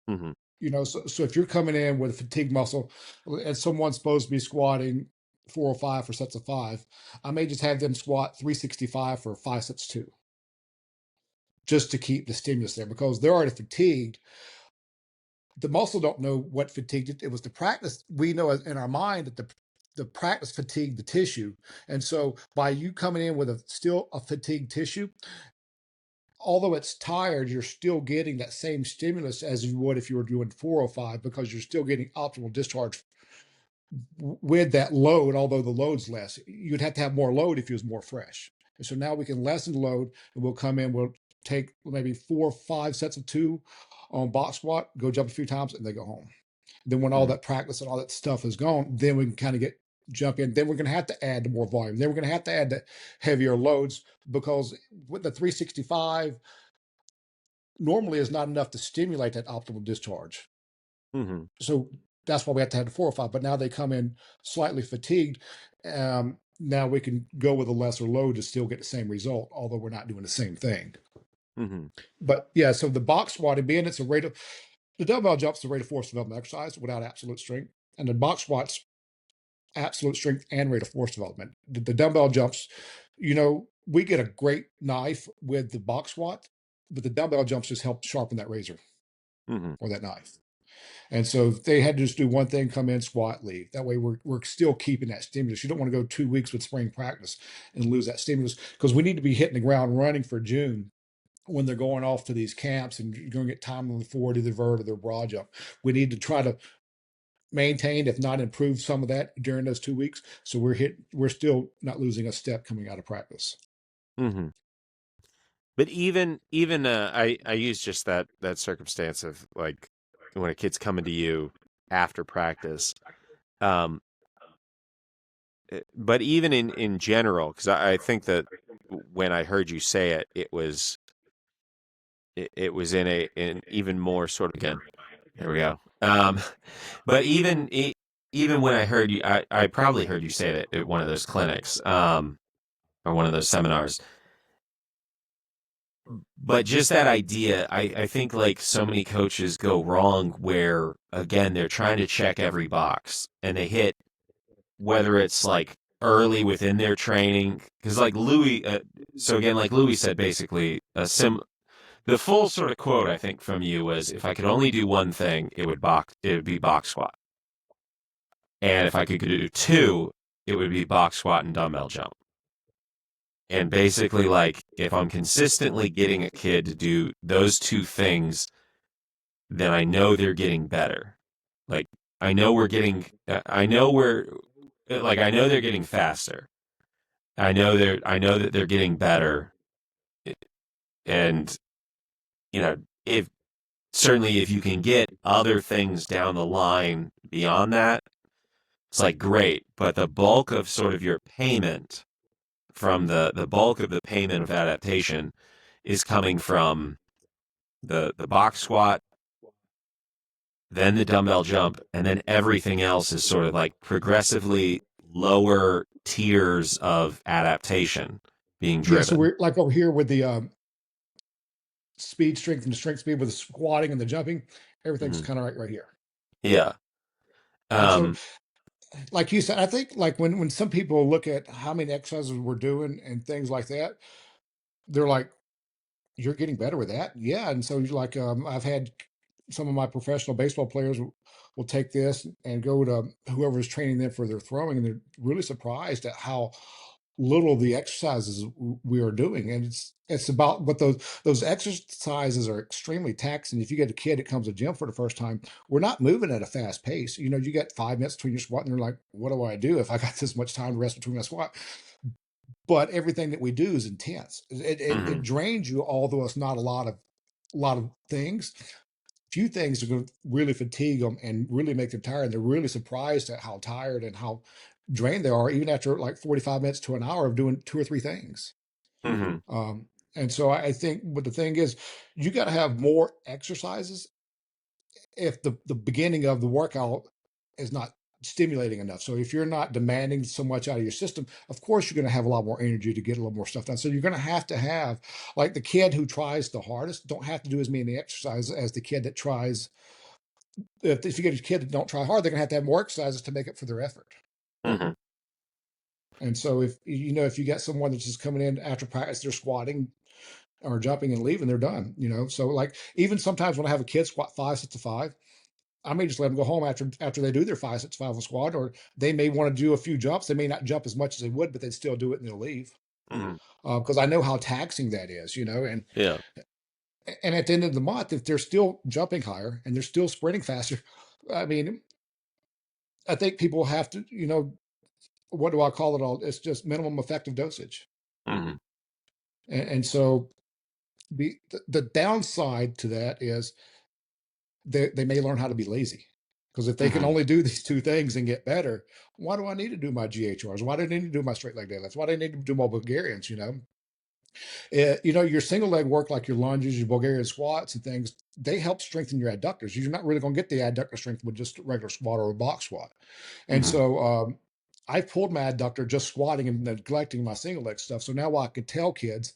mm-hmm, So if you're coming in with a fatigue muscle and someone's supposed to be squatting 405 for sets of five, I may just have them squat 365 for 5 sets 2, just to keep the stimulus there because they're already fatigued. The muscle don't know what fatigued it. It was the practice. We know in our mind that the practice fatigued the tissue. And so by you coming in with still a fatigued tissue, although it's tired, you're still getting that same stimulus as you would if you were doing 405 because you're still getting optimal discharge with that load, although the load's less. You'd have to have more load if it was more fresh. And so now we can lessen the load and we'll come in, we'll take maybe 4 or 5 sets of 2 on box squat, go jump a few times, and they go home. Then when all mm-hmm, that practice and all that stuff is gone, then we can kind of jump in. Then we're going to have to add more volume. Then we're going to have to add the heavier loads because with the 365 normally is not enough to stimulate that optimal discharge. mm-hmm, So that's why we have to have the 405. But now they come in slightly fatigued. Now we can go with a lesser load to still get the same result, although we're not doing the same thing. mm-hmm, But yeah, so the box squatting, being it's a rate of the dumbbell jumps, the rate of force development exercise without absolute strength, and the box squats, absolute strength and rate of force development. The dumbbell jumps, we get a great knife with the box squat, but the dumbbell jumps just help sharpen that razor mm-hmm, or that knife. And so they had to just do one thing, come in, squat, leave. That way we're still keeping that stimulus. You don't want to go 2 weeks with spring practice and lose that stimulus because we need to be hitting the ground running for June when they're going off to these camps and you're going to get time on the forward, either vert or the broad jump. We need to try to maintain, if not improve some of that during those 2 weeks. So we're still not losing a step coming out of practice. mm-hmm. But even I use just that circumstance of like when a kid's coming to you after practice. Um, but even in general, because I think that when I heard you say it, it was in in even more sort of again. There we go. But even when I heard you, I probably heard you say it at one of those clinics, or one of those seminars. But just that idea, I think like so many coaches go wrong where again they're trying to check every box and they hit whether it's like early within their training because like Louis, so again like Louis said basically the full sort of quote I think from you was if I could only do one thing it would be box squat, and if I could do two it would be box squat and dumbbell jump. And basically, like, if I'm consistently getting a kid to do those two things, then I know they're getting better. Like, I know we're getting, I know we're, like, I know they're getting faster. I know that they're getting better. And, you know, if, certainly if you can get other things down the line beyond that, it's like great. But the bulk of sort of your payment from the bulk of the payment of adaptation is coming from the box squat, then the dumbbell jump, and then everything else is sort of like progressively lower tiers of adaptation being Yeah, so driven. we're like over here with the speed, strength, and the strength speed with the squatting and the jumping. Everything's Hmm. kind of right here. Yeah. And so, Um, like you said, I think like when some people look at how many exercises we're doing and things like that, they're like, "You're getting better with that." Yeah, and so like I've had some of my professional baseball players will take this and go to whoever's training them for their throwing, and they're really surprised at how little of the exercises we are doing, and it's about what those exercises are extremely taxing. If you get a kid that comes to gym for the first time, we're not moving at a fast pace. You know, you get 5 minutes between your squat, and they're like, "What do I do if I got this much time to rest between my squat?" But everything that we do is intense. It Hmm. drains you, although it's not a lot of things. Few things are going to really fatigue them and really make them tired. They're really surprised at how tired and how drained they are, even after like 45 minutes to an hour of doing two or three things. Hmm. Um, and so I think, but the thing is, you got to have more exercises if the beginning of the workout is not stimulating enough. So if you're not demanding so much out of your system, of course you're going to have a lot more energy to get a little more stuff done. So you're going to have like the kid who tries the hardest don't have to do as many exercises as the kid that tries. If you get a kid that don't try hard, they're going to have more exercises to make up for their effort. Hmm. And so if you get someone that's just coming in after practice, they're squatting or jumping and leaving, they're done. So like even sometimes when I have a kid squat 5 sets of 5, I may just let them go home after they do their 5 sets of 5 on squat, or they may want to do a few jumps. They may not jump as much as they would, but they'd still do it and they'll leave Hmm. because I know how taxing that is. Yeah. And at the end of the month, if they're still jumping higher and they're still sprinting faster, I mean, I think people have to, what do I call it all? It's just minimum effective dosage. Hmm. And so the downside to that is they may learn how to be lazy. Because if they can Hmm. only do these two things and get better, why do I need to do my GHRs? Why do I need to do my straight leg deadlifts? Why do I need to do my Bulgarians? Your single leg work, like your lunges, your Bulgarian squats and things, they help strengthen your adductors. You're not really going to get the adductor strength with just a regular squat or a box squat. And Hmm. so I pulled my adductor just squatting and neglecting my single leg stuff. So now I could tell kids,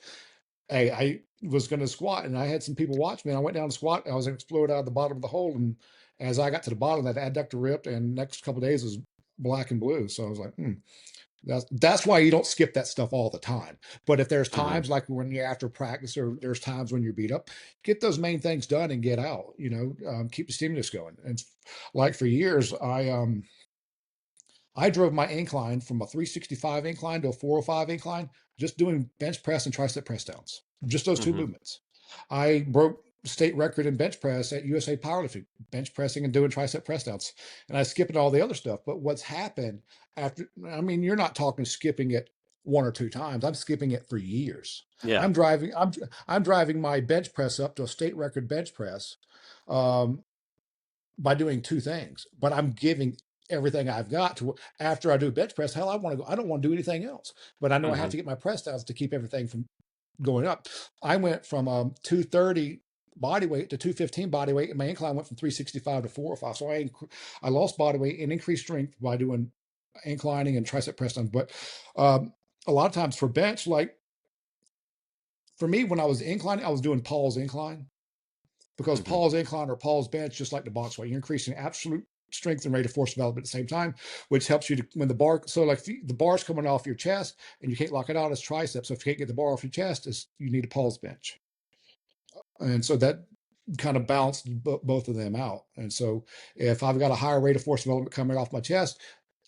hey, I was going to squat, and I had some people watch me. And I went down to squat. And I was going to explode out of the bottom of the hole, and as I got to the bottom, that adductor ripped, and next couple of days was black and blue. So I was like, that's why you don't skip that stuff all the time. But if there's Hmm. times like when you're after practice, or there's times when you're beat up, get those main things done and get out. Keep the stimulus going. And like for years, I drove my incline from a 365 incline to a 405 incline, just doing bench press and tricep press downs, just those two Hmm. movements. I broke state record in bench press at USA Powerlifting, bench pressing and doing tricep press downs. And I skipped all the other stuff. But what's happened I mean, you're not talking skipping it one or two times. I'm skipping it for years. Yeah. I'm driving my bench press up to a state record bench press. Um, by doing two things, but I'm giving everything I've got to after I do bench press. Hell, I want to go. I don't want to do anything else, but I know I have Hmm. to get my press downs to keep everything from going up. I went from 230 body weight to 215 body weight, and my incline went from 365 to 405. So I lost body weight and increased strength by doing inclining and tricep press downs. But a lot of times for bench, like for me, when I was inclining, I was doing Paul's incline, because Hmm. Paul's incline or Paul's bench, just like the box weight, you're increasing absolute strength and rate of force development at the same time, which helps you to when the bar. So like the bar's coming off your chest and you can't lock it out as triceps. So if you can't get the bar off your chest, you need a Paul's bench, and so that kind of balanced both of them out. And so if I've got a higher rate of force development coming off my chest,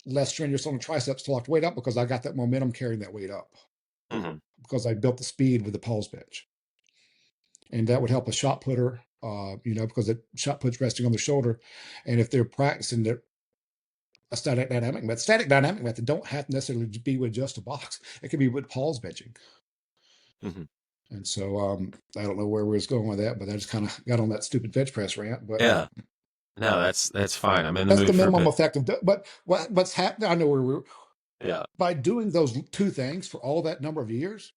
less strenuous on the triceps to lock the weight up, because I got that momentum carrying that weight up, Hmm. because I built the speed with the Paul's bench. And that would help a shot putter, because the shot put's resting on the shoulder. And if they're practicing a static dynamic method don't have to necessarily be with just a box. It could be with Paul's benching. Hmm. And so I don't know where we was going with that, but I just kind of got on that stupid bench press rant. But Yeah. No, that's fine. I'm in the that's the mood for a minimum bit. effective. But what's happening? I know where we're Yeah. by doing those two things for all that number of years.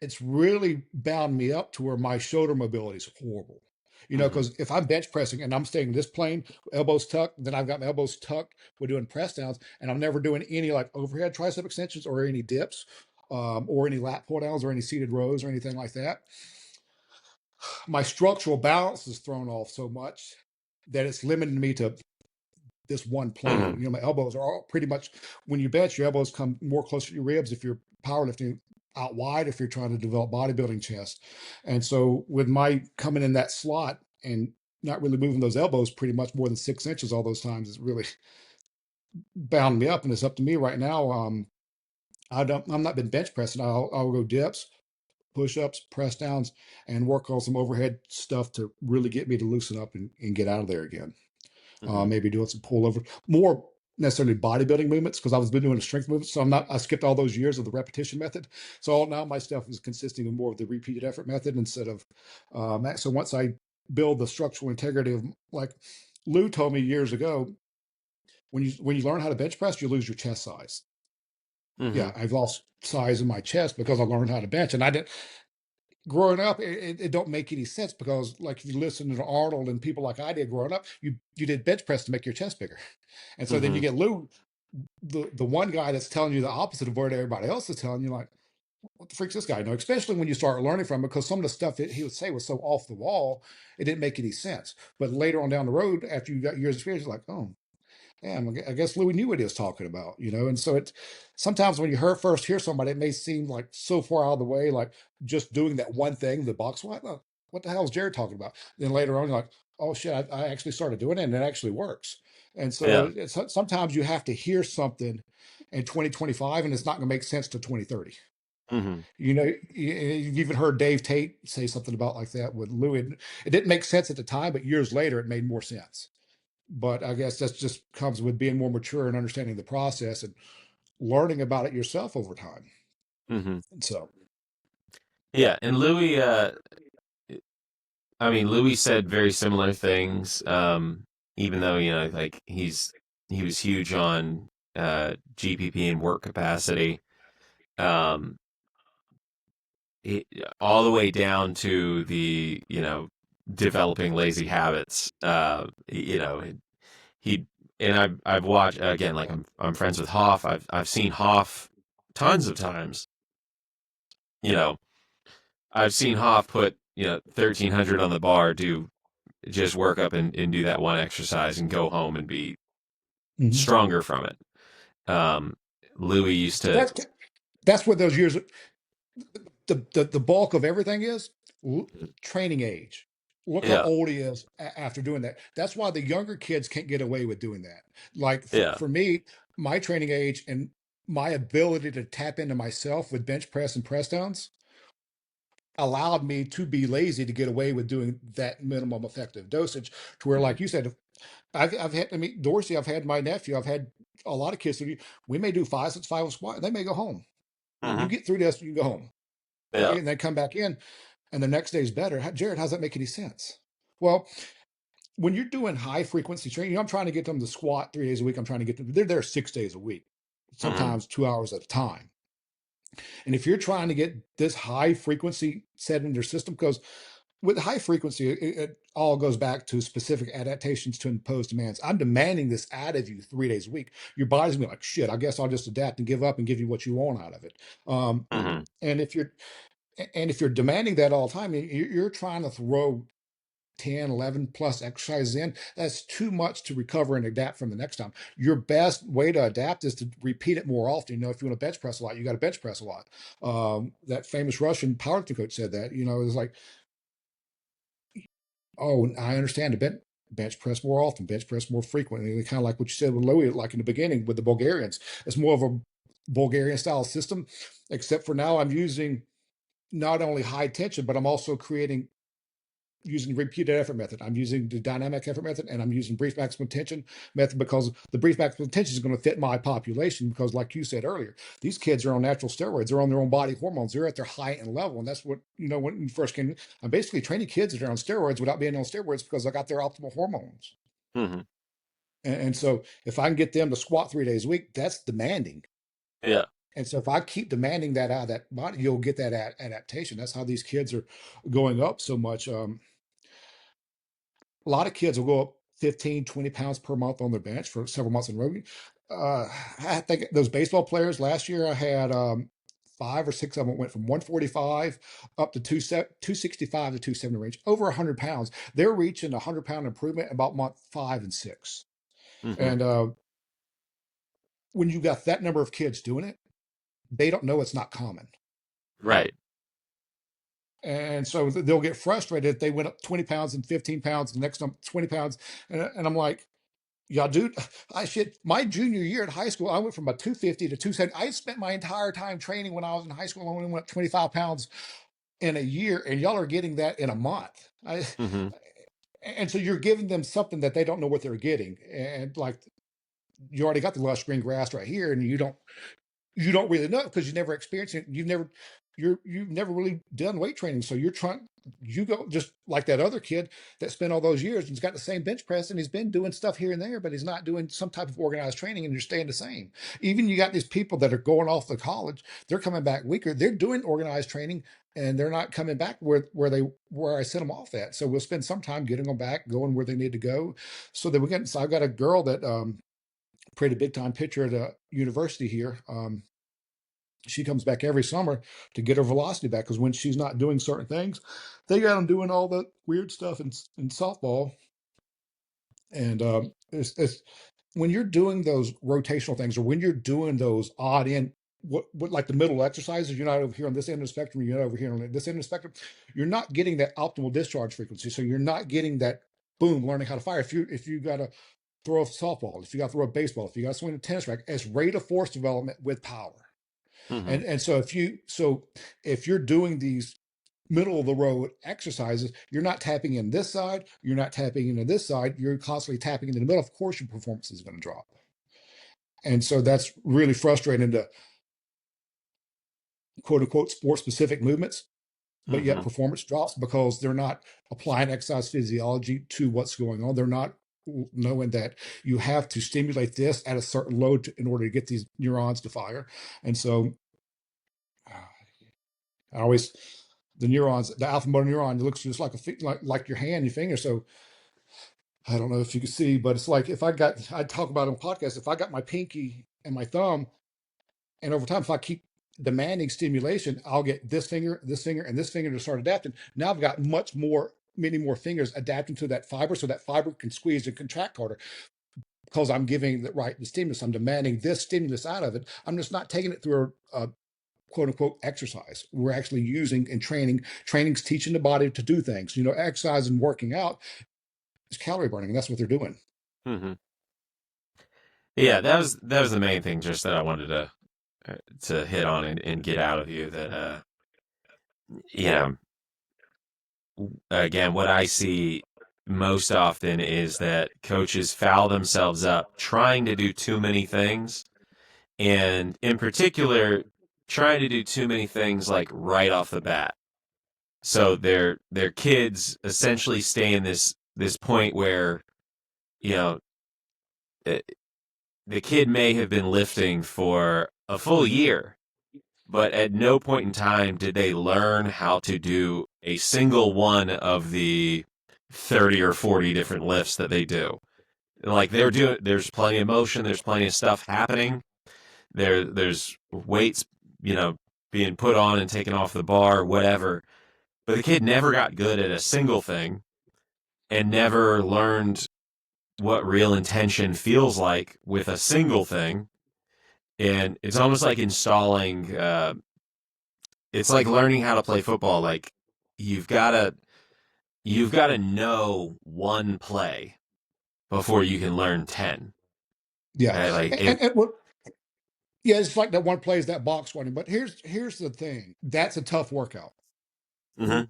It's really bound me up to where my shoulder mobility is horrible. Hmm. Because if I'm bench pressing and I'm staying this plane, elbows tucked, then I've got my elbows tucked. We're doing press downs, and I'm never doing any like overhead tricep extensions or any dips, or any lat pull downs or any seated rows or anything like that. My structural balance is thrown off so much that it's limiting me to this one plane. Hmm. My elbows are all pretty much, when you bench, your elbows come more closer to your ribs if you're powerlifting, out wide if you're trying to develop bodybuilding chest. And so with my coming in that slot and not really moving those elbows pretty much more than 6 inches all those times, it's really bound me up. And it's up to me right now. I'm not been bench pressing. I'll go dips, push ups, press downs, and work on some overhead stuff to really get me to loosen up and get out of there again. Hmm. Maybe doing some pullover, more necessarily bodybuilding movements because I was been doing the strength movements. So I skipped all those years of the repetition method. So now my stuff is consisting of more of the repeated effort method instead of that. So once I build the structural integrity of, like Lou told me years ago, when you learn how to bench press, you lose your chest size. Hmm. Yeah, I've lost size in my chest because I learned how to bench, and I didn't growing up, it don't make any sense because like if you listen to Arnold and people like I did growing up, you did bench press to make your chest bigger. And so then you Hmm. get Lou, the one guy that's telling you the opposite of what everybody else is telling you, like, what the freak's this guy know? Especially when you start learning from him, because some of the stuff that he would say was so off the wall, it didn't make any sense. But later on down the road, after you got years of experience, you're like, oh, yeah, I guess Louis knew what he was talking about, And so it sometimes when you first hear somebody, it may seem like so far out of the way, like just doing that one thing, the box squat. What the hell is Jared talking about? Then later on, you're like, oh shit, I actually started doing it and it actually works. And so Yeah. sometimes you have to hear something in 2025 and it's not going to make sense to 2030. Hmm. You've even heard Dave Tate say something about like that with Louis. It didn't make sense at the time, but years later, it made more sense. But I guess that just comes with being more mature and understanding the process and learning about it yourself over time. Hmm. And so, Yeah. And Louis, I mean, Louis said very similar things. Even though, like he was huge on GPP and work capacity. Um, it, all the way down to the, developing lazy habits. He and I've watched again, like I'm friends with Hoff. I've seen Hoff tons of times. You know, I've seen Hoff put 1300 on the bar, do just work up and do that one exercise and go home and be mhm. stronger from it. Um, Louis used But to, that's what those years, the bulk of everything is training age. Look how yeah, old he is after doing that. That's why the younger kids can't get away with doing that. Like yeah, for me, my training age and my ability to tap into myself with bench press and press downs allowed me to be lazy to get away with doing that minimum effective dosage to where, hmm, like you said, I've had, I mean, Dorsey, I've had my nephew, I've had a lot of kids who we may do 5 6 5 squat, they may go home. You hmm, get through this, you can go home. yeah, And they come back in and the next day's better. Jared, how's that make any sense? Well, when you're doing high frequency training, I'm trying to get them to squat 3 days a week. I'm trying to get them, they're there 6 days a week, hmm, sometimes 2 hours at a time. And if you're trying to get this high frequency set in their system, because with high frequency, it all goes back to specific adaptations to imposed demands. I'm demanding this out of you 3 days a week. Your body's gonna be like, shit, I guess I'll just adapt and give up and give you what you want out of it. Um, hmm, and if you're demanding that all the time, you're trying to throw 10, 11 plus exercises in, that's too much to recover and adapt from the next time. Your best way to adapt is to repeat it more often. If you want to bench press a lot, you got to bench press a lot. That famous Russian powerlifting coach said that, it's like, oh, I understand the bench press more often, bench press more frequently. Kind of like what you said with Louis, like in the beginning with the Bulgarians. It's more of a Bulgarian style system, except for now I'm using not only high tension, but I'm also creating using the repeated effort method. I'm using the dynamic effort method and I'm using brief maximum tension method because the brief maximum tension is going to fit my population because like you said earlier, these kids are on natural steroids. They're on their own body hormones. They're at their height and level. And that's what, when you first came, I'm basically training kids that are on steroids without being on steroids because I got their optimal hormones. hmm, And so if I can get them to squat 3 days a week, that's demanding. yeah, And so if I keep demanding that out of that body, you'll get that adaptation. That's how these kids are going up so much. A lot of kids will go up 15, 20 pounds per month on their bench for several months in a row. I think those baseball players last year, I had 5 or 6 of them went from 145 up to 265 to 270 range, over 100 pounds. They're reaching a 100-pound improvement about month 5 and 6. hmm, And when you got that number of kids doing it, they don't know it's not common. right, And so they'll get frustrated if they went up 20 pounds and 15 pounds, the next time 20 pounds. And I'm like, Yeah, dude. I shit. My junior year in high school, I went from a 250 to 270. I spent my entire time training when I was in high school. I only went up 25 pounds in a year, and y'all are getting that in a month. Mm-hmm. And so you're giving them something that they don't know what they're getting. And like you already got the lush green grass right here, and you don't really know because you never experienced it. You've never really done weight training. So you go just like that other kid that spent all those years and he's got the same bench press and he's been doing stuff here and there, but he's not doing some type of organized training and you're staying the same. Even you got these people that are going off to college, they're coming back weaker. They're doing organized training and they're not coming back where I sent them off at. So we'll spend some time getting them back, going where they need to go. So I've got a girl that played a big time pitcher at a university here. She comes back every summer to get her velocity back because when she's not doing certain things, they got them doing all the weird stuff in softball. And it's when you're doing those rotational things or when you're doing those odd in what like the middle exercises, you're not over here on this end of the spectrum, you're not over here on this end of the spectrum, you're not getting that optimal discharge frequency. So you're not getting that boom, learning how to fire. If you got to throw a softball, if you got to throw a baseball, if you got to swing a tennis racket, it's rate of force development with power. Mm-hmm. And so if you're doing these middle of the road exercises, you're not tapping in this side, you're not tapping into this side, you're constantly tapping into the middle. Of course, your performance is going to drop. And so that's really frustrating to quote unquote sport specific movements, but yet Mm-hmm. performance drops because they're not applying exercise physiology to what's going on. They're not knowing that you have to stimulate this at a certain load in order to get these neurons to fire. And so I always the neurons, the alpha motor neuron, it looks just like like your hand, your finger. So I don't know if you can see, but it's like if I talk about it on podcast, if I got my pinky and my thumb, and over time, if I keep demanding stimulation, I'll get this finger, and this finger to start adapting. Now I've got many more fingers adapting to that fiber, so that fiber can squeeze and contract harder because I'm giving the stimulus. I'm demanding this stimulus out of it. I'm just not taking it through a quote unquote exercise. We're actually using and training. Training's teaching the body to do things. Exercise and working out is calorie burning. And that's what they're doing. Mm-hmm. Yeah, that was the main thing just that I wanted to hit on and get out of you that you know again, what I see most often is that coaches foul themselves up trying to do too many things, and in particular, trying to do too many things like right off the bat. So their kids essentially stay in this point where you know eh, the kid may have been lifting for a full year, but at no point in time did they learn how to do a single one of the 30 or 40 different lifts that they do. Like there's plenty of motion, there's plenty of stuff happening. There's weights, you know, being put on and taken off the bar, whatever. But the kid never got good at a single thing and never learned what real intention feels like with a single thing. And it's almost like installing it's like learning how to play football. Like you've got to you've got to know one play before you can learn 10. Yeah. Right? Like And, it. and, and what, yeah, it's like that one plays that box running. But here's the thing. That's a tough workout. Mm-hmm.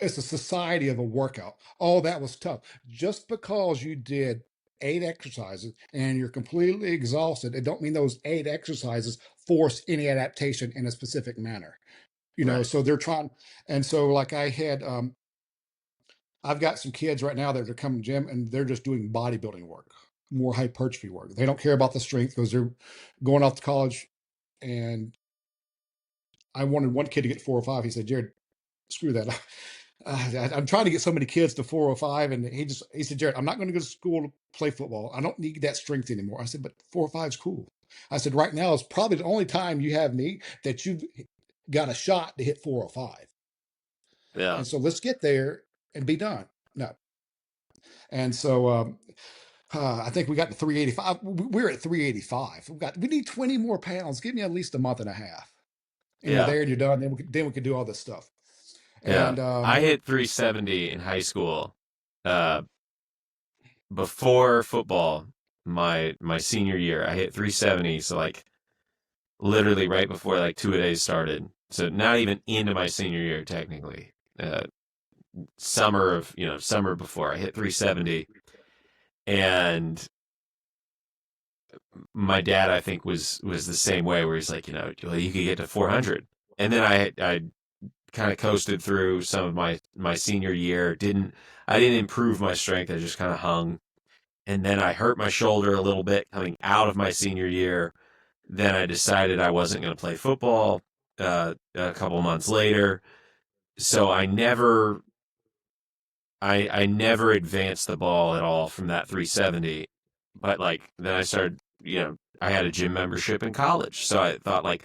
It's a society of a workout. Oh, that was tough. Just because you did 8 exercises and you're completely exhausted, it don't mean those 8 exercises force any adaptation in a specific manner. Right. So they're trying, and so like I've got some kids right now that are coming to gym and they're just doing bodybuilding work, more hypertrophy work. They don't care about the strength because they're going off to college. And I wanted one kid to get 405. He said, Jared, screw that. I'm trying to get so many kids to 405, and he said, Jared, I'm not going to go to school to play football. I don't need that strength anymore. I said, but 405 is cool. I said, right now is probably the only time you have me that you've got a shot to hit 405. Yeah. And so let's get there and be done. No. And so I think we got to 385. We're at 385. We need 20 more pounds. Give me at least a month and a half. And you're Yeah. there and you're done. Then we could do all this stuff. Yeah. And I hit 370 in high school before football. my senior year. I hit 370, so like literally right before like two a days started. So not even into my senior year technically. Uh, summer before I hit 370, and my dad I think was the same way where he's like, well, you could get to 400, and then I kind of coasted through some of my senior year. I didn't improve my strength. I just kind of hung, and then I hurt my shoulder a little bit coming out of my senior year. Then I decided I wasn't going to play football a couple months later. So I never advanced the ball at all from that 370. But like then I started, I had a gym membership in college. So I thought like,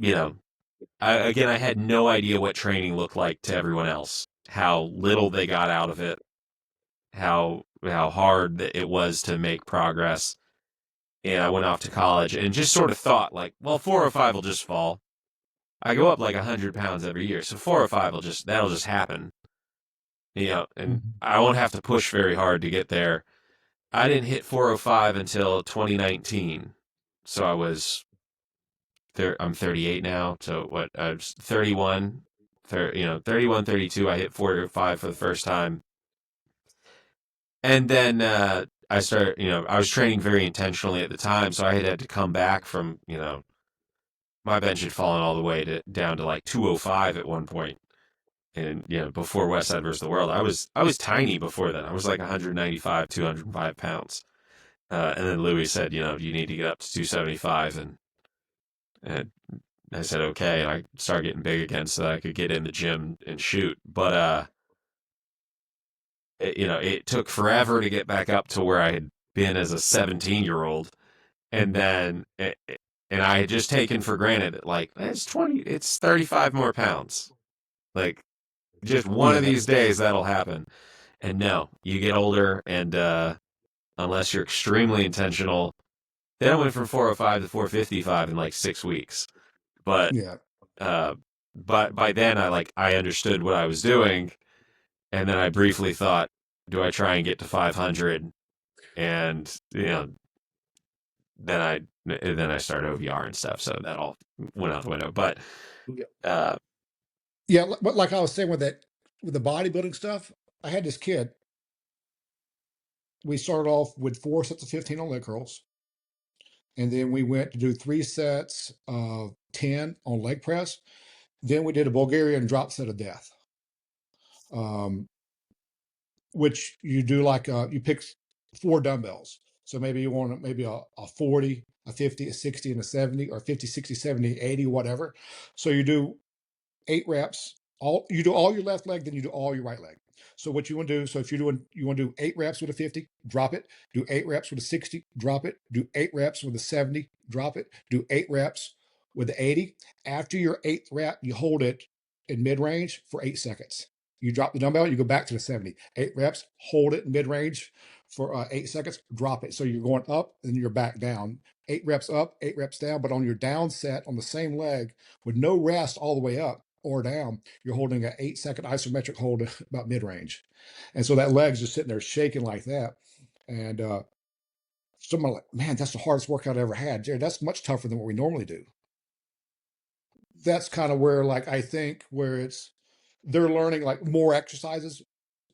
you know, I had no idea what training looked like to everyone else, how little they got out of it, how hard it was to make progress. And I went off to college and just sort of thought like, well, 405 will just fall. I go up like 100 pounds every year, so 405 that'll just happen, and Mhm. I won't have to push very hard to get there. I didn't hit 405 until 2019, so I'm 38 now. So what? I was 31, 31, 32. I hit 405 for the first time, and then I started. I was training very intentionally at the time, so I had to come back from my bench had fallen all the way down to like 205 at one point. And before West Side versus the World, I was tiny before then. I was like 195, 205 pounds. And then Louis said, you need to get up to 275, and I said okay, and I started getting big again so that I could get in the gym and shoot. But it took forever to get back up to where I had been as a 17-year-old, and then and I had just taken for granted that like it's 35 more pounds, like just one of Yeah, these days that'll happen. And no, you get older, and unless you're extremely intentional, then I went from 405 to 455 in like 6 weeks. But yeah, uh, but by then I understood what I was doing, and then I briefly thought, do I try and get to 500? And then I started OVR and stuff, so that all went out the window. But yeah, uh, yeah. But like I was saying with the bodybuilding stuff, I had this kid. We started off with 4 sets of 15 on leg curls, and then we went to do 3 sets of 10 on leg press. Then we did a Bulgarian drop set of death, um, which you do like you pick 4 dumbbells. So maybe you want maybe a 40, a 50, a 60, and a 70, or 50, 60, 70, 80, whatever. So you do 8 reps. You do all your left leg, then you do all your right leg. So what you want to do, so if you want to do 8 reps with a 50, drop it. Do 8 reps with a 60, drop it. Do 8 reps with a 70, drop it. Do 8 reps with the 80. After your eighth rep, you hold it in mid range for 8 seconds. You drop the dumbbell, you go back to the 70. 8 reps, hold it in mid range for 8 seconds, drop it. So you're going up and you're back down. 8 reps up, 8 reps down, but on your down set on the same leg with no rest all the way up or down, you're holding an 8 second isometric hold about mid range. And so that leg's just sitting there shaking like that. And someone like, man, that's the hardest workout I ever had. Jared, that's much tougher than what we normally do. That's kind of where, like, I think where they're learning like more exercises,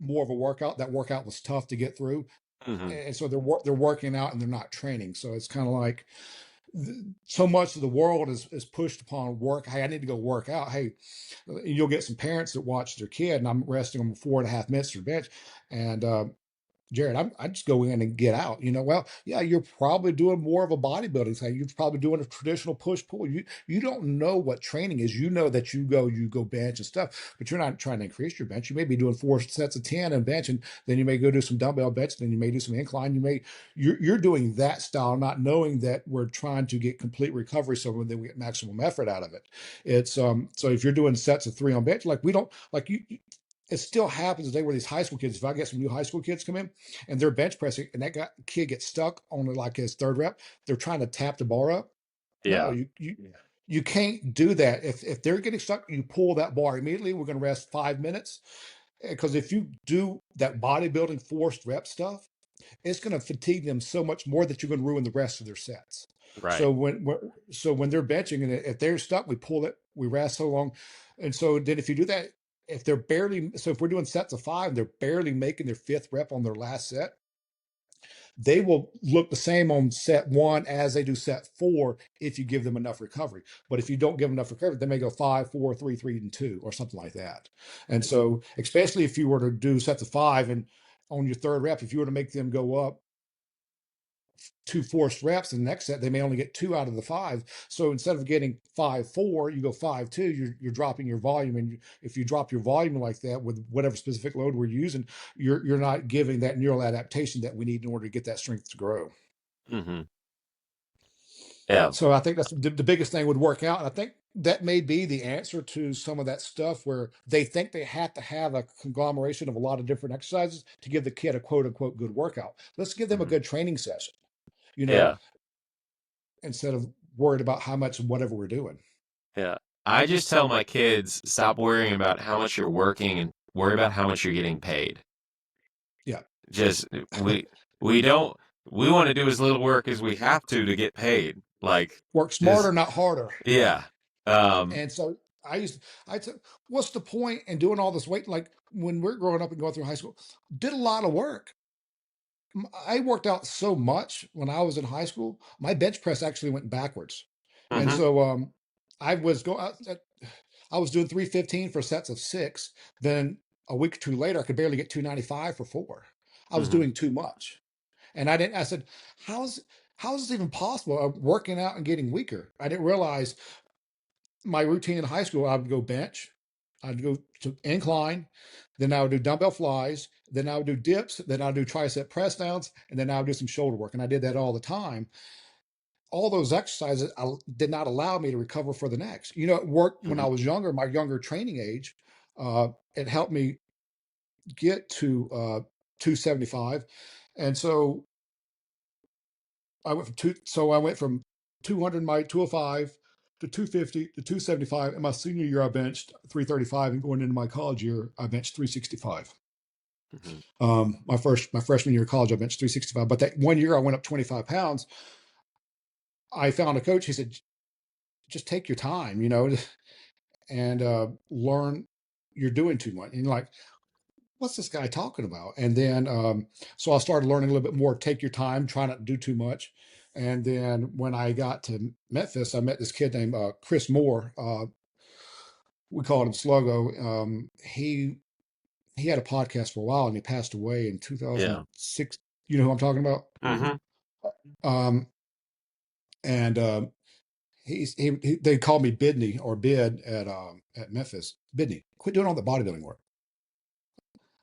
more of a workout. That workout was tough to get through. mhm. And so they're working out and they're not training. So it's kind of like so much of the world is pushed upon work. Hey, I need to go work out. Hey, you'll get some parents that watch their kid, and I'm resting them 4.5 minutes to bench, and Jared, I just go in and get out. Well, yeah, you're probably doing more of a bodybuilding thing. You're probably doing a traditional push pull. You don't know what training is. You know that you go bench and stuff, but you're not trying to increase your bench. You may be doing 4 sets of 10 and bench, and then you may go do some dumbbell bench, then you may do some incline. You're doing that style, not knowing that we're trying to get complete recovery, so then we get maximum effort out of it. It's so if you're doing sets of 3 on bench, like we don't like you. It still happens today where these high school kids, if I get some new high school kids come in and they're bench pressing and kid gets stuck on like his third rep, they're trying to tap the bar up. No, Yeah, you can't do that. If they're getting stuck, you pull that bar immediately. We're going to rest 5 minutes because if you do that bodybuilding forced rep stuff, it's going to fatigue them so much more that you're going to ruin the rest of their sets. Right. So when they're benching and if they're stuck, we pull it, we rest so long, and so then if you do that, if they're barely so if we're doing sets of 5, they're barely making their 5th rep on their last set, they will look the same on set 1 as they do set 4 if you give them enough recovery. But if you don't give them enough recovery, they may go 5, 4, 3, 3, and 2, or something like that. And so, especially if you were to do sets of 5 and on your 3rd rep, if you were to make them go up 2 forced reps in the next set, they may only get 2 out of the 5. So instead of getting 5, 4, you go 5, 2, you're dropping your volume. And if you drop your volume like that with whatever specific load we're using, you're not giving that neural adaptation that we need in order to get that strength to grow. Hmm. Yeah. So I think that's the biggest thing would work out. And I think that may be the answer to some of that stuff where they think they have to have a conglomeration of a lot of different exercises to give the kid a quote unquote good workout. Let's give them a Hmm. good training session, you know, Yeah. instead of worried about how much whatever we're doing. Yeah. I just tell my kids, stop worrying about how much you're working and worry about how much you're getting paid. Yeah. Just we don't we want to do as little work as we have to get paid. Like Work just smarter, not harder. Yeah. yeah. Um And so I said, what's the point in doing all this weight? Like when we're growing up and going through high school, did a lot of work. I worked out so much when I was in high school. My bench press actually went backwards, and mhm, so I was going. I was doing 315 for sets of 6. Then a week or two later, I could barely get 295 for 4. I was mhm, doing too much, and I didn't. I said, "How's this even possible? I'm working out and getting weaker." I didn't realize my routine in high school. I would go bench, I'd go to incline, then I would do dumbbell flies, then I would do dips, then I would do tricep press downs, and then I would do some shoulder work. And I did that all the time. All those exercises did not allow me to recover for the next. It worked when mhm, I was younger, my younger training age. It helped me get to 275. And so I went from 200 my 205 to 250 to 275. In my senior year, I benched 335, and going into my college year, I benched 365. mhm, My freshman year of college, I benched 365. But that one year, I went up 25 pounds. I found a coach. He said, "Just take your time, and learn. You're doing too much." And like, what's this guy talking about? And then, so I started learning a little bit more. Take your time, try not to do too much. And then when I got to Memphis, I met this kid named Chris Moore. We called him Sluggo. He had a podcast for a while, and he passed away in yeah. 2006. You know who I'm talking about? Mhm. Um, and they called me Bidne or Bid at Memphis. Bidne, quit doing all the bodybuilding work.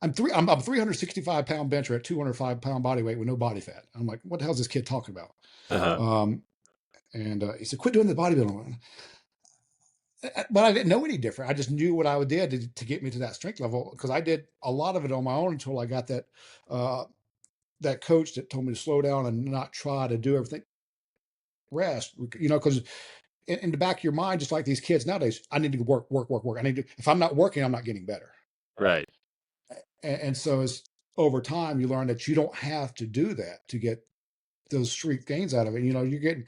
I'm 365-pound bencher at 205-pound body weight with no body fat. I'm like, what the hell is this kid talking about? Uh-huh. Um, and he said, quit doing the bodybuilding. But I didn't know any different. I just knew what I did to get me to that strength level, because I did a lot of it on my own until I got uh, that coach that told me to slow down and not try to do everything. Rest, because in the back of your mind, just like these kids nowadays, I need to work, work, work, work. If I'm not working, I'm not getting better. Right. And so as over time, you learn that you don't have to do that to get those streak gains out of it. You're getting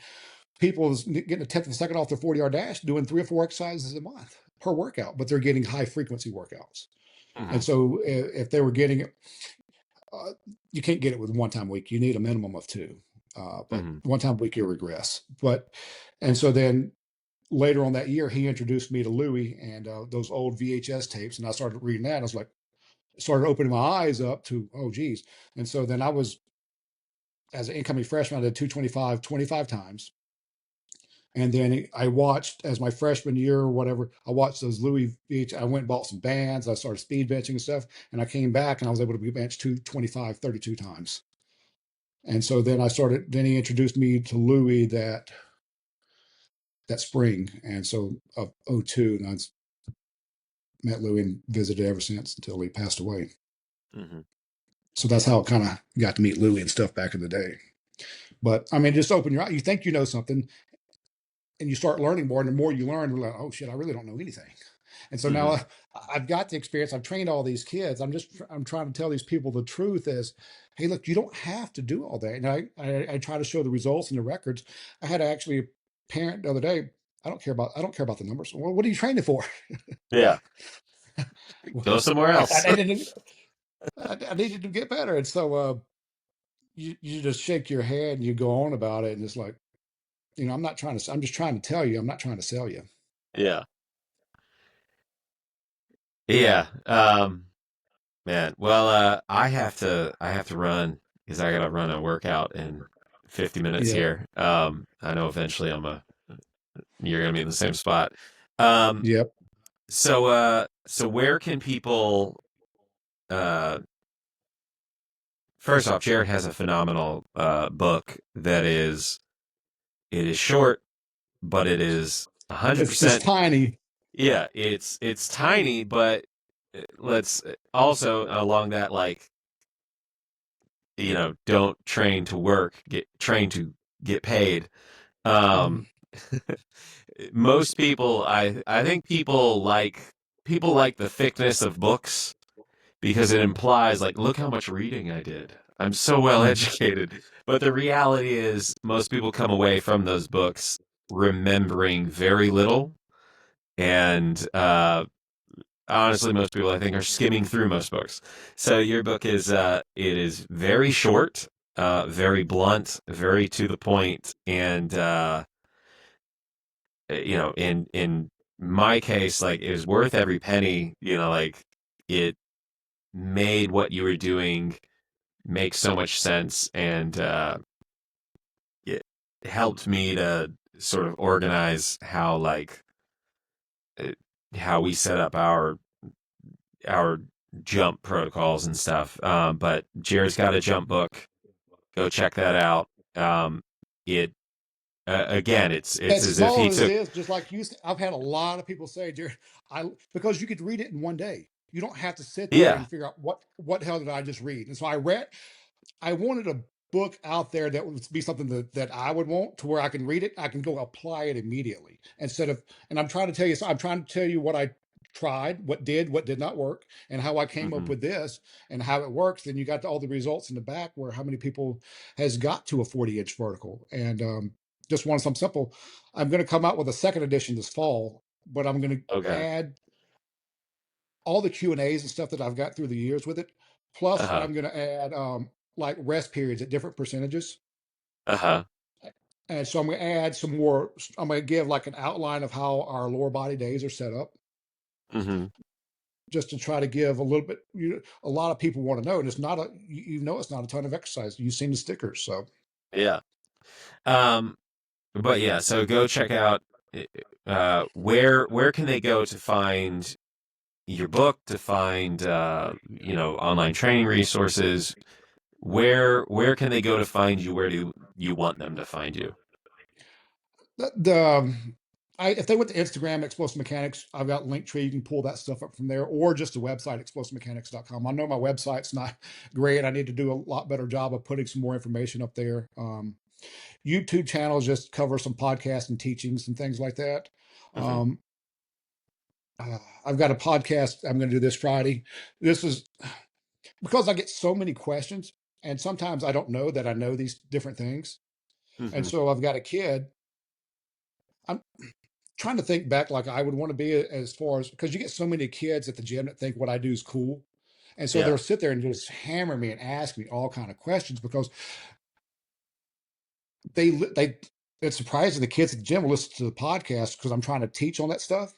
people getting a tenth of a second off their 40-yard dash, doing 3 or 4 exercises a month per workout, but they're getting high frequency workouts. And Mhm, so if they were getting it, uh, you can't get it with one time a week. You need a minimum of 2. But mhm, one time a week, you regress. And so then later on that year, he introduced me to Louis and those old VHS tapes. And I started reading that. And I was like, started opening my eyes up to, oh, geez. And so then as an incoming freshman, I did 225 25 times. And then I watched, as my freshman year or whatever, I watched those Louis VH. I went and bought some bands. I started speed benching and stuff. And I came back and I was able to bench 225 32 times. And so then he introduced me to Louis that spring. And so of '02, and I met Louis and visited ever since until he passed away. mhm. So that's how I kind of got to meet Louis and stuff back in the day. But I mean, just open your eyes. You think you know something, and you start learning more. And the more you learn, you're like, oh shit, I really don't know anything. And so now Mhm. I've got the experience. I've trained all these kids. I'm trying to tell these people the truth is, hey, look, you don't have to do all that. And I try to show the results and the records. I had actually a parent the other day. I don't care about the numbers. Well, what are you training for? Yeah. Well, Go somewhere else. I needed to get better. And so you just shake your head and you go on about it. And it's like, I'm just trying to tell you, I'm not trying to sell you. Yeah. Yeah. Man. Well, I have to run because I gotta run a workout in 50 minutes Yep. here. I know eventually you're gonna be in the same spot. Um, Yep. so where can people, uh, first off, Jared has a phenomenal, book it is short, but it is It's just 100%. tiny. Yeah, it's tiny, but let's also along that, like, don't train to work, get train to get paid. Mhm. Um, most people, I think people like the thickness of books because it implies, like, look how much reading I did. I'm so well Mhm. educated. But the reality is most people come away from those books remembering very little. And honestly, most people, I think, are skimming through most books. So your book it is very short, very blunt, very to the point, and in my case, like, it was worth every penny. Like, it made what you were doing make so much sense, and it helped me to sort of organize uh, how we set up our jump protocols and stuff. But Jared's got a jump book. Go check that out. It Again, it's As as if he small as it took. is, just like you, I've had a lot of people say, Jared, because you could read it in one day. You don't have to sit there Yeah. and figure out what hell did I just read. And so I wanted a book out there that would be something that I would want to where I can read it, I can go apply it immediately instead of, and I'm trying to tell you, so I'm trying to tell you what I tried, what did not work, and how I came up Hmm. with this and how it works. Then you got all the results in the back where how many people has got to a 40-inch vertical. And just want something simple. I'm going to come out with a second edition this fall, but I'm going to Okay. add all the Q&As and stuff that I've got through the years with it. Plus, Uh-huh. I'm going to add like rest periods at different percentages. Uh-huh. And so I'm going to add some more. I'm going to give like an outline of how our lower body days are set up, Hmm. just to try to give a little bit. A lot of people want to know, and it's not it's not a ton of exercise. You've seen the stickers, so Yeah. Um, but yeah, so go check out, where can they go to find your book, to find online training resources. Where can they go to find you? Where do you want them to find you? the if they went to Instagram, Explosive Mechanics, I've got Linktree. You can pull that stuff up from there, or just the website, explosivemechanics.com. I know my website's not great. I need to do a lot better job of putting some more information up there. YouTube channels just cover some podcasts and teachings and things like that. Hmm. Um, I've got a podcast I'm going to do this Friday. This is because I get so many questions, and sometimes I don't know that I know these different things. And Hmm. so I've got a kid. I'm trying to think back like I would want to be as far as because you get so many kids at the gym that think what I do is cool. And so Yeah. they'll sit there and just hammer me and ask me all kind of questions because they it's surprising the kids at the gym will listen to the podcast because I'm trying to teach on that stuff,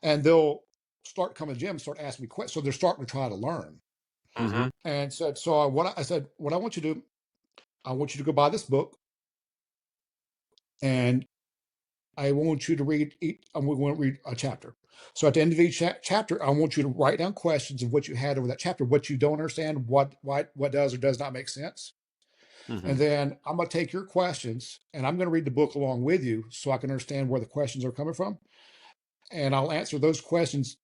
and they'll start coming to the gym and start asking me questions. So they're starting to try to learn. Hmm. And said, so I said, what I want you to do, I want you to go buy this book, and I want you to read. I'm going to read a chapter. So at the end of each chapter, I want you to write down questions of what you had over that chapter, what you don't understand, what does or does not make sense. And Hmm. then I'm going to take your questions and I'm going to read the book along with you so I can understand where the questions are coming from. And I'll answer those questions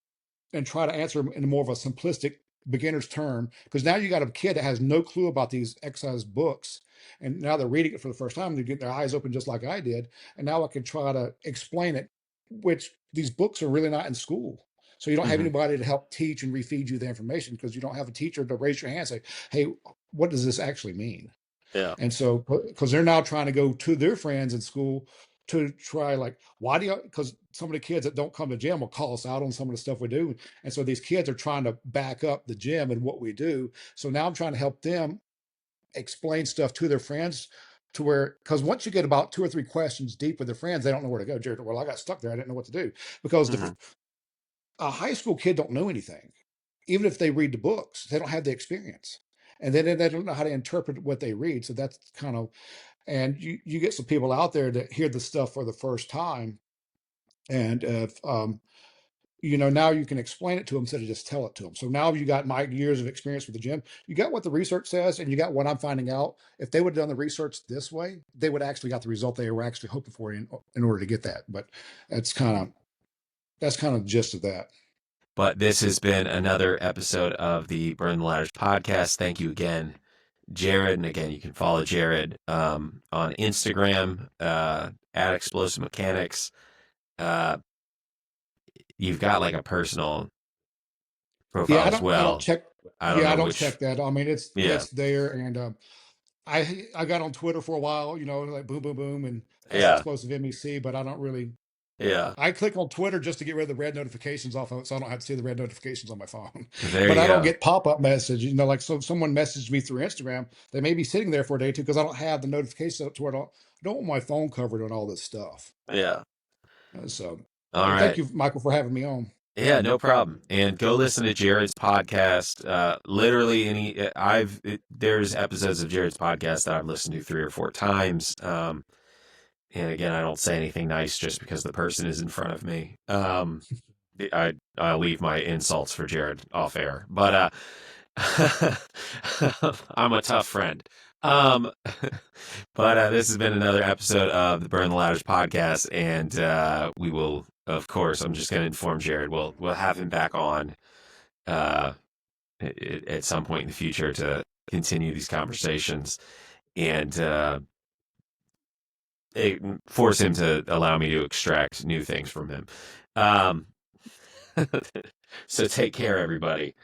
and try to answer them in more of a simplistic beginner's term. Because now you got a kid that has no clue about these exercise books. And now they're reading it for the first time. They get their eyes open just like I did. And now I can try to explain it, which these books are really not in school. So you don't have Hmm. anybody to help teach and refeed you the information because you don't have a teacher to raise your hand and say, hey, what does this actually mean? Yeah. And so, because they're now trying to go to their friends in school to try, like, why do you, because some of the kids that don't come to gym will call us out on some of the stuff we do. And so these kids are trying to back up the gym and what we do. So now I'm trying to help them explain stuff to their friends to where, because once you get about 2 or 3 questions deep with their friends, they don't know where to go. Jared, well, I got stuck there. I didn't know what to do because Hmm. a high school kid don't know anything. Even if they read the books, they don't have the experience. And then they don't know how to interpret what they read. So that's kind of, and you get some people out there that hear the stuff for the first time, and if now you can explain it to them instead of just tell it to them. So now you got my years of experience with the gym, you got what the research says, and you got what I'm finding out. If they would have done the research this way, they would actually got the result they were actually hoping for in order to get that. But that's kind of the gist of that. But this has been another episode of the Burn the Ladders podcast. Thank you again, Jared. And again, you can follow Jared on Instagram at Explosive Mechanics. Uh, you've got like a personal Yeah, profile I as don't well. check. I don't Yeah, I know don't which. check that. I mean, Yeah, it's there, and I got on Twitter for a while, like boom, boom, boom, and S yeah, explosive MEC, but I don't really. yeah. I click on Twitter just to get rid of the red notifications off of it, so I don't have to see the red notifications on my phone. There But you I don't go. get pop-up message, like, so someone messaged me through Instagram. They may be sitting there for a day or two because I don't have the notifications up to where I don't want my phone covered on all this stuff. Yeah. So, All thank right. you, Michael, for having me on. Yeah, no problem. And go listen to Jared's podcast. Literally, there's episodes of Jared's podcast that I've listened to 3 or 4 times. And again, I don't say anything nice just because the person is in front of me. I'll leave my insults for Jared off air, but I'm a tough friend. Um, but this has been another episode of the Burn the Ladders podcast, and we will, of course, I'm just going to inform Jared. We'll have him back on uh, at some point in the future to continue these conversations and force him to allow me to extract new things from him. Um, so take care, everybody.